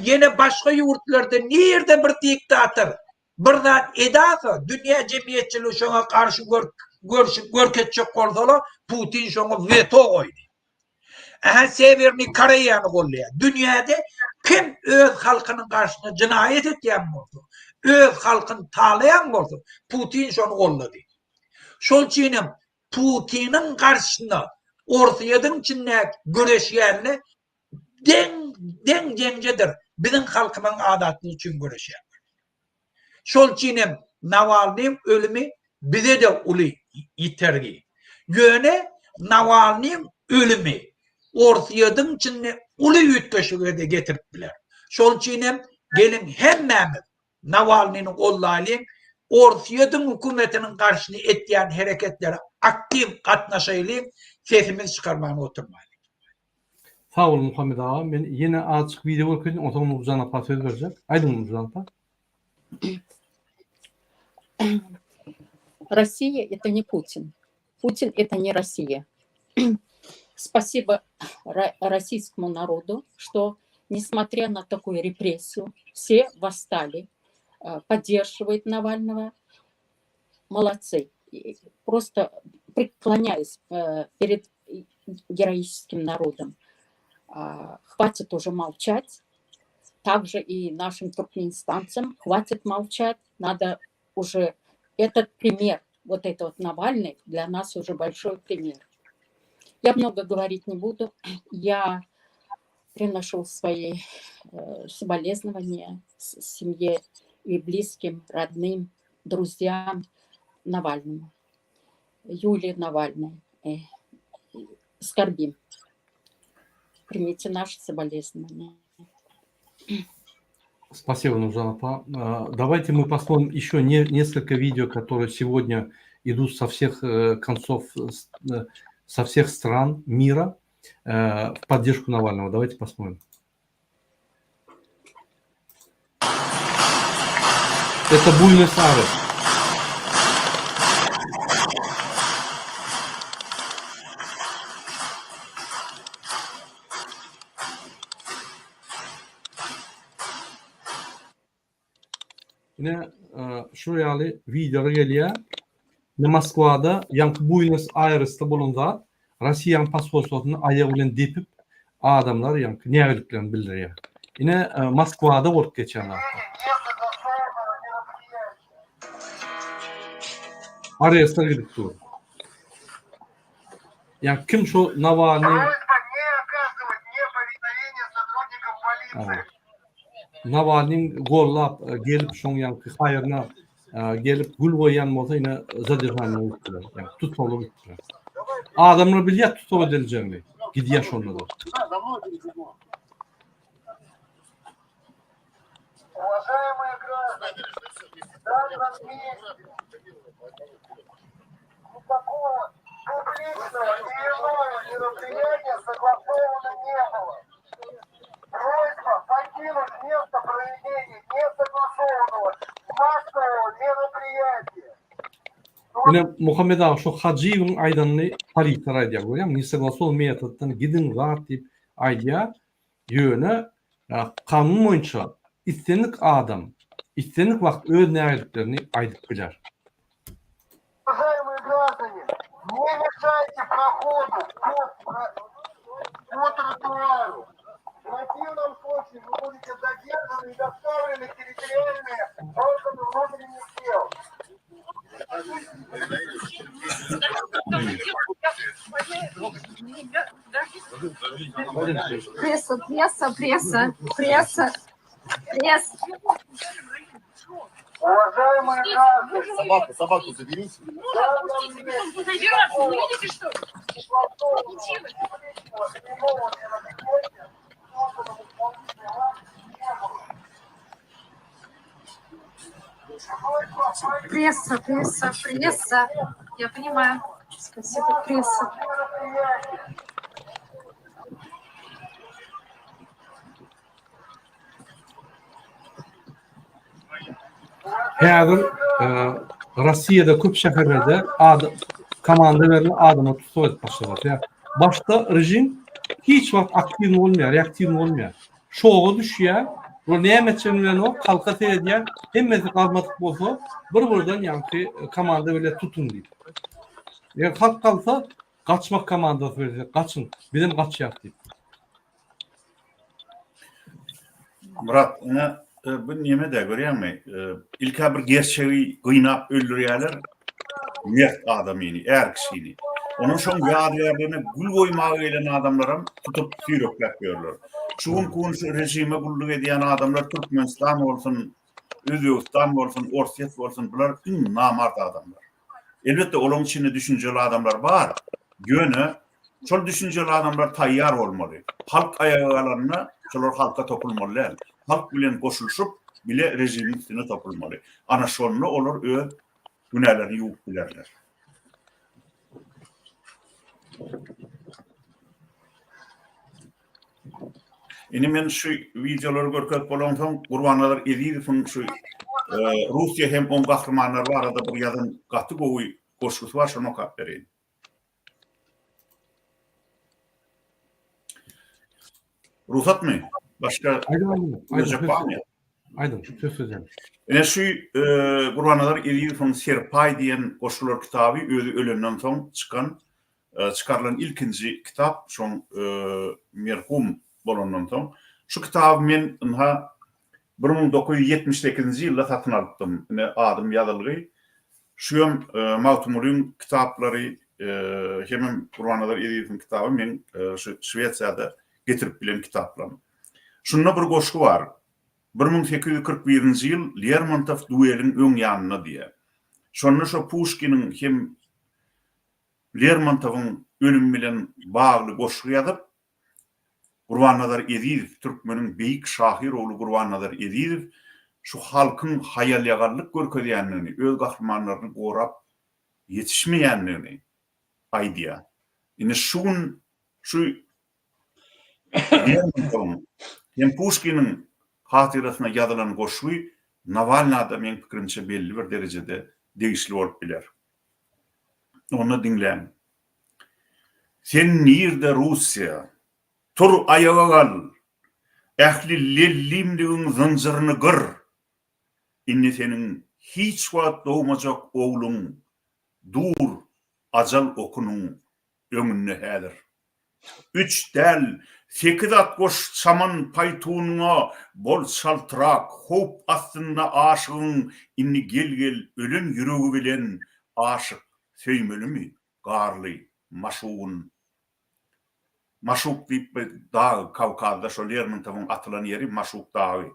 yine başka yurtlarda nerede bir diktatör bir zat edasa dünýä jemgyýetçiligi şoňa karşı görkezjek bolsalar Putin şoňa veto goýdy. Severni Koreýany gollaýar. Dünýäde kim öz halkynyň karşyna jinaýet etýän bolsa, öz halkyny talaýan bolsa, Putin şonu gollady. Şol üçin Putinin karşyna Orsiýadyň içinde göreşýärler den jenjedir. Biziň halkymyň adaty üçin göreşýär. Şol üçin Navalnyň ölümi bize de uly ýitergi. Ýöne Navalnyň ölümi Orsiýadyň içinde uly ýetgeşige de getiripdiler. Şol üçin gelin hemmemiz Navalnyny gollaýalyň, Orsiýadyň hökümetiniň karşyna etýän hereketlere aktiv gatnaşaýlyň, sesimiz çykarmagy oturmaýlyk. Sağ olun Muhammed ağa. Ben yine açık video görkün o zaman Nurcan apa söz verecek. Aydın Nurcan apa. Россия — это не Путин. Путин — это не Россия. Спасибо российскому народу, что, несмотря на такую репрессию, все восстали, поддерживают Навального. Молодцы. Просто преклоняюсь перед героическим народом. Хватит уже молчать. Также и нашим туркменстанцам хватит молчать. Надо уже этот пример, вот это вот Навальный, для нас уже большой пример. Я много говорить не буду. Я приношу свои соболезнования семье и близким, родным, друзьям Навальному, Юлии Навальной. Скорбим. Примите наши соболезнования. Спасибо, Нуржан апа. Давайте мы посмотрим еще несколько видео, которые сегодня идут со всех концов, со всех стран мира в поддержку Навального. Давайте посмотрим. Это Буэнос-Айрес. Yine şuraya videoya geliyor. Moskvada, yankı Buenos Aires'te bulunduğu Rusiyan pasportunu ayağı bilen depip adamlar yankı nägeliklerini bildiriyor. Yine Moskvada olup geçen hafta. Arayasına gidip durdu. Yani kim şu Navalny Navalnyň gollap gelip şoň ýanky haýyryna gelip gül goýan bolsa ýene zadержание etdiler. Yani tutulup gitdiler. Adamlar bilýär tutup ediljegini. Gidýär şonda da. Уважаемые граждане, дали вам месяц. Никакого публичного и иного мероприятия согласовано не было. Просьба покинуть место проведения несогласованного массового мероприятия. Yine Muhammed ağa şu Hacıýewiň aýdanyny polisiýa aýdýar görýärmi? Niseglasol metoddan gidin zat diýip aýdýar. Ýöne kanun boýunça istenik adam, istenik wagt öz nägeliklerini aýdyp biler. Уважаемые граждане, не мешайте проходу по тротуару. В противном случае вы будете задержаны и доставлены в территориальные органы внутренних дел. Пресса, пресса, пресса, пресса, пресса. Уважаемые граждане, Собаку заберите. Пресса. Я понимаю. Спасибо, пресса. Häzir Rossiyada köp şäherlerde komanda berilen adama tutsak başlaýar. Ya başta rejim hiç wagt aktiv bolmaýar, reaktiv bolmaýar. Şoga düşýär. Bu näme üçin bilen o halka edýär. Hemmesi gazmatyk bolsa bir-birinden ýa-ni komanda bilen tutun diýip. Eger halk kalsa kaçmak komandasy berýär. Kaçın. Bizim kaçýar diýip. Murat, bu neme de görýärmi? İlka bir gerçeği gynap öldürýärler. Mert adamyny, er kişini. Onun şoň ýadyýarlaryny gül goýmagy gelen adamlaram tutup sürüklep berýärler. Şuň rejime gulluk edýän adamlar Türkmenistan bolsun, Özbegistan bolsun, Orsiýet bolsun, bular namart adamlar. Elbetde olaň içinde düşünjeli adamlar bar. Göne şol düşünjeli adamlar taýýar bolmaly. Halk aýagalaryna şolar halka topulmaly. Halk bilen goşulşup bile rejimin üstüne topulmaly. Ana şonu olur öz günahlarını yuwup bilerler. Indi men şu videoları görkezip bolan soň Gurbannalar Ediýewiň şu Russiýa hem on gahrymanlar barada bir ýadan gaty gowy goşgusy var, şonu okap berýin. Ruhsatmy? Başka Aydın, söz sözüm. Ene şu Gurbannalar Ediýewiň Serpay diýen goşular kitaby özü ölenden soň çıkarılan ilkinji kitap, şoň merhum bolandan soň. Şu kitaby men 1978-nji ýylda satyn aldypdym. Ene adym ýazylgy. Şuýam Mawtumulyn kitaplary hem Gurbannalar Ediýewiň kitaby men şu Şweýçarda getirip bilen kitaplar. Şunda bir goşgu var. 1841-nji ýyl Lermontov duelin öň ýanyna diýe. Şonu şo Pushkinin hem Lermontowyň ölüm bilen bagly goşgu ýazyp, Gurbannalar Ediýew, türkmeniň beýik şahyr oğlu Gurbannalar Ediýew şu halkyň haýalýagarlyk görkezýänligini, öz gahrymanyny gorap ýetişmeýänligini aýdýar. Ine şu hem Pushkinin hatyrasyna ýazylan goşgy Navalny'da men pikirimçe belli bir derejede degişli bolup biler. Onu dinleýän. Sen nirde Russiýa? Tur ayaga gal. Ähli lellimdigiň zynjyryny gır. Inni seniň hiç wagt dowmajak ogluň dur ajal okunyň öňünde häzir. 3 del 8 at goş çaman paýtunyňa bol şaltyrak hop astynda aşygyň inni gel ölen ýüregi bilen aşyk söýmelimi garly maşugun Maşuk diýip dağ Kavkazda şol Lermontowyň atylan ýeri Maşuk dagy.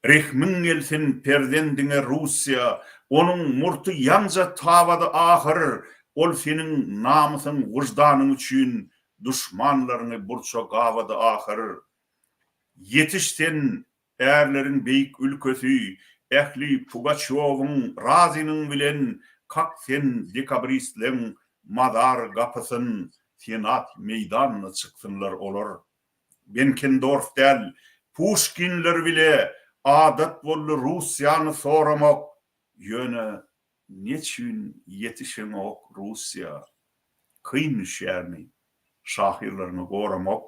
Rehmin gelsin perdendiňe Russiýa, onuň murty ýanja tabada ahyr, ol seniň namysyň wyjdanyň üçin düşmanlaryny burça gawada ahyr. Yetişsen erlerin beýik ülkesi, ähli Pugaçowyň Razynyň bilen kak sen dekabristleň madar gapysyn senat meýdanyna çykdynlar olar. Benkendorf del Pushkinler bile adat bolly Russiýany soramak ýöne neçün ýetişemek Russiýa kynşärmi şahyrlaryny goramak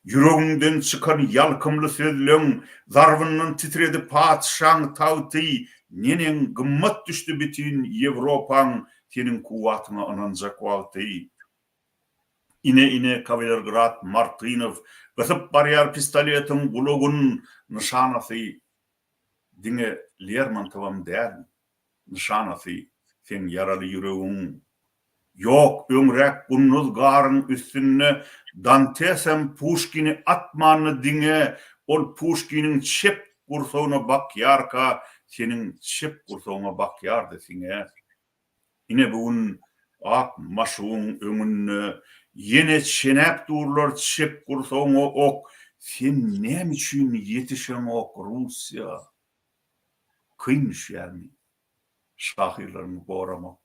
ýüreginden çykan ýalkymly sözleň zarbynyň titredip paçşaň tawty nenen gymmat düşdi bütün Ýewropaň senin kuwatyna ananjak wagty. Ine Kavelergrad Martinov gysyp barýar pistoletin gulugun nişanasy diňe Lermontowyň däl nişanasy sen ýaraly ýüregiň ýok öňrek gunnuz garyň üstüne Dantesem Pushkini atmany diňe ol Pushkiniň çep gursowyna bakyarka senin şep kursoğuna bakyardı sine. Yine bugün ak maşuğun önünü yine çenep durlar şep kursoğuna ok. Sen ne için yetişen ok Rusya? Kıymış yani. Şahirlerini boğramak.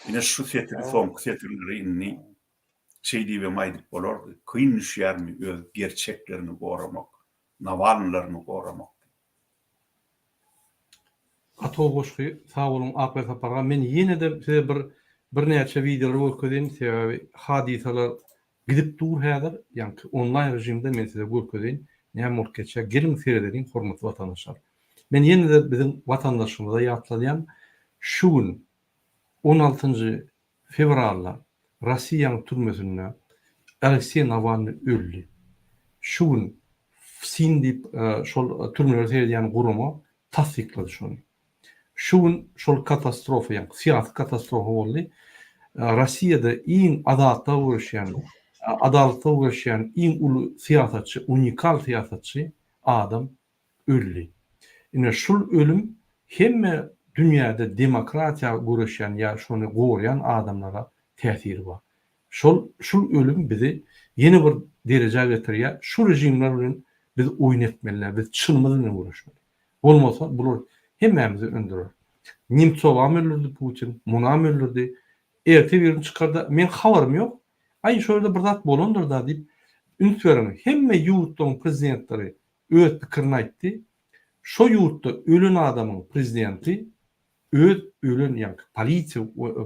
Yine şu setiri inni şey diye maydık olurdu. Kıymış yani öz gerçeklerini boğramak. Navalnylaryny goramak. Ato boşky sağ olun akla saparga men ýene de size bir näçe videolar görkezdim sebäbi hadisalar gidip dur häzir ýa-ni online rejimde men size görkezdim näme bolup geçýär gelin seyrediň hormatly watandaşlar. Men ýene de bizim watandaşymyza ýatladýan şu gün 16 fevralda Russiýanyň türmesinde Aleksey Navalny öldü. Şu gün sindip şol türmeler seyrediýän gurumy tasdiklady şonu. Şu gün şol katastrofa ýa-ni syýasy katastrofa boldy. Rossiýada iň adatda uğraşýan, adalatda uğraşýan iň uly syýasatçy, unikal syýasatçy adam öldü. Ine şol ölüm hemme dünýäde demokratiýa uğraşýan ýa şonu goýan adamlara täsiri bar. Şol ölüm bizi ýene bir derejä getirýär. Şu rejimler bilen biz oýnatmalylar, biz çynymyz bilen uğraşmaly. Bolmasa bular hemmemizi öldürür. Nemtsov öldürdi Putin, Munam öldürdi. Erte birini çıkarda men habarym ýok. Ay şöyle bir zat bolandır da diýip üns berýär. Hemme ýurtlaryň prezidentleri öz pikirini aýtdy. Şo ýurtda ölen adamyň prezidenti öz ölen ýa polisiýa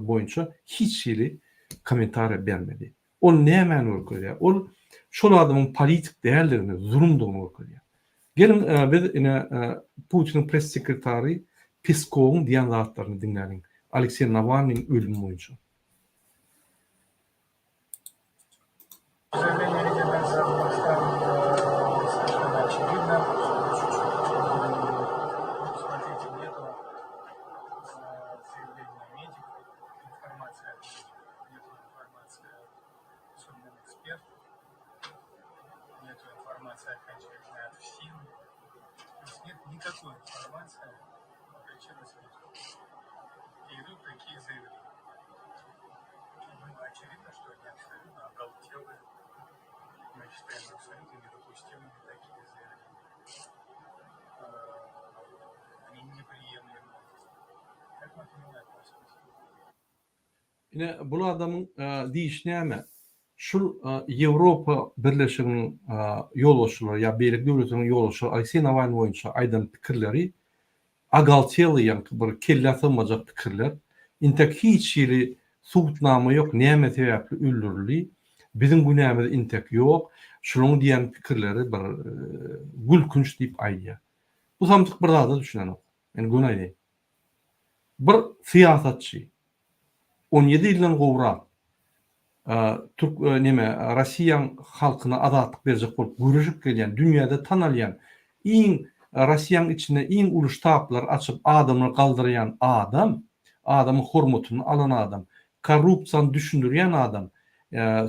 boýunça hiç şeýle komentariýa bermedi. Ol näme görkezýär? Ol şol adamyň politik däherlerini zulümdigini görkezýär. Gelin biz ine Putin'in pres sekretari Peskov'un diyen zatlarını dinleyelim. Aleksey Navalny'nin ölümü boyunca. Никакой информации о причинах смерти. И идут такие заявления. Ну, очевидно, что они абсолютно оголтелые. Мы считаем абсолютно недопустимыми такие заявления. Они неприемлемы. Как мы к ним относимся? Yine bu adamın deyişnäme şu Ýewropa Birleşiginiň ýolbaşçylary ýa beýlik döwletiniň ýolbaşçylary Aleksey Navalny boýunça aýdan pikirleri agaltyly ýa-ni bir kelle atylmajak pikirler. Intek hiç ýeri subutnama ýok, näme sebäpli öldürildi. Bizim günämizde intek ýok. Şunuň diýen pikirleri bir gülkünç diýip aýdýar. Bu samtyk bir zada düşünen ok. Yani günaýdy. Bir syýasatçy 17 ýyldan gowrak Türk Rossiýanyň halkyna azatlyk berjek bolup görüşüp gelýän, dünýäde tanalýan, Rossiýanyň içinde iň uly ştablar açyp adamlar galdyrýan adam, adamyň hormatyny alan adam, korrupsiýany düşündirýän adam,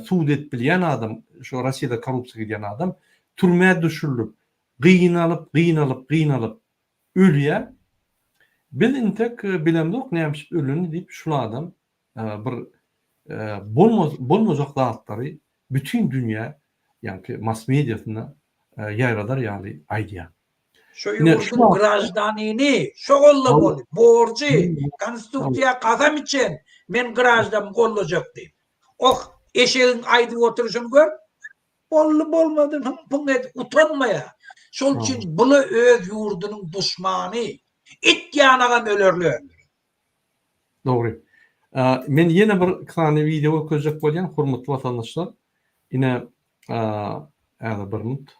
suud etbilýän adam, şu Rossiýada korrupsiýa edýän adam, türmäge düşürilip, gıynalyp ölýär. Biz intek bilemdik näme ölüni diýip şu adam bir bolmazak zatları bütün dünya yani mass mediasına yayradar yani aýdýar. Şu ýurdun grajdanini şogolla bolup borçy konstitusiýa kazam için men grajdan gollajak diýip. Eşeğin aýdyp oturuşyny gör. Bolmady hımpıň et utanmaýa. Şol üçin buly öz ýurdunyň duşmany it ýanagan ölerler. Doğru. Men yine bir kısa video koyacak bolýan hormatly watandaşlar. Yine bir minut.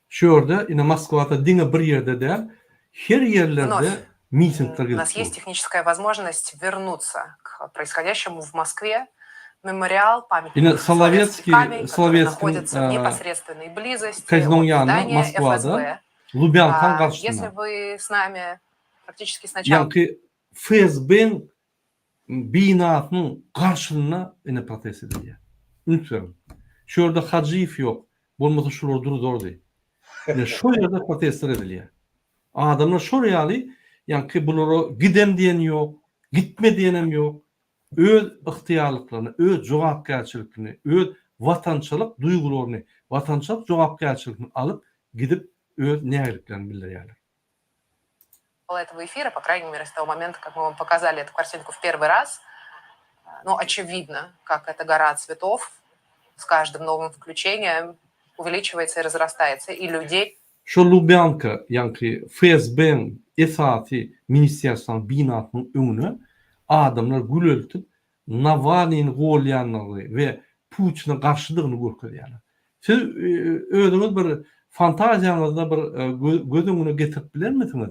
Şu ýerde yine Moskwada diňe bir ýerde de her ýerlerde mitingler У нас есть техническая возможность вернуться к происходящему в Москве. Мемориал, памятник советским камень, который находится в непосредственной близости от здания ФСБ. Если вы с нами практически сначала... FSB'nin binasynyň garşylyna ene protest edilýär. Unutmayın. Şurada Hacıyev yok. Bolmasa şular durdy. Şu yerde protestler ediliyor. Adamlar şoryalı yani ki bunları gidem diyen yok, gitme diyenem yok. Öz ihtiyarlıklarını, öz cevapgerçiliklerini, öz vatançılık duygularını, vatançılık cevapgerçiliklerini alıp gidip öz näherliklerini bildiriyorlar. Этого эфира, по крайней мере, с того момента, как мы вам показали эту картинку в первый раз, ну, очевидно, как эта гора цветов с каждым новым включением увеличивается и разрастается, и людей... Şu Lubyanka, yani FSB'nin esası ministersinin binasının önüne adamlar gül öltüp Navalny'nin golyanlığı ve Putin'e karşılığını görkeliyorlar. Siz ödünüz bir fantaziyanızda bir gözününe getirip bilir misiniz?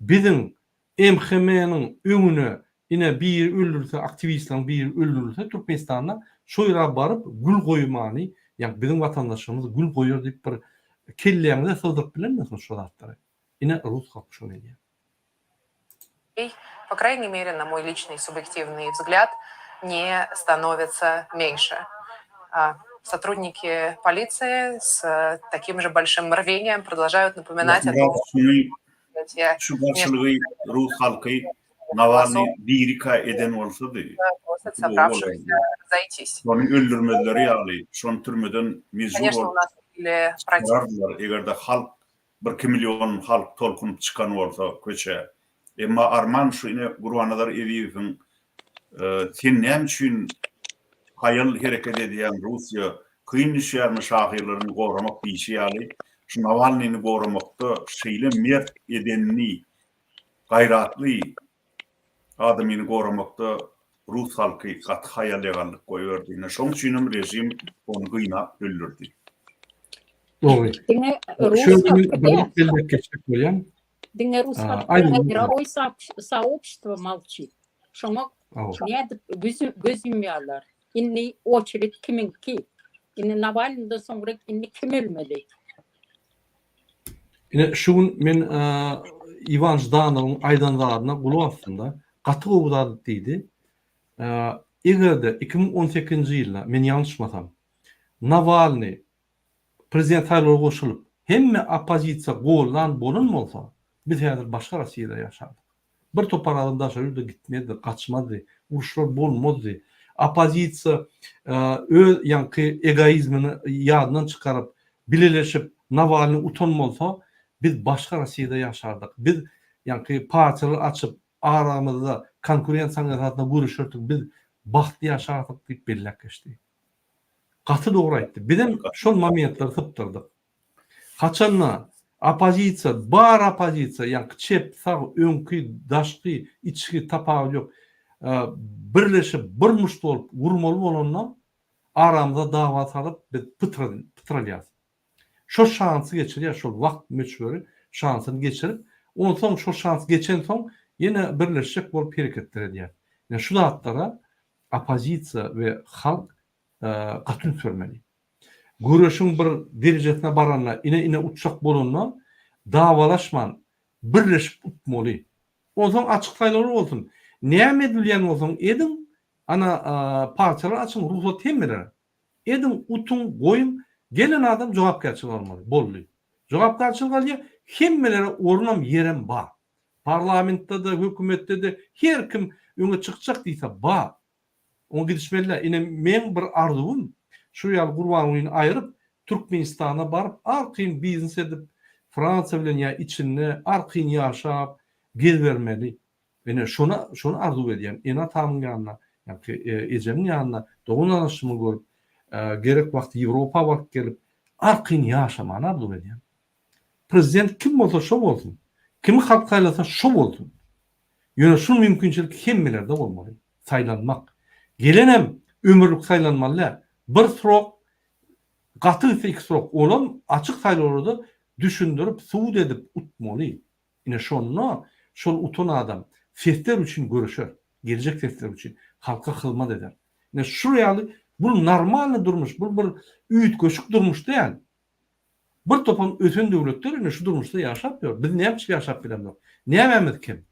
Bizim MHM'nin önüne yine bir öldürülse, aktivistlerin bir öldürülse Türkmenistan'da şoyra barıp gül koymanı, yani bizim vatandaşlarımız gül koyuyor deyip bir kelleğinize sığdırıp bilir misiniz şu zatları? Yine Rus halkı şunu ediyor. По крайней мере, на мой личный субъективный взгляд, не становится меньше. Сотрудники полиции с таким же большим рвением продолжают напоминать о том, şu karşılığı Rus halkı Navalny birika eden olsa da onu öldürmeleri yani şon türmeden mecbur çıkardılar. Eğer de halk 1 milyon halk tolkunup çıkan olsa köçe. Ama arman şu yine Gurvanadar Eviyev'in sen ne için hayal hareket ediyen Rusya kıyın işlerini şahirlerini korumak bir şey yani şu Navalny'ni korumakta şeyle mert edenini gayratlı adamını korumakta Rus halkı kat hayal egallik koyuyordu. Yine şon için rejim onu kıyına öldürdü. Doğru. Şöyle bir bildek geçecek koyan. Dinle Ruslar soобщество молчит. Şoma göz yumuyorlar. İnni очередь kiminki? İnni Navalny'den sonra inni kim ölmeli? Yine şun men Ivan Jdanov'un aydanlarına kulu aslında katı oğudadı deydi. Eğer de 2018 yılda men yanlışmasam Navalny prezident sayılır koşulup hemme opozisiya gollan bolun olsa biz hazır başka Rossiyada yaşardık. Bir topar adamda şöyle gitmedi, kaçmadı, uruşlar bolmadı. Opozisiya yani egoizmini yadından çıkarıp birleşip Navalny utanmasa biz başka Rossiyada yaşardık. Biz yani partiyalar açıp aramızda konkurent sanatında görüşürdük. Biz baxtlı yaşardık deyip bellek geçti. Katı doğru aytdı. Bizim şu momentleri tıptırdık. Kaçanla opozisiya, bar opozisiya, yani çep, sağ, önkü, daşkı, içki, tapağı yok. Birleşip, bir muştu olup, vurmalı olanla aramızda dava salıp biz pıtralayız. Şu şansı geçiriyor, şu vakt meçhuri şansını geçirip, ondan sonra şu şans geçen son yine birleşecek bol hareketler ediyor. Yani şu dağıtlara opozisiya ve halk katın sürmeli. Görüşün bir derecesine baranla ine uçak bolunla davalaşman birleşip utmalı. O zaman açık sayıları olsun. Neye medülyen olsun edin ana parçalar açın ruhsat temmiler. Edin utun koyun gelen adam cevapkarçılık olmalı. Bollu. Cevapkarçılık alıyor. Hemmelere ornam yerem ba. Parlamentte de hükümette de her kim öne çıkacak deyse ba. Onu gidişmeliler. Yine men bir arzum şu yal Gurbanly'ni ayırıp Türkmenistan'a barıp arkayın biznes edip Fransa bilen ya içinde arkayın yaşap gel vermeli. Yine şunu arzu ediyorum. Ena tamın yanına, yani Ecem'in yanına doğun anlaşımı görüp gerek vakti Avrupa vakti gelip arkayın yaşamanı arzu ediyorum. Prezident kim olsa şov olsun. Kimi halk saylasa şov olsun. Yani şu mümkünçülük hemmelerde olmalı. Saylanmak. Gelenem ömürlük saylanmalı. Bir sırok, katı ise 2 sırok olan açık sayıları düşündürüp, suud edip utmalı. Yine şonuna, şol utun adam sesler için görüşür. Gelecek sesler için. Halka hizmet eder. Yine şuraya bu normal durmuş, bu bir üyüt göçük durmuş değil. Bir topam ötün devletler yine şu durmuşta yaşapmıyor. Biz ne yapmış yaşap bilemiyor. Ne yapamız kim?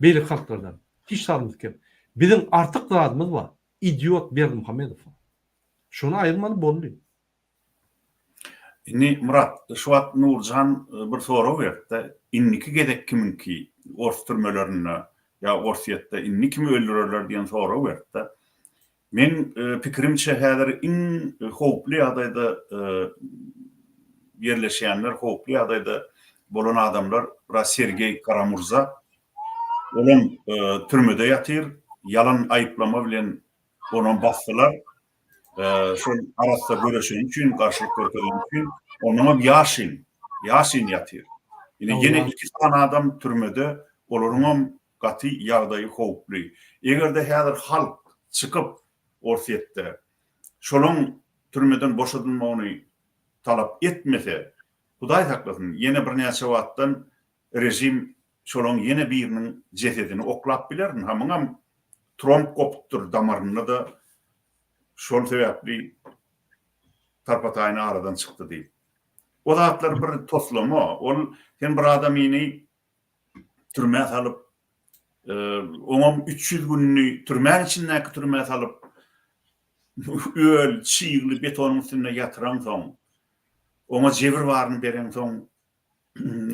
Beylik halklardan. Hiç sarımız kim? Bizim artık adımız var. İdiot Berdi Muhammedov. Şunu ayırmalı bollu. Inni Murat, şu wagt Nurcan bir soru berdi. Inniki gedek kiminki ors türmelerini ya orsiyette inni kimi öldürürler diyen soru berdi. Men pikirimçe häzir iň howply ýagdaýda yerleşýänler, howply ýagdaýda bolan adamlar Sergey Karamurza olam türmede ýatyr, yalan aýyplama bilen onu basdylar. Şol arasda görüşen üçin, garşylyk görkezen üçin onuňa ýaşyn ýatyr. Ýene 2 tane adam türmede, olaryň gaty ýagdaýy howply. Egerde häzir halk çykyp orsiýetde şolun türmeden boşadylmagyny talap etmese, Hudaý saklasyn, ýene bir näçe wagtdan rejim şolun ýene biriniň jesedini oklap bilerin. Hamyňam Trump kopupdyr damaryny da şol sebäpli tarpataýyny aradan çykdy diýip. O zatlar bir toslama, ol sen bir adamyny türmäge salyp, oňam 300 günni türmäň içindäki türmäge salyp, öl, çiğli betonun üstüne yatıran son, ona jebir baryny beren son,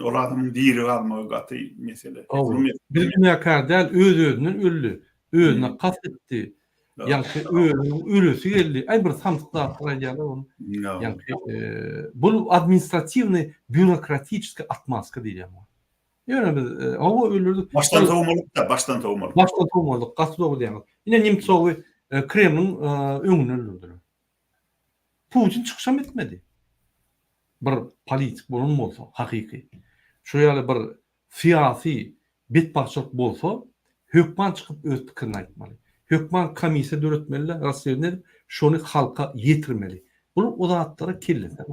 ol adamyň diri galmagy gaty mesele. Bir günäkär däl öz-özünden öldü. Özüne kastetdi. Ýa-ni özüniň ölüsi geldi. Ay bir samsykda ýaly onu. Ýa-ni bu administrativny bürokratiçki atmaska diýýär. Ýöne biz o öldürdik. Baştan towmalyk. Baştan towmalyk, gasdy diýär. Ine Nimçowy Kremlin öňüne öldürdiler. Putin çykyşam etmedi. Bir politik bolan bolsa, hakyky. Şu ýaly bir syýasy betbaşçylyk bolsa, hökman çykyp öz pikirini aýtmaly. Hökman komissiýa döretmeli, Rossiýa şonu halka ýetirmeli. Bu o zatlara kelleser.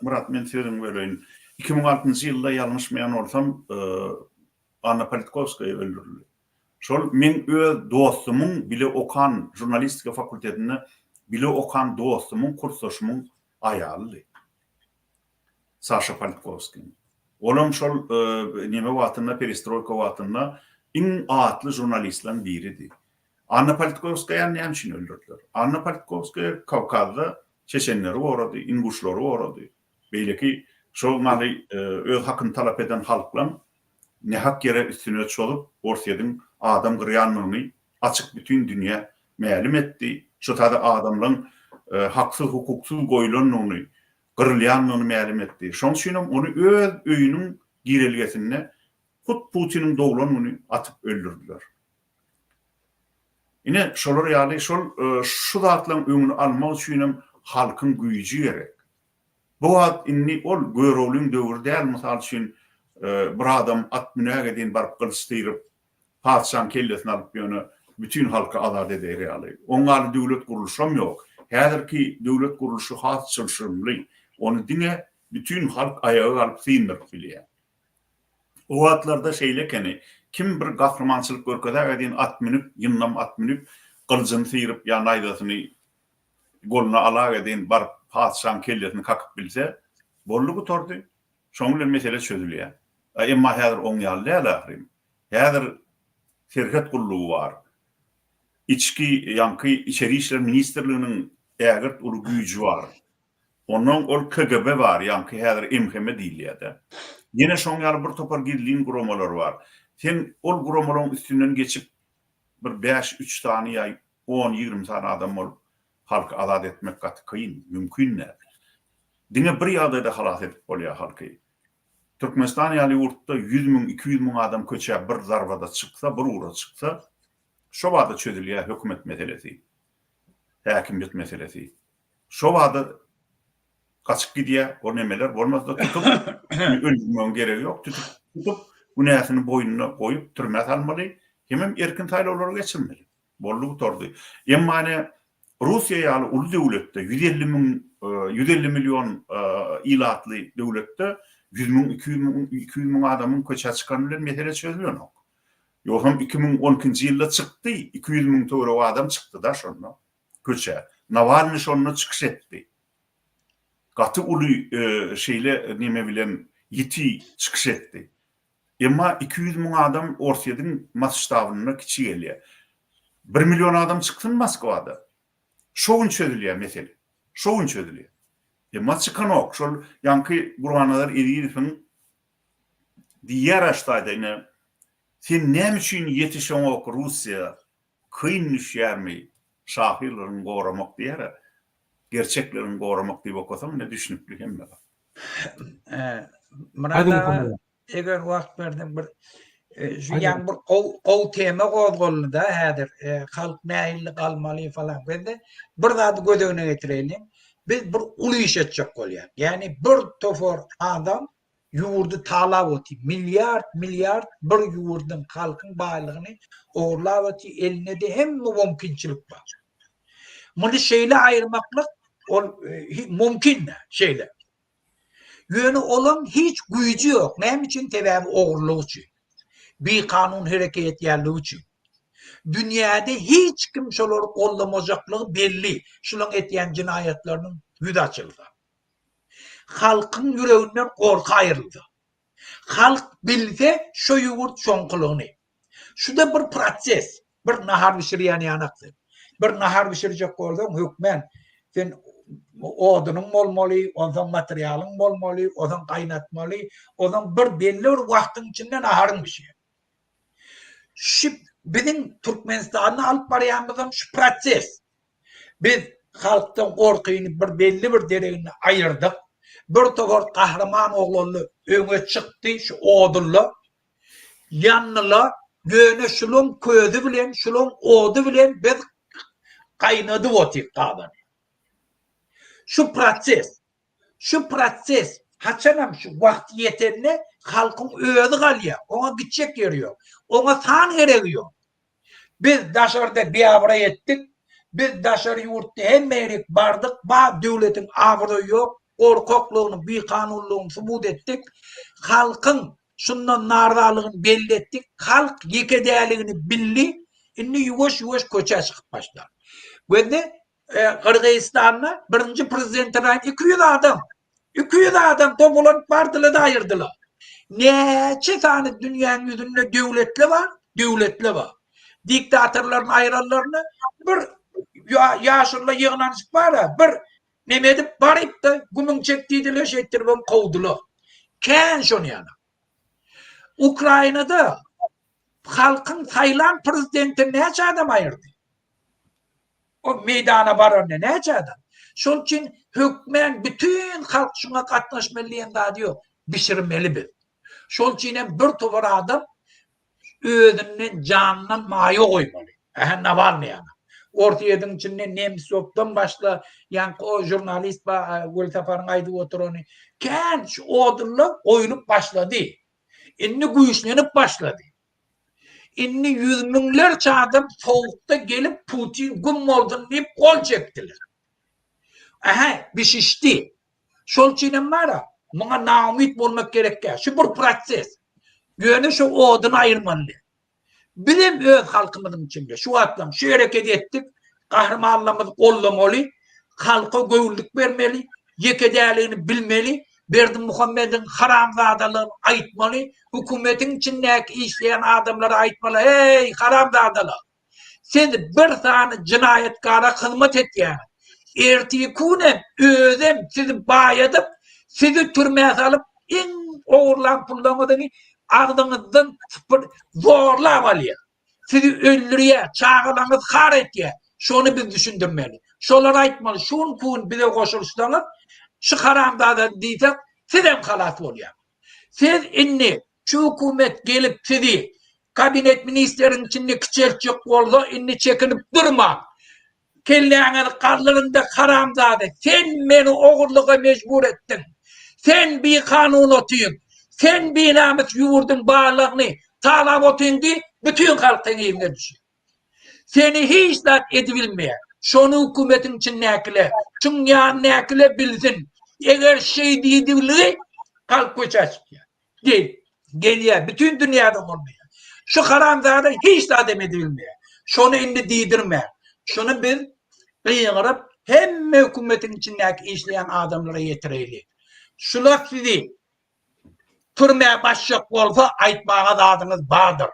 Murat, men sözüm bereyim. 2006-njy ýylda ýalňyşmaýan bolsam, Anna Politkovskaya öldürildi. Şol men öz dostumyň bile okan jurnalistika fakultetinde bile okan dostumyň, kursdaşymyň aýaly. Sasha Politkovskiy. Olam şol neme wagtynda, perestroika wagtynda iň atly jurnalistlerden biridi. Anna Politkovskaya näçin öldürdiler? Anna Politkovskaya Kavkazda Çeçenleri orady, inguşlary orady. Beýleki şol maly öz hakyny talap eden halklar ne hak yere üstüne çolup Orsiýadyň adam gyrýanlygyny açyk bütün dünýä mälim etdi. Şu tada adamlaryň haksyz, hukuksyz goýulanlygyny, gyrylýanlygyny mälim etdi. Şoň üçin onu öz öýüniň girelgesine Putiniň doglanmagyny atyp öldürdiler. Ine şolar ýaly şu zatlaryň öňüni almak üçin halkyň güýji gerek. Bu wagt inni ol görewliň döwürde däl, mysal üçin bir adam at minäge diýen baryp gylstyryp padşahyň kellesini alyp ýöne bütün halka azad eder ýaly. Oňa döwlet gurulşam ýok. Häzirki döwlet gurulşy has çylşyrly. Onu diňe bütün halk ayağa alyp syndyryp bilýär. O wagtlarda şeýlekeni kim bir gahrymançylyk görkezäge diýen at minip, ýynnam at minip, gyljyny syryp ýa naýdasyny goluna alaga diýen baryp padşahyň kellesini kakyp bilse, bollugy tordy. Şoň bilen mesele çözülýär. Emma häzir oň ýaly däl. Häzir serhet gullugy bar. İçeri işler ministrliginiň ägirt uly güýji bar. Onuň ol KGB bar, häzir MHM diýilýär. Ýene şoň ýaly bir topar girliň guramolary bar. Sen ol guramalaryň üstünden geçip bir 5-3 tane ýa 10-20 tane adam ol halky azad etmek gaty kyn, mümkin näme. Diňe bir ýagdaýda halas edip bolýar halky. Türkmenistan ýaly ýurtda 100.000, 200.000 adam köçäp bir zarbada çyksa, bir ura çyksa, şo wagtda çözülýär hökümet meselesi, häkimiyet meselesi. Şo wagtda kaçyp gidýär, o nemeler bolmazda tutup öldürmän gerek ýok, tutup bu näsini boýnuna goýup türmäge salmaly, hemem erkin taýlawlara geçirmeli. Bollugy tordy. Emmane Russiýa ýaly uly döwletde 150 milyon ilatly döwletde 100.000, 200.000 adamyň köçe çykan bilen mesele çözülýär. Ýogam 2012-nji ýylda çykdy, 200.000 töwre adam çykdy da şonda köçe. Navalny şonda çykyş etdi. Gaty uly şeýle neme bilen ýiti çykyş etdi. Emma 200.000 adam Orsiýadyň masştabyna kiçi gelýär. 1 milyon adam çykdyn Moskwada. Şoň çözülýär mesele. şoň çözülýär. Maçykanok şol ýanky Gurbanazar Edirew'in diýer aştaýda sen näme üçin ýetişeňok Russiýa kyn düşýärmi şahirlerini goramak diýer. Gerçeklerini goramak diýip okasam ne düşünüpli hemme. Murada eger wagt berdim bir şu ýan bir gow tema gozgoldy da häzir halk nähillik almaly falan bende bir zat gödegine getirelim. Biz bir uly iş etjek bolýar. Yani bir tofor adam ýurdy talap öti milyard bir ýurdun halkyň baýlygyny orlap öti eline de hemme mümkinçilik bar. Muny şeýle aýyrmaklyk ol mümkin şeýle. Ýöne olan hiç güýji ýok. Näme üçin tebäbi ogurlyk üçin. Bir kanun hereket ýerligi üçin. Dünýäde hiç kim şolary gollamajaklygy belli. Şolaryň etýän jinayetleriniň ýüzi açyldy. Halkyň ýüreginden gorky aýryldy. Halk bilse şo ýurt şoňkylygyny. Şuda bir proses, bir nahar bişirýän ýanakdy. Bir nahar bişirjek bolsam hökmen sen odunyň bolmaly, ondan materialyň bolmaly, ondan gaýnatmaly, ondan bir belli bir wagtyň içinde naharyň bişýär. Şu bizim Türkmenistanyny alyp barýanmyzam şu proses. Biz halkdan gorkyny bir belli bir deregine aýyrdyk. Bir tofor kahraman oglanly öňe çykdy şu odully. Ýanlyla göne şulun közi bilen, şulun odu bilen biz gaýnady otyk gaban. Şu proses haçanam şu wagt ýetende halkyň özi galýar. Oňa gitjek ýeri ýok. Oňa san geregi ýok. Biz daşarda biabra etdik. Biz daşar ýurtda hemmerik bardyk. Ba döwletiň agry ýok. Orkoklugyny, bir kanunlugyny subut etdik. Halkyň şundan nardalygyny belli etdik. Halk ýekedäligini bildi. Indi ýuwaş köçe çykyp başlar. Bende Kırgızstan'da birinci prezidentine 200 adam toplanıp partileri de ayırdılar. Neçe tane dünyanın yüzünde devletli var. Diktatörlerin ayırarlarını bir yaşırla yığılanışık var ya, bir nemedip barıp da gümün çektiğiyle şeyttirip kovdular. Ken şunu yana. Ukrayna'da halkın sayılan prezidenti neçe adam ayırdı? O meydana baranne neçe adam? Şol için hükmen bütün halk şuna katlaşmalıyan da diyor, bişirmeli bir. Şol için bir tovar adam özünün canından maya koymalı. Navalny yana. Ortaya içinde Nemtsov'dan başla yani o jurnalist Gültepar'ın aydı oturunu ken şu odunla oyunup başladı. İnni güçlenip başladı. İnni yüz binlerce adam soğukta gelip Putin güm oldun deyip kol çektiler. Bir şişti. Şol çinem var ya, buna naumit olmak gerekiyor. Şu bir proses. Yönü şu odunu ayırmalı. Bizim öz halkımızın içinde şu atlam, şu hareket ettik. Kahramanlığımızı kollamalı. Halka göğüllük vermeli. Yekedäligini bilmeli. Berdi Muhammed'in haramzadalığını aytmalı. Hükümetin içindeki işleyen adamlara aytmalı. Hey haramzadalar. Siz bir tane cinayetkara hizmet et yani. Ertiyi kunem, özüm sizi bayadıp, sizi türmeye salıp, en oğurlan pullanmadığını ağzınızdan zorlamalıya. Sizi öldürüye, çağılanız har etiye. Şunu biz düşündürmeli. Şolar aytmalı, şun kun bize koşuluşlanıp, şu haramdadan diysek, sizden halat oluyor. Siz inni, şu hükümet gelip sizi, kabinet ministerin içinde küçeltecek oldu, inni çekinip durma. Kelleğinin karlarında haramzade, sen beni oğurluğa mecbur ettin. Sen bir kanun otuyun. Sen bir namus yurdun bağlığını talap otuyun diye bütün halkın evine düşüyor. Seni hiç de edibilmeye, şunu hükümetin için nekile, dünyanın nekile bilsin. Eğer şey değildiği kalk koça çıkıyor. Geliyor, bütün dünyada olmuyor. Şu haramzade hiç de adam edilmeye. Şunu indi değdirmeye. Şunu biz kıyırıp hem hükümetin içindeki işleyen adamlara yetireyli. Şular sizi türmeye başlayacak olsa aytmağa da adınız vardır.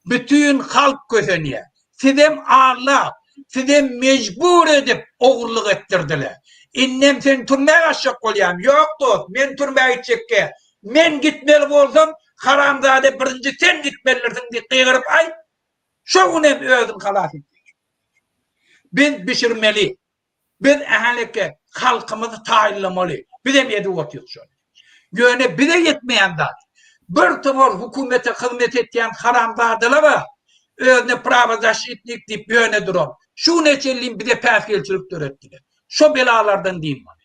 Bütün halk gözeniye. Sizem ağırlar, sizem mecbur edip oğurluk ettirdiler. innem sen türmeye aşık olayam. Yok dost, men türmeye gidecekke. Men gitmeli bolsam, haramzade birinci sen gitmelisin diye kıygırıp ay. Şoğun hem özüm halas ettik. Biz pişirmeli. Biz ahalike halkımızı tayinlamalı. Biz hem yedi otuyoruz şöyle. Yöne bize yetmeyen da. Bir tımor hükümete hizmet ettiyen haramzadeler var. Özüne pravazaş etnik deyip yöne durum. Şu neçelliğin bize perskelçilik öğrettiler. Şu belalardan diyeyim bana.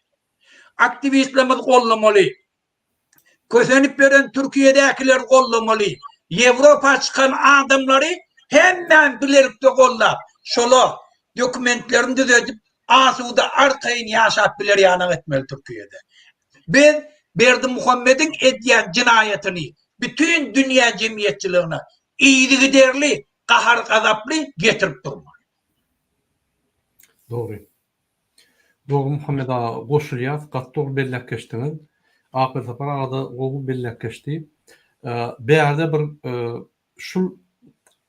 Aktivistlerimiz kollamalı. Kösenip veren Türkiye'dekiler kollamalı. Avrupa çıkan adamları hemen bilirip de kollar. Şola dokumentlerini düzeltip asuda arkayın yaşap bilir yana etmeli Türkiye'de. Ben Berdi Muhammed'in ediyen cinayetini bütün dünya cemiyetçiliğine iyiliği değerli, kahar gazaplı getirip durma. Doğru. Doğru Muhammed ağa goşulyaz, gattor bellek geçtiniz. Akıl sapar ağda oğul bellek geçti. Beyerde bir şu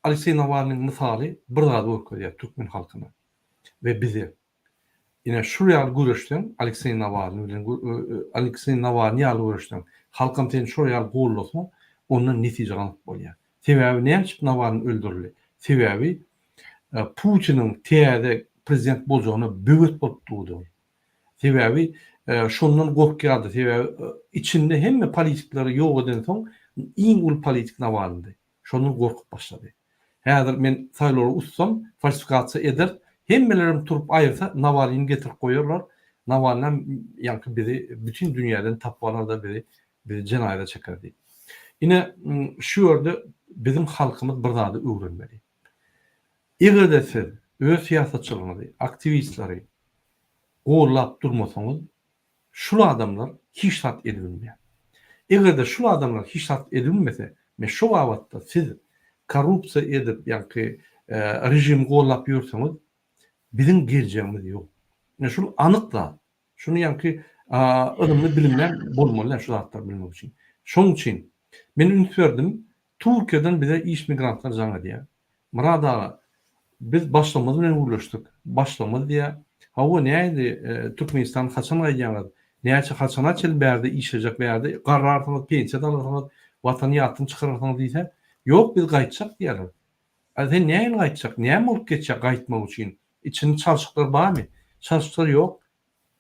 Alexey Navalny'nin misali bir daha da Türkmen halkına ve bize. Yine şuraya görüşten Alexey Navalny alı görüşten halkım ten şuraya gollosma onun netice alıp bolýar. Sebebi näme üçin Navalny öldürildi? Sebebi Putin'in teýärde prezident boljagyna böwet bolup durdy. Sebebi şondan gorkýardy. Sebebi içinde hemme politikleri ýok eden soň iň ul politik Navalny. Şondan gorkup başlady. Häzir men saýlary ussam falsifikasiýa eder. Hemmelerim turup ayırsa Navalny'ni getirip koyuyorlar. Navalny yankı biri bütün dünyadan tapvalarda biri cenayete çekerdi. Yine şu yerde bizim halkımız bir daha da öğrenmeli. Eğer siz öz siyasetçileri, aktivistleri oğurlap durmasanız şu adamlar hiç tat edilmiyor. Eğer de şu adamlar hiç tat edilmese ve şu vakitte siz korrupsiya edip yankı rejim oğurlap yürürseniz bizim geleceğimiz yok. Yani şunu anıkla, şunu yankı ılımlı bilimler bolmalı, şu zatlar bilmek için. Şunun için ben ümit verdim, Türkiye'den bize iş migrantlar canı diye. Murada biz başlamadı ne uğraştık? Başlamadı diye. Hava neydi? Türkmenistan kaçan ayyanlar? Neyse kaçan açıl bir yerde işleyecek bir yerde karartınız, pensiya alırsanız, vatanı yatın çıkarırsanız deyse yok biz kayıtacak diyorlar. Sen neyin kayıtacak? Neyin olup geçecek kayıtmak için? İçinde çalışıklar var mı? Çalışıklar yok.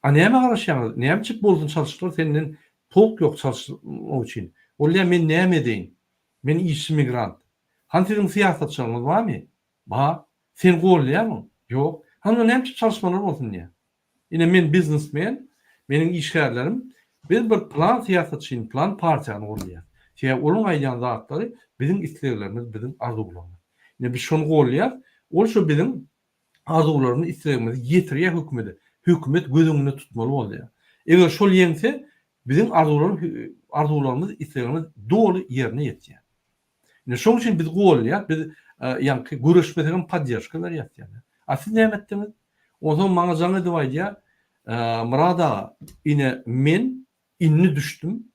Neye mi karışıyorsunuz? Neye mi çık bozdun çalışıklar? Senin polk yok çalışmak için. Öyle ben neye mi deyin? Ben işçi migrant. Hani sizin siyasetçileriniz var mı? Var. Sen koğulluyor mu? Yok. Hani neye mi çık çalışmalar olsun diye? Yine ben businessman, benim işgärlerim, biz bir plan siyasetçinin, plan partiyanı koğulluyor. Onun ayyan zatları bizim isteklerimiz, bizim arzularımız. Yine biz şunu koğulluyor. O şu bizim arzularını isteklerimizi getiriyor hükümete. Hükümet gözünü tutmalı oluyor. Eğer şol yense bizim arzularımız, isteklerimiz doğru yerine yetiyor. Yani şunun için biz koğulluyor, biz yani görüşmeden podдержкалар yetiyor. Siz ne ettiniz? O zaman bana canı divaydı ya, Murada yine men inni düştüm.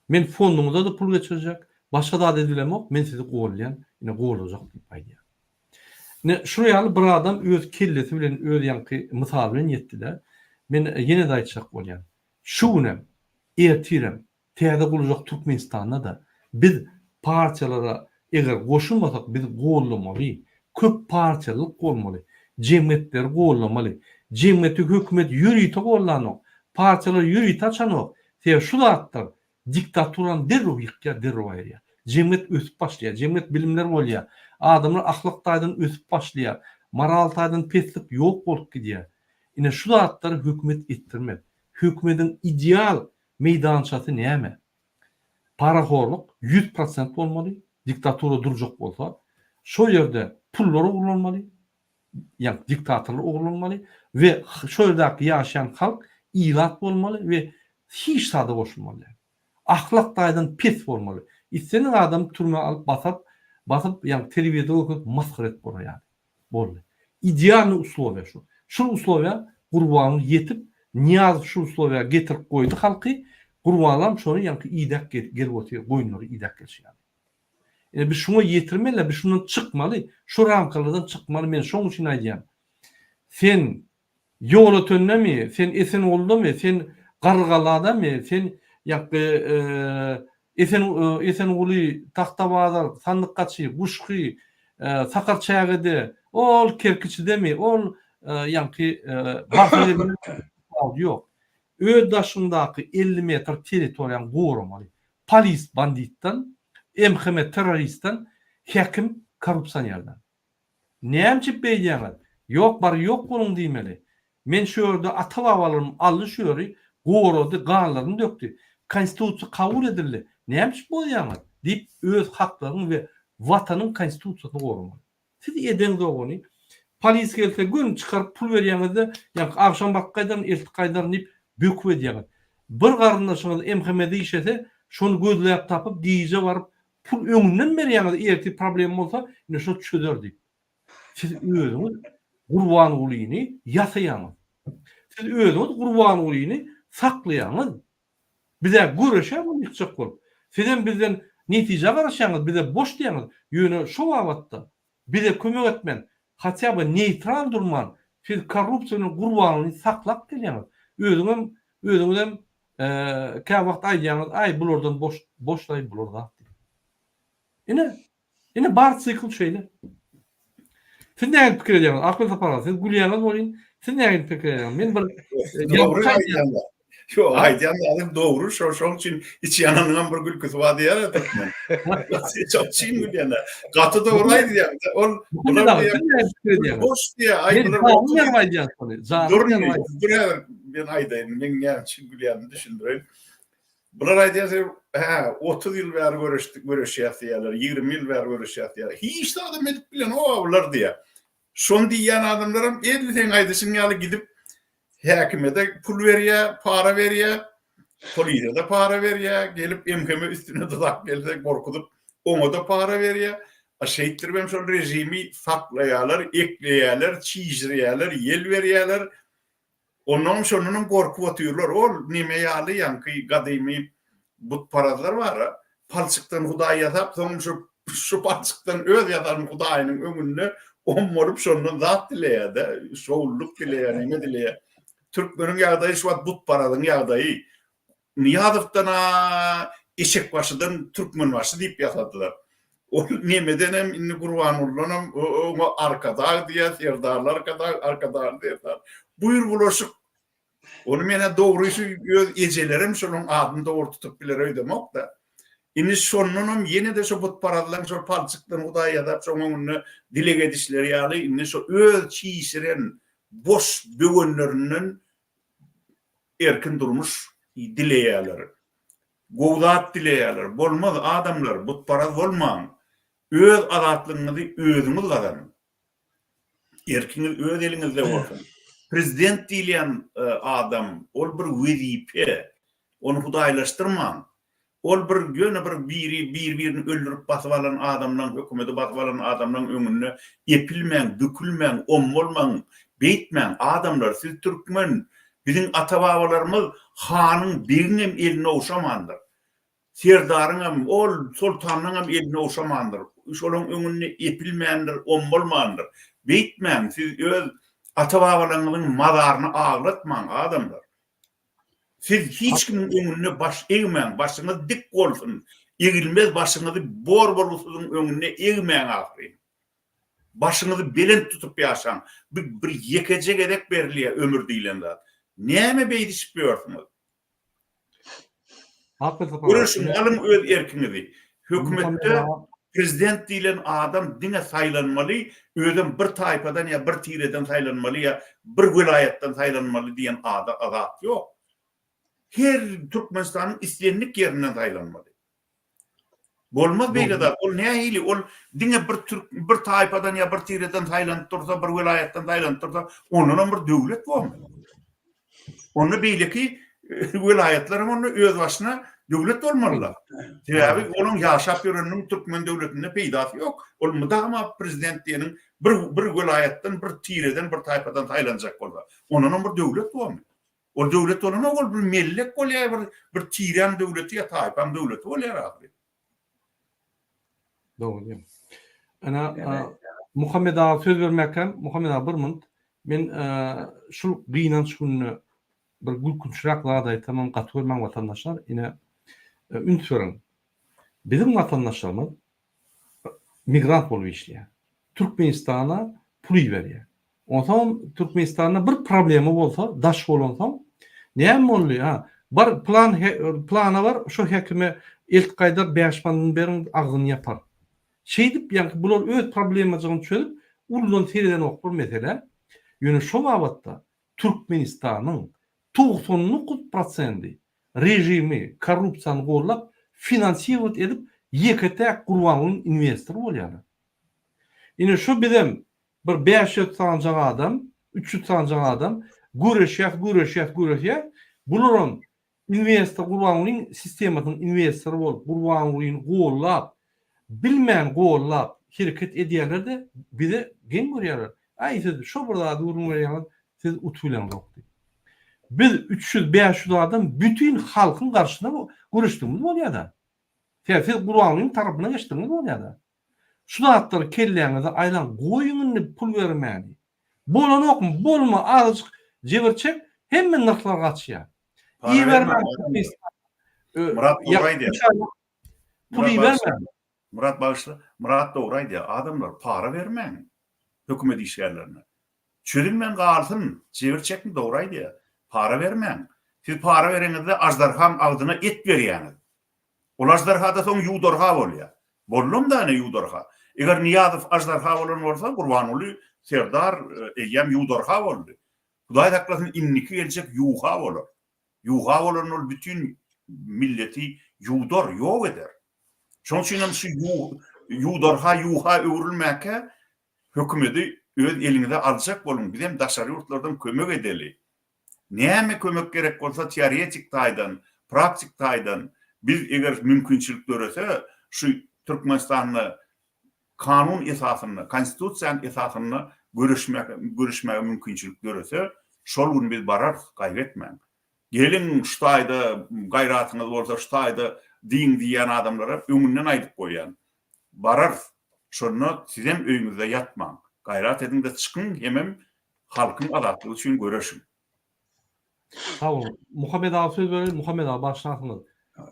Men fondumuza da pul geçirecek. Başka da edilemok. Men sizi koğullayan yine koğulacak deyip aydı ya. Ne şuraya bir adam öz kellesi bilen öz yankı misal bilen yetti de men yine de aytacak bolýan. Şunem ertirem täze bolacak Türkmenistan'da da biz partiyalara eger goşulmasak biz gollamaly. Köp partiyalyk bolmaly. Cemiyetler gollamaly. Cemiyeti hükümet yürüýte gollano. Partiyalar yürüýte açano. Täze şu zatlar diktaturan derru ýykýar derru aýrýar. Cemiyet ösüp başlaýar. Cemiyet bilimler bolýar. Adamlar ahlaktaýdan ösüp başlaýar. Moraltaýdan peslik ýok bolup gidýär. Ine şu zatları hükümet ettirmek. Hükümetin ideal meydançası näme? Paraxorluk 100% bolmaly. Diktatura durjak bolsa, şu ýerde pullar oglanmaly. Yani diktatorlar oglanmaly ve şu ýerdäki ýaşaýan halk ilat bolmaly ve hiç sada boşulmaly. Ahlaktaýdan pes bolmaly. İstenen adam türme alıp basıp yani televizde okup maskret bolýar. Boldy. Ideal uslovia şu. Şu uslovia gurbany yetip niyaz şu uslovia getirip koydu halky. Gurbanlam şonu yani idak gelip oturuyor. Boyunları idak gelişiyor. Yani biz şunu yetirmeli, biz şundan çıkmalı. Şu ramkalardan çıkmalı. Ben şunun için aydıyorum. Sen Yol ötünde mi? Sen esen oldu mu? Sen gargalada mı? Sen esen ulu tahtabada sandık kaçı, kuşku, sakar çayagıdı, ol kerkiçide mi? Ol bahsedilen yok. Ödaşındaki 50 metre teritoriyan korumalı. Polis bandittan, emheme teröristten, hekim korrupsiyonerden. Näçe beýýäňiz? Yok bar yok bunun diýmeli. Men şu ýerde ata-babalarym aldy şu ýöri, gorady, ganlaryny dökdi. Konstitusiýa kabul edildi. Näçe bolýaňyz? Dip öz haklaryny we watanyň konstitusiýasyny gorumaly. Siz eden dogony polis gelse gün çıkaryp pul berýäňizde, ýa akşam bakgaýdan erti gaýdan dip böküp edýäňiz. Bir garyndaşyňyz emhemede işese, şonu gözläp tapyp diýje baryp pul öňünden berýäňiz, erti problem bolsa, ine şo çözerdi. Siz özüňiz Gurban ulyny ýasaýaňyz. Siz özüňiz Gurban ulyny saklaýaňyz. Bize göreşe bu ýykjak bolup. Sizden bizden netije garaşaňyz, bize boş diýäňiz. Ýöne şo wagtda bize kömek etmen, hatça bir neutral durman, siz korrupsiýanyň gurbanyny saklap gelýäňiz. Özüňizden ka wagt aýdýaňyz, ay bulardan boşlaý bularda. Ine bar sykl şeýle. Siz näme pikir edýäňiz? Akly tapara, siz gülýäňiz bolýan. Siz näme pikir edýäňiz? Men bir Doğru aýdýanda. Yo, aýdýanda adam dogry, şol üçin iç ýananyňam bir gülküsi bar diýär etmen. Çok çyn gülýände. Gaty dogry aýdýanda. Ol boş diýär, ben aýdaýyn, men näme çyn gülýände düşündirýän. Bular aýdýar, 30 ýyl bäri görüşýär, 20 ýyl bäri görüşýär. Hiç de adam edip bilen o bular diýär. Şonu diýen adamlaram edilsen aýdyşyň ýaly gidip häkimede pul berýär, para berýär, polisiýe de para berýär, gelip emkeme üstüne dudak gelse gorkudyp oňa da para berýär. Şeýtdirmem şol rejimi saklaýarlar, ekleýärler, çiýdirýärler, ýel berýärler. Ondan şonunun gorkup oturýarlar. Ol nime ýaly ýanky gadymy but paralar var. Palçykdan Hudaý ýazap, soň şu palçykdan öz ýazarmy Hudaýynyň öňünde ommorup şondan zat dileýär, şowluk dileýär, nime dileýär. Türkmeniň ýagdaýy şu wagt but paradyň ýagdaýy. Niýazowdan eşek başydan Türkmen başy diýip ýasadylar. O nimeden hem inni Gurbanullah'nam o arkada diye serdarlar arkada diyorlar. Buyur bulaşık. Onu mene doğru işi ecelerim şunun adını doğru tutup bilir ödemek da. İni sonunum yine de şu but paradan şu palçıktan Hudaýa da şonunu dile gedişleri ýaly inni şu öz çiğsiren boş böwünlerinin erkin durmuş dileýärler. Gowdat dileýärler. Bolmaz adamlar but para bolman. Öz adatlygyňyzy özüňiz gadan. Erkiniz öz eliňizde bolsun. Prezident diýen adam, ol bir wezipe, onu hudaýlaşdyrman. Ol bir göne birini öldürüp basyp alan adamdan, hökümeti basyp alan adamdan öňünde epilmen, dökülmen, ommolman, beýtmen adamlar, siz türkmen, bizim ata-babalarymyz hanyň birinem eline oşamandyr. Serdaryňam, ol sultanyňam eline oşamandyr. Şolaň öňünde epilmendir, ommolmandyr. Beýtmen, siz öz ata-babalarymyzyň mazaryny aglatman adamlar. Siz hiç kimin öňünde baş egmen, başyňyz dik bolsun. Egilmez başyňyzy bor bolsuň öňünde egmen ahry. Başyňyzy belent tutup ýaşaň. Bir ýekece gerek berilýär ömür diýilende. Näme beýdişip ýörsiňiz? Görüşün alın öz erkinizi. Hökümetde prezident diýilen adam dine saýlanmaly, özüm bir taýpadan ýa bir tireden saýlanmaly ýa bir vilayetden saýlanmaly diýen adat ýok. Her Türkmenistanyň islenlik ýerinden saýlanmaly. Bolmaz beýle zat. Ol nähili? Ol dine bir taýpadan ýa bir tireden saýlanyp tursa, bir vilayetden saýlanyp tursa, onuň bir döwlet bolmaly. Onu beýleki vilayetlerim onu öz başına döwlet bolmalylar. Sebäbi onun ýaşap ýöreniniň Türkmen döwletinde peýdasy ýok. Ol mudama prezident diýeniň bir vilayetden, bir tireden, bir taýpadan saýlanjak bolsa, onuň bir döwlet bolmaly. O döwlet bolana ol bir millet bolýar, bir tiren döwleti ýa taýpam döwleti bolýar. Doğru. Ana Muhammed Ağa söz vermekten, Muhammed Ağa bir mınt Men şu gynanç gününe bir gülkünçrak zada tamam gatwelman vatandaşlar ine ünsörün. Bizim vatandaşlarımız migrant bolup işleýär. Türkmenistana pul berýär. Ondan Türkmenistan'da bir problemi bolsa, daş bolansam, näme bolýar? Ha, bir plana var, şu hekime ilk gaýdar 5 mandan berin agzyny yapar. Şeýdip, ýani bular öz problemlaryny çözüp, uldan teriden okpur mesele. Ýöne şu wagtda Türkmenistanyň 99% rejimi korrupsiýany gollap, finansiýat edip, ýeketäk gurbanlyň investor bolýar. Ine şu bizim bir 500 sanjak adam, 300 sanjak adam güreşýär. Bularyň investor gurbanlyň sistematyň investory bolup, gurbanlygyny gollap, bilmän gollap hereket edýärler-de bize gen görýärler. Ay siz şu burada durmaýan siz utuýlan okdy. Biz 300-500 adam bütün halkyň garşysynda görüşdüňiz bolýar-da. Siz gurbanlygyň tarapyna geçdiňiz bolýar-da. Şu zatlar kelleňize aýlan goýuňyny pul bermäni. Bolan okmy, bolma azık jebirçek hemme narxlar gaçýar. İyi vermem. Murat Oğraydı. Pul iyi vermem. Murat bağışla. Murat da Oğraydı. Adamlar para vermem. Hükümet işgärlerine. Çözülmen galsın. Jebirçek mi doğraydı? Para vermem. Siz para verenizde ajdarham agdyna et berýäňiz. Ol ajdarha da soň ýuwdarha bolýar. Bollum da ne ýuwdarha. Eger Niýazow ajdarha bolan bolsa, Gurbanuly Serdar eýem ýuwdarha boldy. Hudaý taklasyn inniki geljek ýuwha bolar. Ýuwha bolan ol bütün milleti ýuwdar ýok eder. Şoň üçin hem şu ýuwdarha ýuwha öwrülmäke hökümeti öz elinde aljak bolun. Biz hem daşary ýurtlardan kömek edeli. Näme kömek gerek bolsa teoretik taýdan, praktik taýdan biz eger mümkinçilik görese şu Türkmenistanyň kanun esasyny, konstitusiýa esasyny görüşmäge mümkinçilik görese şol gün biz barar, gaýretmäň. Gelin şu taýda gaýratyňyz bolsa, şu taýda din diýen adamlara öňünden aýdyp goýan. Barar, şonu siz hem öýüňizde ýatmaň. Gaýrat edin-de çykyn, hemem halkyň azatlygy üçin göreşin. Sağ olun. Muhammed abi söz verin. Muhammed abi başlansınız.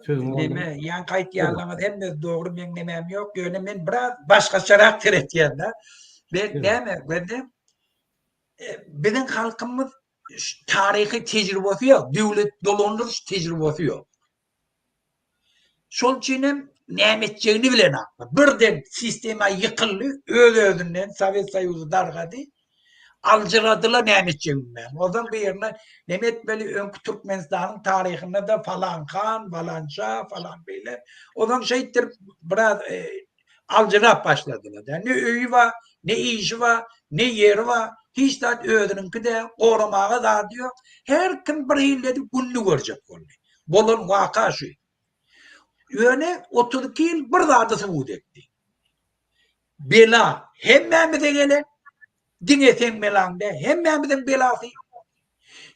Deme, yan kayıt yerlemez hem de doğru men demem yok. Yöne men biraz başkaçarak teretiyende. Ben de bizim halkımız tarihi tecrübesi yok. Devlet dolandırış tecrübesi yok. Şol çinem nämetçeğini bilen aklı. Birden sistema yıkıldı. Öz-özünden Sovet Soyuzu dargadı. Alcıladılar nämetçeğinden. O zaman bir yerine Nemet Beli önkü Türkmenistan'ın tarihinde de falan kan, falanca, falan beyler. O zaman şeydir biraz alcılap başladılar. Yani ne öyü var, ne işi var, ne yeri var. Hiç de ödününki de korumağı da diyor. Her kim bir illedi günlü görecek onu. Bolun vaka şu. Öyle 32 yıl bir daha da subut etti. Bela hemmemize gelen dine sen belanda hemmemizin belası.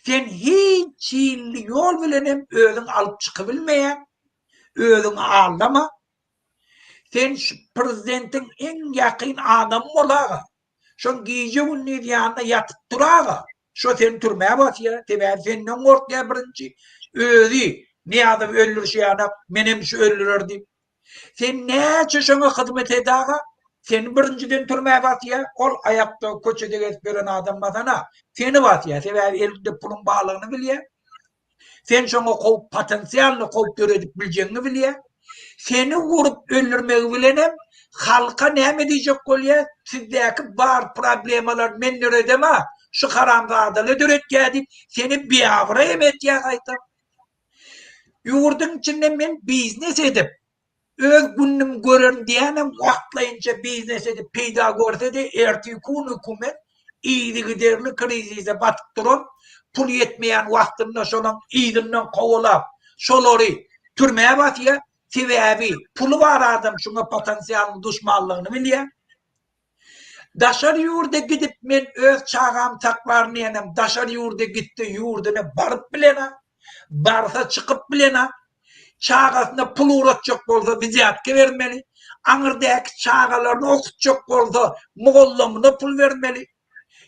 Sen hiç yol bilenem özün alıp çıkabilmeyen, özün ağlama. Sen prezidentin en yakın adamı olağa. Şu gece bunun yanında yatıp durağa. Şu sen türmeye bas ya. Teber senden ortaya birinci. Özü. Ne adam ölür şey ana. Menem şu ölürürdü. Sen ne çeşene hizmet edağa. Sen birinciden türmeye bas ya. Ol ayakta koçede geçberen adam basana. Seni bas ya. Teber elinde pulun bağlığını bil ya. Sen şuna kov potansiyelini kov göredip bileceğini bil ya. Seni vurup öldürmeyi bilenem. Halka ne diyecek ol ya? Sizdeki var problemalar menler edeme. Şu karamda adalet üretkedim. Seni bir avra emet ya kaytam. Yurdun içinde men biznes edip öz günüm görün diyenem vaktlayınca biznes edip peyda görse de ertikun hükümet iyidi giderli krizize batıp durup pul yetmeyen vaktında şonun iyidinden kovalap şolori türmeye bat ya sebebi pulu var adam şuna potansiyelin düşmanlığını biliyor. Daşar yurda gidip men öz çağam taklarını yenem daşar yurda gitti yurduna barıp bilene barsa çıkıp bilene çağasında pul uğratacak olsa viziyatke vermeli. Anırdaki çağalarını okutacak olsa Moğollamına pul vermeli.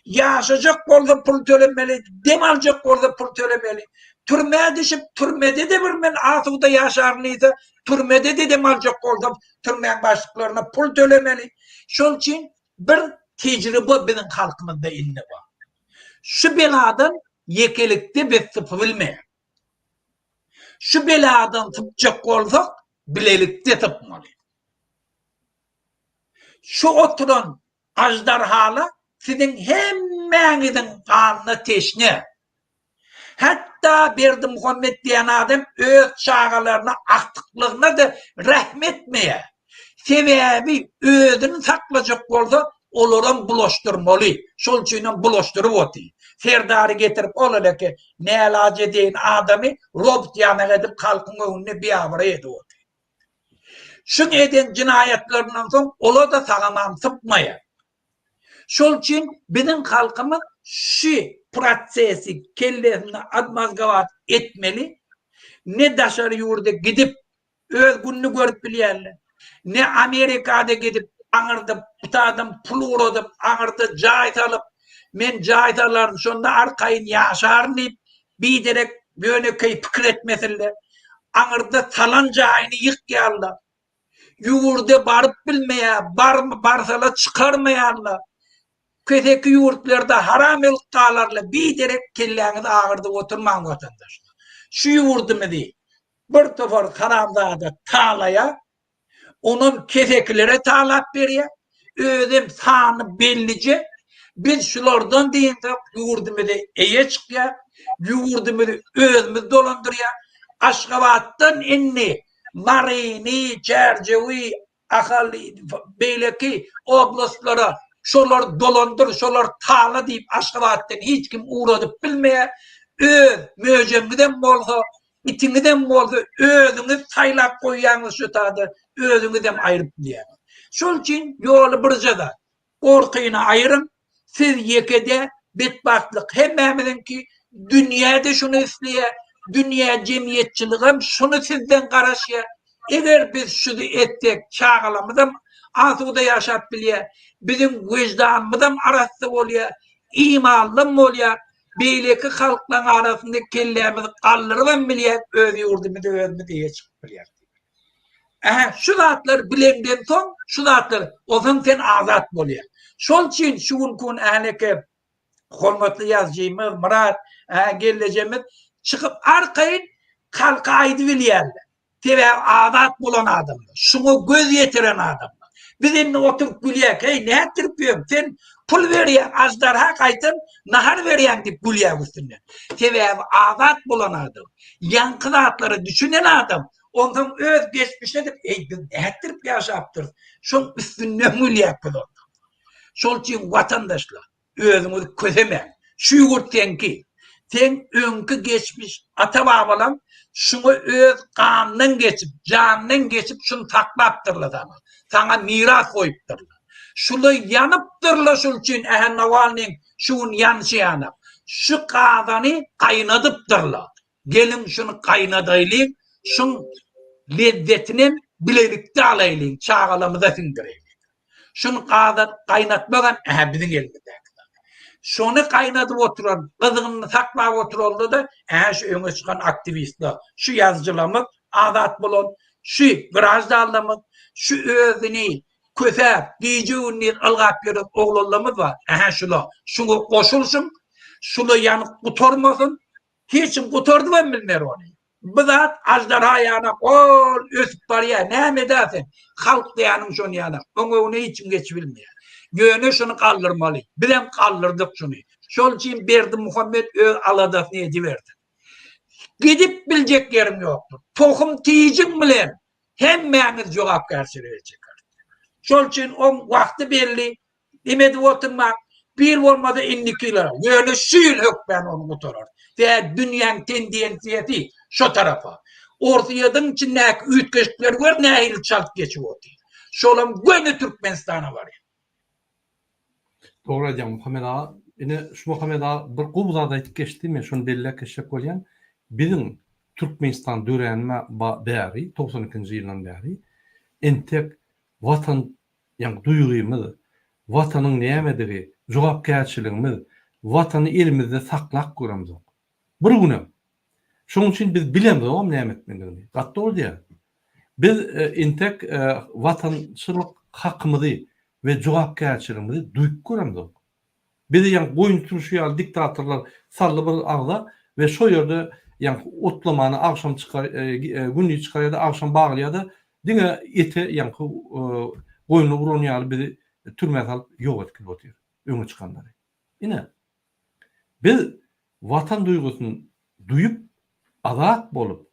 yaşayacak bolsa pul tölemeli, dem alacak bolsa pul tölemeli. Türmeye düşüp türmede de bir men asuda yaşarlıysa türmede de dem alacak bolsa türmenin başlıklarına pul tölemeli. Şol için bir tecrübe bizim halkımızda indi var. Şu beladan yekelikte bir tıpı bilmeyen. Şu beladan tıpacak olsak bilelikte tıpmalı. Şu oturan ajdarhala sizin hemmenizin kanına teşne. Hatta Berdi Muhammed diyen adam öz çağalarına, aktıklığına da rahmetmeye. Sebebi özünü saklayacak olsa olurum bulaştırmalı. Şol için bulaştırıp otu. Serdarı getirip olala ki ne elac edeyin adamı robot yana edip halkın önüne bir avra ediyor. Şun eden cinayetlerinden son ola da sağaman sıpmaya. Şol için bizim halkımız şu prosesi kellesine admazgavat etmeli. Ne dışarı yurda gidip öz gününü görüp bilyerler. Ne Amerika'da gidip ağırda putadım pul uğradım ağırda cahit alıp men cahit alarım sonunda arkayın yaşarını bir direk böyle köy fikir etmesinler. Ağırda talan cahini yıkıyarlar. Yurda barıp bilmeye, barsala çıkarmayarlar. Köteki yurtlarda haram elik kalarla bir direk kelleğiniz ağırda oturman vatandaşlar. Şu yurdumu değil. Bir tofar haramda talaya, onun keseklere talap veriyor. Özüm sanı bellice. Biz şulardan deyince yurdumu da eye çıkıyor. Yurdumu da özümüz dolandırıyor. Aşkavattan inni, Marini, Çercevi, Akali, Beyleki, oblastlara şolar dolandır, şolar tağla deyip Aşkavattan hiç kim uğradıp bilmeye öz möcemiden bolsa, itiniden bolsa özünü saylap koyuyanız şu tadı özünüden ayırıp diye. Şol için yolu bircada korkuyuna ayırın. Siz yekede bitbaktlık hemmemizin ki dünyada şunu isteye, dünya cemiyetçiliğim şunu sizden karışıyor. Eğer biz şunu ettik çağılamızım asuda yaşap bilye, bizim vicdanımızım arası oluyor, imanlım oluyor, beyleki halkların arasında kellerimizi kaldırıvan bilye, öz yurdumuzu özümü diye çıkıp bilye. Şu zatlar bilenden son, şu zatlar o zaman sen azat oluyor. Şol için şu gün ehleke hormatlı yazıcımız, Murat, geleceğimiz çıkıp arkayın halka aydı bilyerler. Tebe azat bulan adamlar, şunu göz yetiren adamlar. Bizimle oturup gülüyek, hey ne ettirip yiyorum, sen pul veriyen, azdarha kaytın, nahar veriyen deyip gülüyek üstünden. Tebe azat bulan adam, yankı zatları düşünen adam, ondan öz geçmişine de biz ne ettirip yaşaptır. Şunun üstünden gülüyek bulan. Şol için vatandaşlar, özünüzü közemeyin. Şu yurtten ki, sen önkü geçmiş ata babalan, şunu öz kanından geçip, canından geçip şunu taklaptırlar sana. Sana miras koyuptırlar. Şunu yanıptırlar şul için Navalny'nin şunun yanışı yanıp. Şu kadanı kaynadıptırlar. Gelin şunu kaynadaylayın, şunun lezzetini bilelikte alaylayın, çağalamıza sindireyim. Şunu kaynatmadan bizim elimizde. Şunu kaynatıp oturan, kızını saklayıp oturuldu da şu öne çıkan aktivistler, şu yazıcılarımız, azat bulun, şu virajlarımız, şu özünü, köfer, giyici ünlü ılgap verip oğullarımız var. Şunu koşulsun, şunu yanıp kutormasın, hiçim kutordu ben bilmiyorum onu. Bizzat ajdarha yana kol ösüp var ya, ne edersin? Halk dayanım şunu yana, onu hiçim geç bilmiyor. Yönü şunu kaldırmalı. Bilem kaldırdık şunu. Şol için Berdi Muhammed öz aladasını ediverdi. Gidip bilecek yerim yoktu. Tohum tiyicin bilen hemmeniz cevap karşılığına çıkar. Şol için o vakti belli. Demedi oturmak. Bir olmadı 52 lira. Yönü şu yıl hükmen onu oturur. Ve dünyanın tendiyensiyeti şu tarafa. Ortayadın içindeki ütkeşlikler var. Ne ayıl çalıp geçiyor. Şolum gönü Türkmenistan'a var. Doğru edeceğim Muhammed Ağa. Yine şu Muhammed Ağa bir kubuzada etip geçti mi? Şunu delilek eşek olayan. Bizim Türkmenistan dörenme beri, 92. yıldan beri entek vatan, yani duyduğumuz vatanın neyemediği, jogapkärçiligimiz watany elimizde saklak göremiz. Bir günem. Şoň üçin biz bilemizok näme etmeliligini. Gatda bolýar. Biz intek watançylyk hakymyzy we jogapkärçiligimizi duýup göremizok. Biz ýa boyun turşýar diktatorlar sally bir agza we şo ýerde ýa otlamany akşam çykar günni çykar ýa-da akşam baglaýar-da diňe ete ýa boynu uranýar bizi türmäge salyp ýok etip otyr. Öňe çykandary. Ine biz watan duýgusyny duýup azat bolup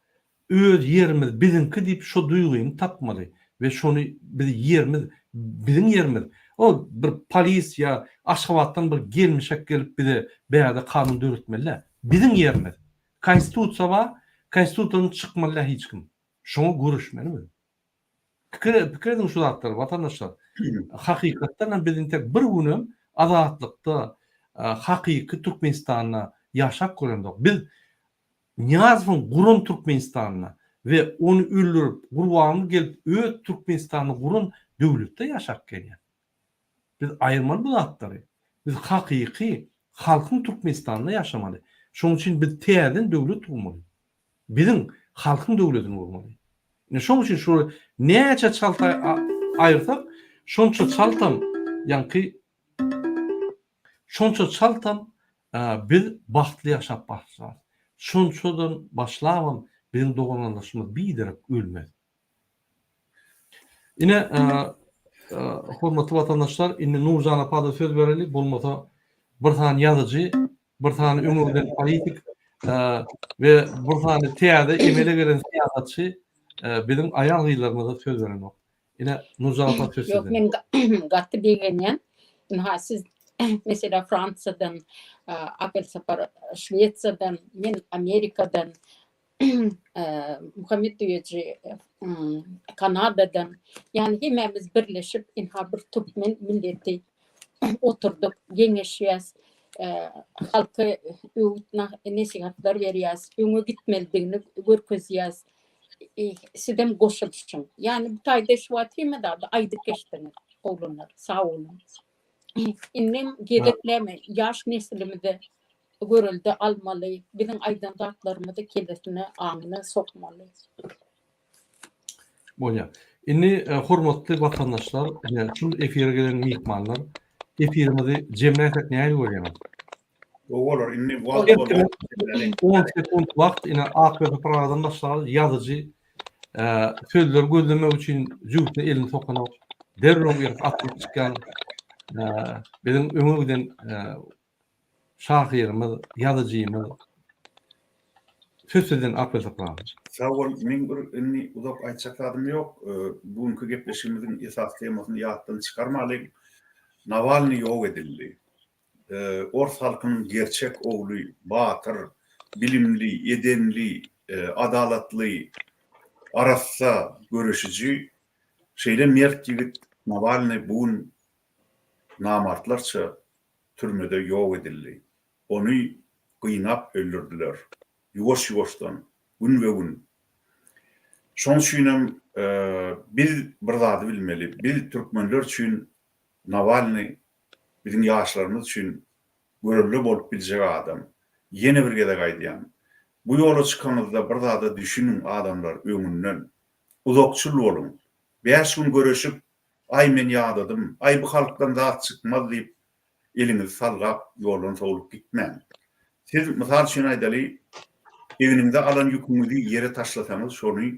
öz ýerimiz biziňki diýip şo duýguny tapmaly we şonu biz ýerimiz biziň ýerimiz. O bir polis ýa Aşgabatdan bir gelmişek gelip bize beýerde kanun döretmeli. Biziň ýerimiz. Konstitusiýa bar, konstitusiýany çykmaly hiç kim. Şoňa görüşmeli. Pikirdiň şu zatlar watandaşlar. Hakykatdan biziň tek bir günem azatlykda hakyky Türkmenistanyna ýaşap görendok. Biz Niyazowyň gurun Türkmenistanyna we onu öldürüp gurbany gelip öz Türkmenistanyny gurun döwletde ýaşap gelýär. Biz aýyrmaly bu zatlary. Biz hakyky halkyň Türkmenistanyna ýaşamaly. Şoň üçin biz täzeden döwlet kurmaly. Biziň halkyň döwletini kurmaly. Şoň üçin şu näçe çalta aýyrsak, şonça çaltam ýa-ki şonça çaltam biz baxtly ýaşap başlar. Şonçadan başlawam biziň doganlaşymyz biderek ölmez. Ine hormatly watandaşlar, indi Nurjan apada söz bereli, bolmasa bir tane ýazyjy, bir tane öňürden politik we bir tane täze emele gelen siýasatçy biziň aýal gyýlarymyza söz berenok. Ine Nurjan apada söz Yok, men gatty begenýän. Ha siz mesela Fransadan, Apelsapar, Şweýçardan, men Amerikadan, Muhammed Duyuci, Kanadadan, yani hemimiz birleşip inha bir Türkmen milleti oturduk, geňeşýäs, halka öwütna nesihatlar berýäs, öňe gitmelidigini görkezýäs. Sidem goşulşyň. Yani bu taýda şu atýmy da aýdyk geçdiňiz, oglanlar, sağ olun. Innem gerekleme yaş neslimizde görüldü almalı, bizim aydınlatlarımızı kendisine anına sokmalı. Bolýar. Indi hormatly watandaşlar, şu efire gelen mihmanlar, efirimizi jemläsek näme görýär? Olar indi 10 sekund wagt ine AKP programdan başlar ýazyjy sözler gözlemek üçin jüwtne elini sokanok, derrem ýer atyp çykan bizim öňüden şahyrymyz, ýazyjymyz sözden AKP program. Sağ ol, men bir inni uzak aýtjaklarym ýok. Bugünkü gepleşigimiziň esas temasyny ýatdan çykarmaly. Navalny ýok edildi. Ors halkynyň gerçek ogly, batyr, bilimli, edenli, adalatly, arassa görüşüji şeýle mert ýigit Navalny bugün namartlarça türmede ýok edildi. Onu gynap öldürdüler. Ýuwaş-ýuwaşdan, gün we gün. Şoň üçin biz bir zady bilmeli. Biz türkmenler üçin Navalny bizim ýaşlarymyz üçin görevli bolup biljek adam. Ýene bir gede gaýdýan. Bu ýola çykanynızda bir zady düşünin adamlar öňünden. Uzakçyl bolun. 5 gün görüşüp ay men ýadadym, ay bu halkdan zat çykmaz diýip elinizi salgap ýoldan solup gitmän. Siz mysal üçin aýdaly, eginizde alan ýüküňizi ýere taşlasaňyz, şonu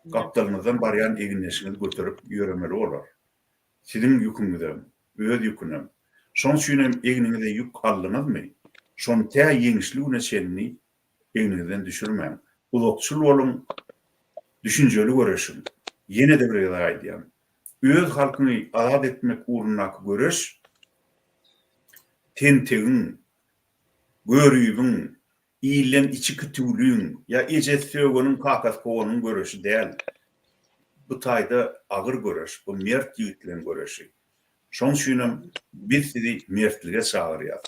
gapdalyňyzdan barýan eginleşiňiz götürüp ýöremeli bolar. Sizin ýüküňizde, öz ýüküňiz. Şoň üçin eginiňizde ýük aldyňyzmy? Şonu tä ýeňişligine çenini eginizden düşürmäň. Uzakçyl bolun, düşünjeli görüşün. Ýene de bir aýdýan. Öz halkyny azat etmek uğruna görüş, tentegin, görüýübiň, iýlen içi kütüwlüğün, ya eje söwgünün kakas kowanyň görüşi däl. Bu taýda agyr görüş, bu mert ýigitlerin görüşi. Şoň üçin biz sizi mertlige çagyrýar.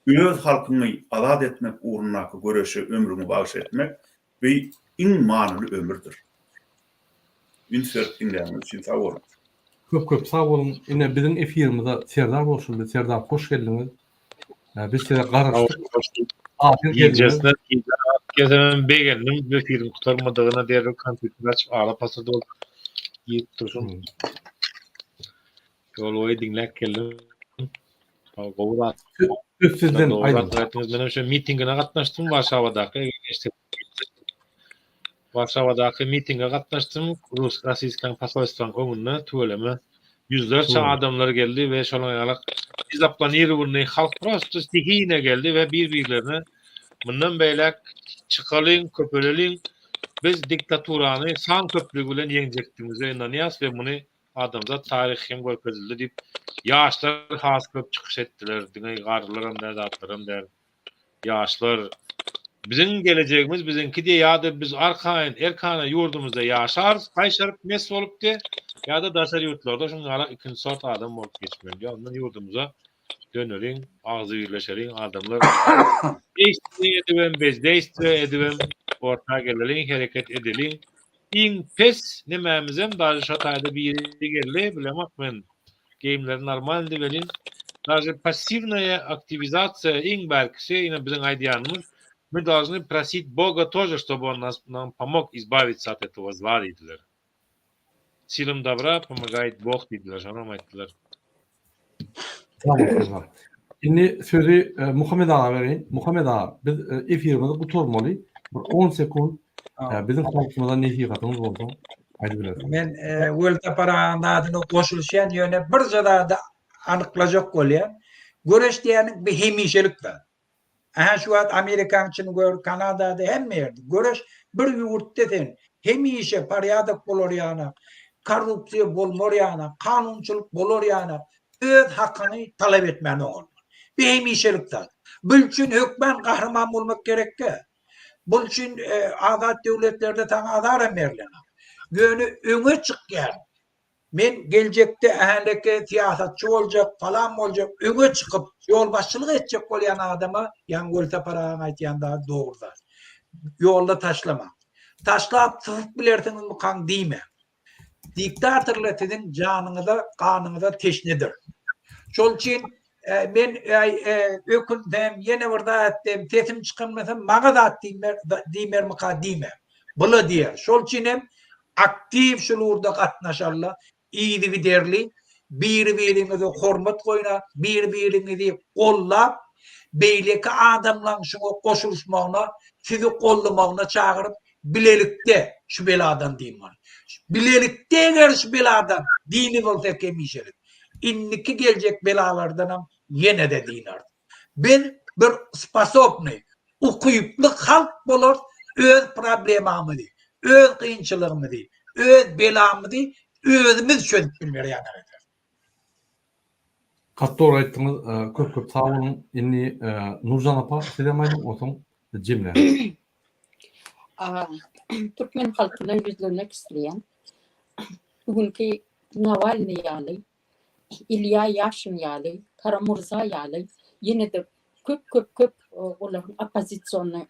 Öz halkyny azat etmek uğruna görüşi ömrüni bagş etmek we iň manyly ömürdir. Ünsert dinleýän üçin sag bolun. Köp sağ olun. Ine bizim efirimize Serdar boşuldu. Serdar hoş geldiniz. Biz size garaştık. Yiyeceğizler ki gezemen beğendim ve film tutarmadığına diğer kompütür açıp ağla pasırdı ol. Yiyip dursun. Yol oyu dinlek geldim. Goğurat. Sizden ayrılın. Benim şu mitingine katlaştım Varşava'daki. Varşava'daki mitinge katlaştım. Rus Rasiskan Pasolistan konumuna tüveleme. Yüzlerce adamlar geldi ve şolan biz aplanır bunu halk prosto stihine geldi ve birbirlerine bundan beylek çıkalın, köpölelin biz diktaturani san köprü bilen yenecektiğimize inanıyız ve bunu adamza tarihin görkezildi deyip yaşlar has köp çıkış ettiler. Dine garlarım der, atlarım der. Yaşlar bizim geleceğimiz bizimki diye ya da biz erkana yurdumuzda yaşarız, kayşarıp mes olup de ya da daşar yurtlarda şunlara ikinci sort adam olup geçmiyor diye. Ondan yurdumuza dönerin, ağzı birleşerin adamlar değiştire ediven, biz değiştire ediven, ortaya gelelim, hareket edelim. İn pes nememizem daha şatayda bir yeri geldi, bilemek ben game'lerin normal develin. Даже пассивная активизация in belki yine bizim aydiyanımız. Мы должны просить Бога тоже, чтобы Он нам помог избавиться от этого зла, dediler. Силам добра помогает Бог, dediler. Canım ayettiler. Tamam. Şimdi sözü Muhammed Ağa vereyim. Muhammed Ağa, biz efirimizi bu tormalı 10 sekund bizim halkımıza nasihatımız oldu. Haydi bilelim. Men World Parağı'nın adını koşuluşan yöne bir da anıklayacak oluyor. Görüş diyenin bir hemişelik var. Aha şu an Amerikan için gör, Kanada'da hem yerde. Görüş bir yurtta den hemişe paryadak bolor yana, korrupsiya bolmor yana, kanunçuluk bolor yana, öz hakkını talep etmeni olur. Bir hemişelik var. Bulçun hükmen kahraman olmak gerek ki. Bulçun azat devletlerde tam azar emerler. Yönü öne çık yani. Men gelecekte ahleke siyasetçi olacak falan olacak. Öne çıkıp yol başçılık edecek olan adama yan golta parağın aytiyan daha doğrular. Yolda taşlama. Taşlayıp tıfık bilersiniz bu kan deyme. Diktatörlerin canını da kanını da teşnedir. Şol için men öküldüm yine burada ettim sesim çıkılmasın mağa da deymer mıka deyme. Bula diyer. Şol için hem aktif şulurda katnaşarlar. İyidi bir derli, birbirinizi hormat koyuna, birbirinizi kollap, beyleki adamla şuna koşuluşmağına, sizi kollamağına çağırıp, bilelikte şu beladan diyeyim var. Bilelikte eğer şu beladan, dini olsa kemişelik. İnniki gelecek belalardan yine de dinar. Ben bir spasopni, okuyupluk halk bulur, öz problemamı değil, öz kıyınçılığımı değil, öz belamı değil, özümüz çözüp bilmeye yanar eder. Katta orayttınız, köp sağ olun. İnni Nurcan Apa, selamlayın olsun cimle. Türkmen halkından yüzlemek isteyen, bugünkü Navalny yalı, İlya Yashin yalı, Karamurza yalı, yine de köp onların opozisyonu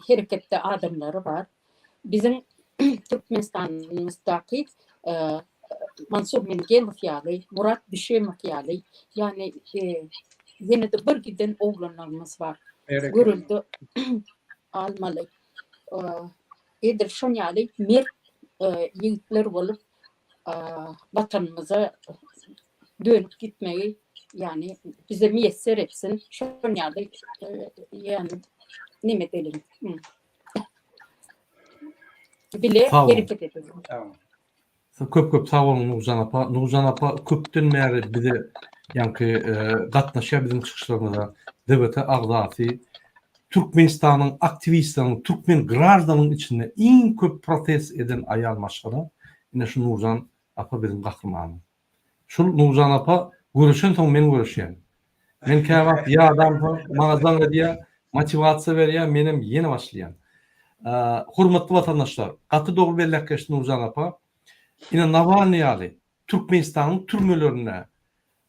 harekette adamları var. Bizim Türkmenistan'ımızdaki Mansur Mengelov yalı, Murat Bişemov yalı, yani yine de bir giden oğlanlarımız var. Görüldü almalı. Edirşan yalı mert yiğitler olup vatanımıza dönüp gitmeyi yani bize müyesser etsin. Şun yalı yani ne edelim? Bile hareket edelim. Tamam. Köp sağ olun Nurcan Apa. Nurcan Apa köpten beri bize yani katnaşa bizim çıkışlarımıza devlete ağzatı Türkmenistan'ın aktivistlerinin, Türkmen grajdanın içinde en köp protest eden ayal maşkara yine şu Nurcan Apa bizim kahramanım. Şu Nurcan Apa görüşen son men görüşen. Men kağıt ya adam mağazan diye motivasiya veriyor benim yeni başlayan. Hurmatlı vatandaşlar, katı doğru belirleşti Nurcan Apa. Yine Navalny yalı Türkmenistan'ın türmelerine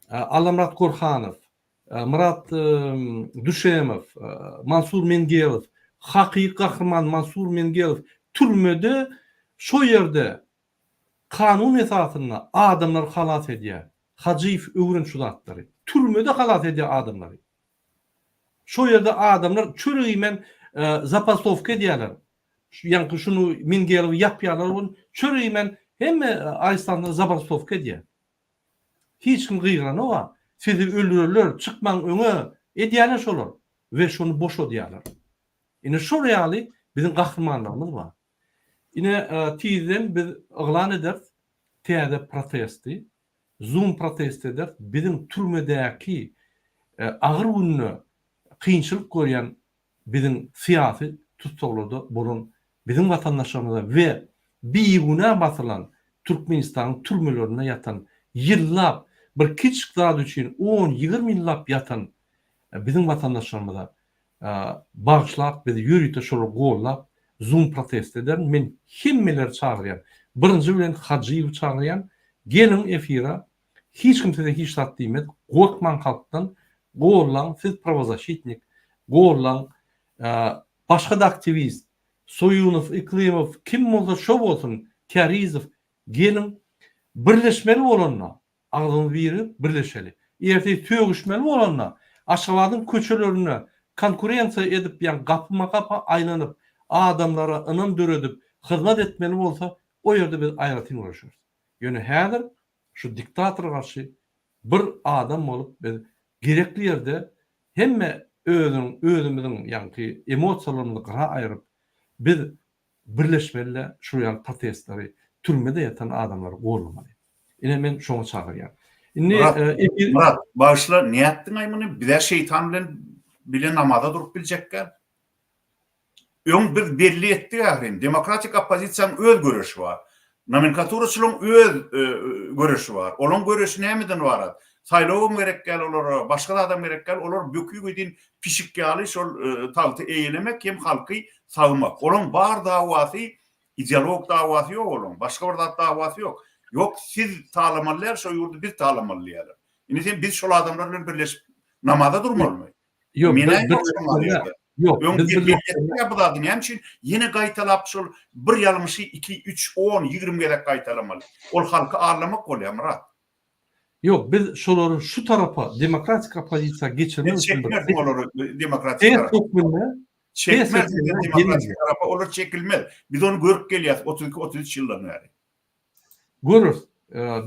Alamrat Korkhanov, Murat Düşemov, Mansur Mengelov, hakiki kahraman Mansur Mengelov türmede şu yerde kanun esasında adamlar halat ediyor. Hacif öwrün şudatları. Türmede halat ediyor adamları. Şu yerde adamlar çürüymen zapasovka diyorlar. Yani şunu min gelip yapıyorlar onu çürüymen hem Aystan'da zapasovka diyor. Hiç kim gıyran o var. Sizi öldürürler, çıkman öne ediyorlar şolar. Ve şunu boş odiyorlar. Yine şu reali bizim kahramanlarımız var. Yine tizden biz ıglan ederiz. Tiyade protesti. Zoom protest eder. Bizim türmedeki ağır ünlü kıyınçılık koyan bizim siyasi tutukluda bulun bizim vatandaşlarımıza ve biğuna batılan Türkmenistan'ın türmelerine yatan yıllap bir küçük daha için 10-20 yıllap yatan bizim vatandaşlarımıza bağışlap bizi yürüyte şolu gollap Zoom protest eder. Men himmeler çağıryan birinci bilen Hacı'yı çağıryan gelin efira hiç kimseden hiç tat deymed korkman halktan gollan siz pravozashitnik gollan başka da aktivist Soyunov, Iklimov kim olsa şov olsun Karizov gelin birleşmeli olanla ağzını verip birleşeli. Erteği tüyөгüşmeli olanla aşağıladın köçelerini konkurensiya edip yani kapıma kapı aylanıp adamlara ınım döredip hizmet etmeli olsa o yerde biz ayrıtın uğraşıyoruz. Yani her şu diktatör karşı bir adam olup biz gerekli yerde hem özümüzün yani emosiyalarını qara ayırıp biz birleşmeli şu yani protestleri türmede yatan adamları qo'llamalı. Yine men şoňa çağırýan. Murat, başla niýetdiň aýmany biler şeytan bilen namada durup biljekler. Öň bir belli etdi ýa-da demokratik opozisiýanyň öz görüşi var. Nomenklaturaçylyň öz görüşi var. Olaň görüşi nämeden barat? Saýlawym gerek gel olar, başga da adam gerek gel olar böküýgidin pişik ýaly şol tagty eýlemek hem halky sagmak. Olaň bar dawasy ideolog dawasy ýok olaň. Başga bir dawasy ýok. Yok siz talamalılar, şu yurdu biz talamalılar. Yani biz şol adamlar bilen birleşip namada durmalı. Yok, yok. Yapıladın hem için yine kaytalap şol bir yalmışı 2, 3, 10, 20 gerek kaytalamalı. Ol halkı ağırlamak oluyor Murat. Yok biz şoları şu tarafa demokratik opozisiya geçirmek için çekmez olur demokratik tarafa. Çekmez demokratik tarafa olur çekilmez. Biz onu görüp geliyoruz 32-33 yıldan beri. Görürüz.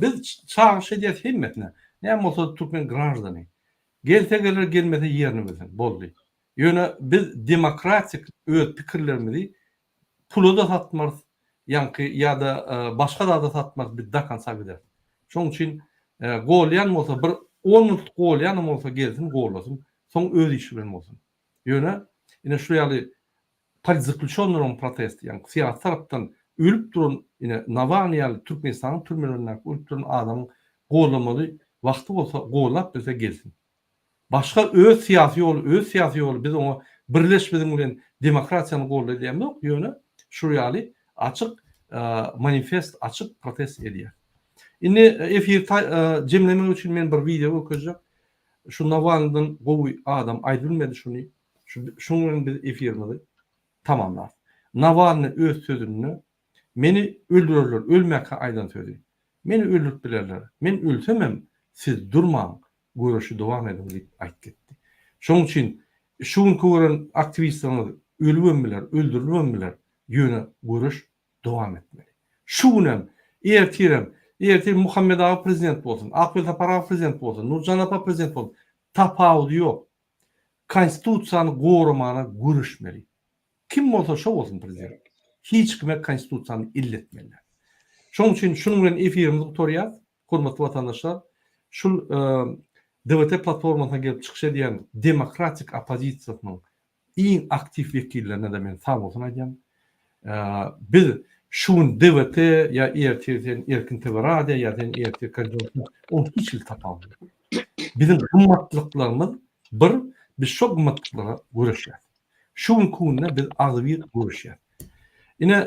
Biz çağış ediyet himmetine. Ne olsa Türkmen granjdanı. Gelse gelir gelmese yerini bilsin. Boldu. Yani biz demokratik öz pikirlerimizi pulu da satmaz. Yani ya da başka da satmaz. Bir dakan sabider. Şoň için golyan olsa bir 10 minut golyan olsa gelsin gollasın. Son öz işi bilen olsun. Yani yine şu ýaly politizaklşonlaryň protesti yani siyasi tarapdan ölüp durun yine Navalny Türkmenistan'ın türmelerinden ölüp durun adamın gollamalı vakti olsa gollap bize gelsin. Başka öz siyasi yol biz onu birleşmeden bilen demokrasiýany gollayýan yok. Ýöne şu ýaly açık manifest açık protest edýär. Indi efir jemlemek üçin men bir video okujak. Şu Navalny'dan gowy adam aýdylmady şuny. Şuňa biz efirimizi tamamlar. Navalny öz sözünü meni öldürürler, ölmekle aydan söyledi. Meni öldürüp bilerler. Men ölsemem, siz durmaň, görüşü dowam edin diýip aýt getdi. Şoň üçin şuň kören aktivistler ölübemler, öldürülbemler ýöne görüş dowam etmeli. Şuňam ertir Muhammed Ağa prezident bolsun, Akbel Tapara prezident bolsun, Nurjan Apa prezident bolsun. Tapawdy ýok. Konstitusiýany gorumana görüşmeli. Kim bolsa şo bolsun prezident. Hiç kime konstitusiýany illetmeliler. Şoň üçin şunuň bilen efirimizi tutarýar. Hormatly vatandaşlar, şul DWT platformasyna gelip çykyş edýän demokratik opozisiýanyň iň aktiv wekillerine de men sag bolsun aýdýan. Biz şuň DWT ya Erkin TV radio ya Erkin kanalynda onu hiç tapalmady. Bizim gymmatlyklarymy biz şo gymmatlyklara görüşýär. Şuň kunna biz agzybir görüşýär. Yine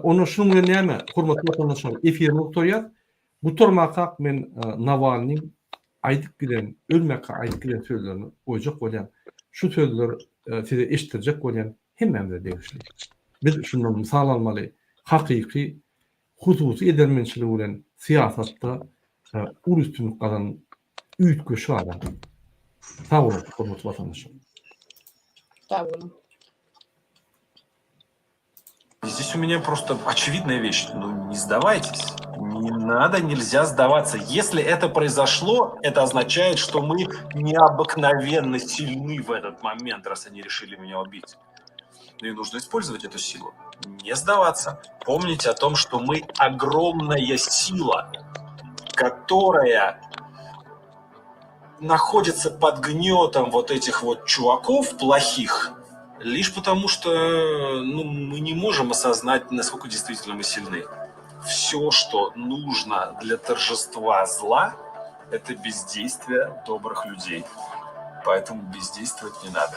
onu şunun näme hormatly vatandaşlar efirni tutarýar. Bu tormaka men Navalnyň aýdyp bilen ölmekle aýdyp bilen sözlerini oýjak bolýan. Şu sözler size eşitdirjek bolýan hemmemde degişli. Biz şundan misal almaly. Hakyky hususy edermençiligi bilen siyasatda ul üstünlük kazan üýtgeşi adam. Sağ olun, hormatly vatandaşlar. Sağ olun. Здесь у меня просто очевидная вещь. Ну, не сдавайтесь. Не надо, нельзя сдаваться. Если это произошло, это означает, что мы необыкновенно сильны в этот момент, раз они решили меня убить. Ну и нужно использовать эту силу. Не сдаваться. Помнить о том, что мы огромная сила, которая находится под гнетом вот этих вот чуваков плохих, лишь потому что мы не можем осознать, насколько действительно мы сильны. Все, что нужно для торжества зла, это бездействие добрых людей. Поэтому бездействовать не надо.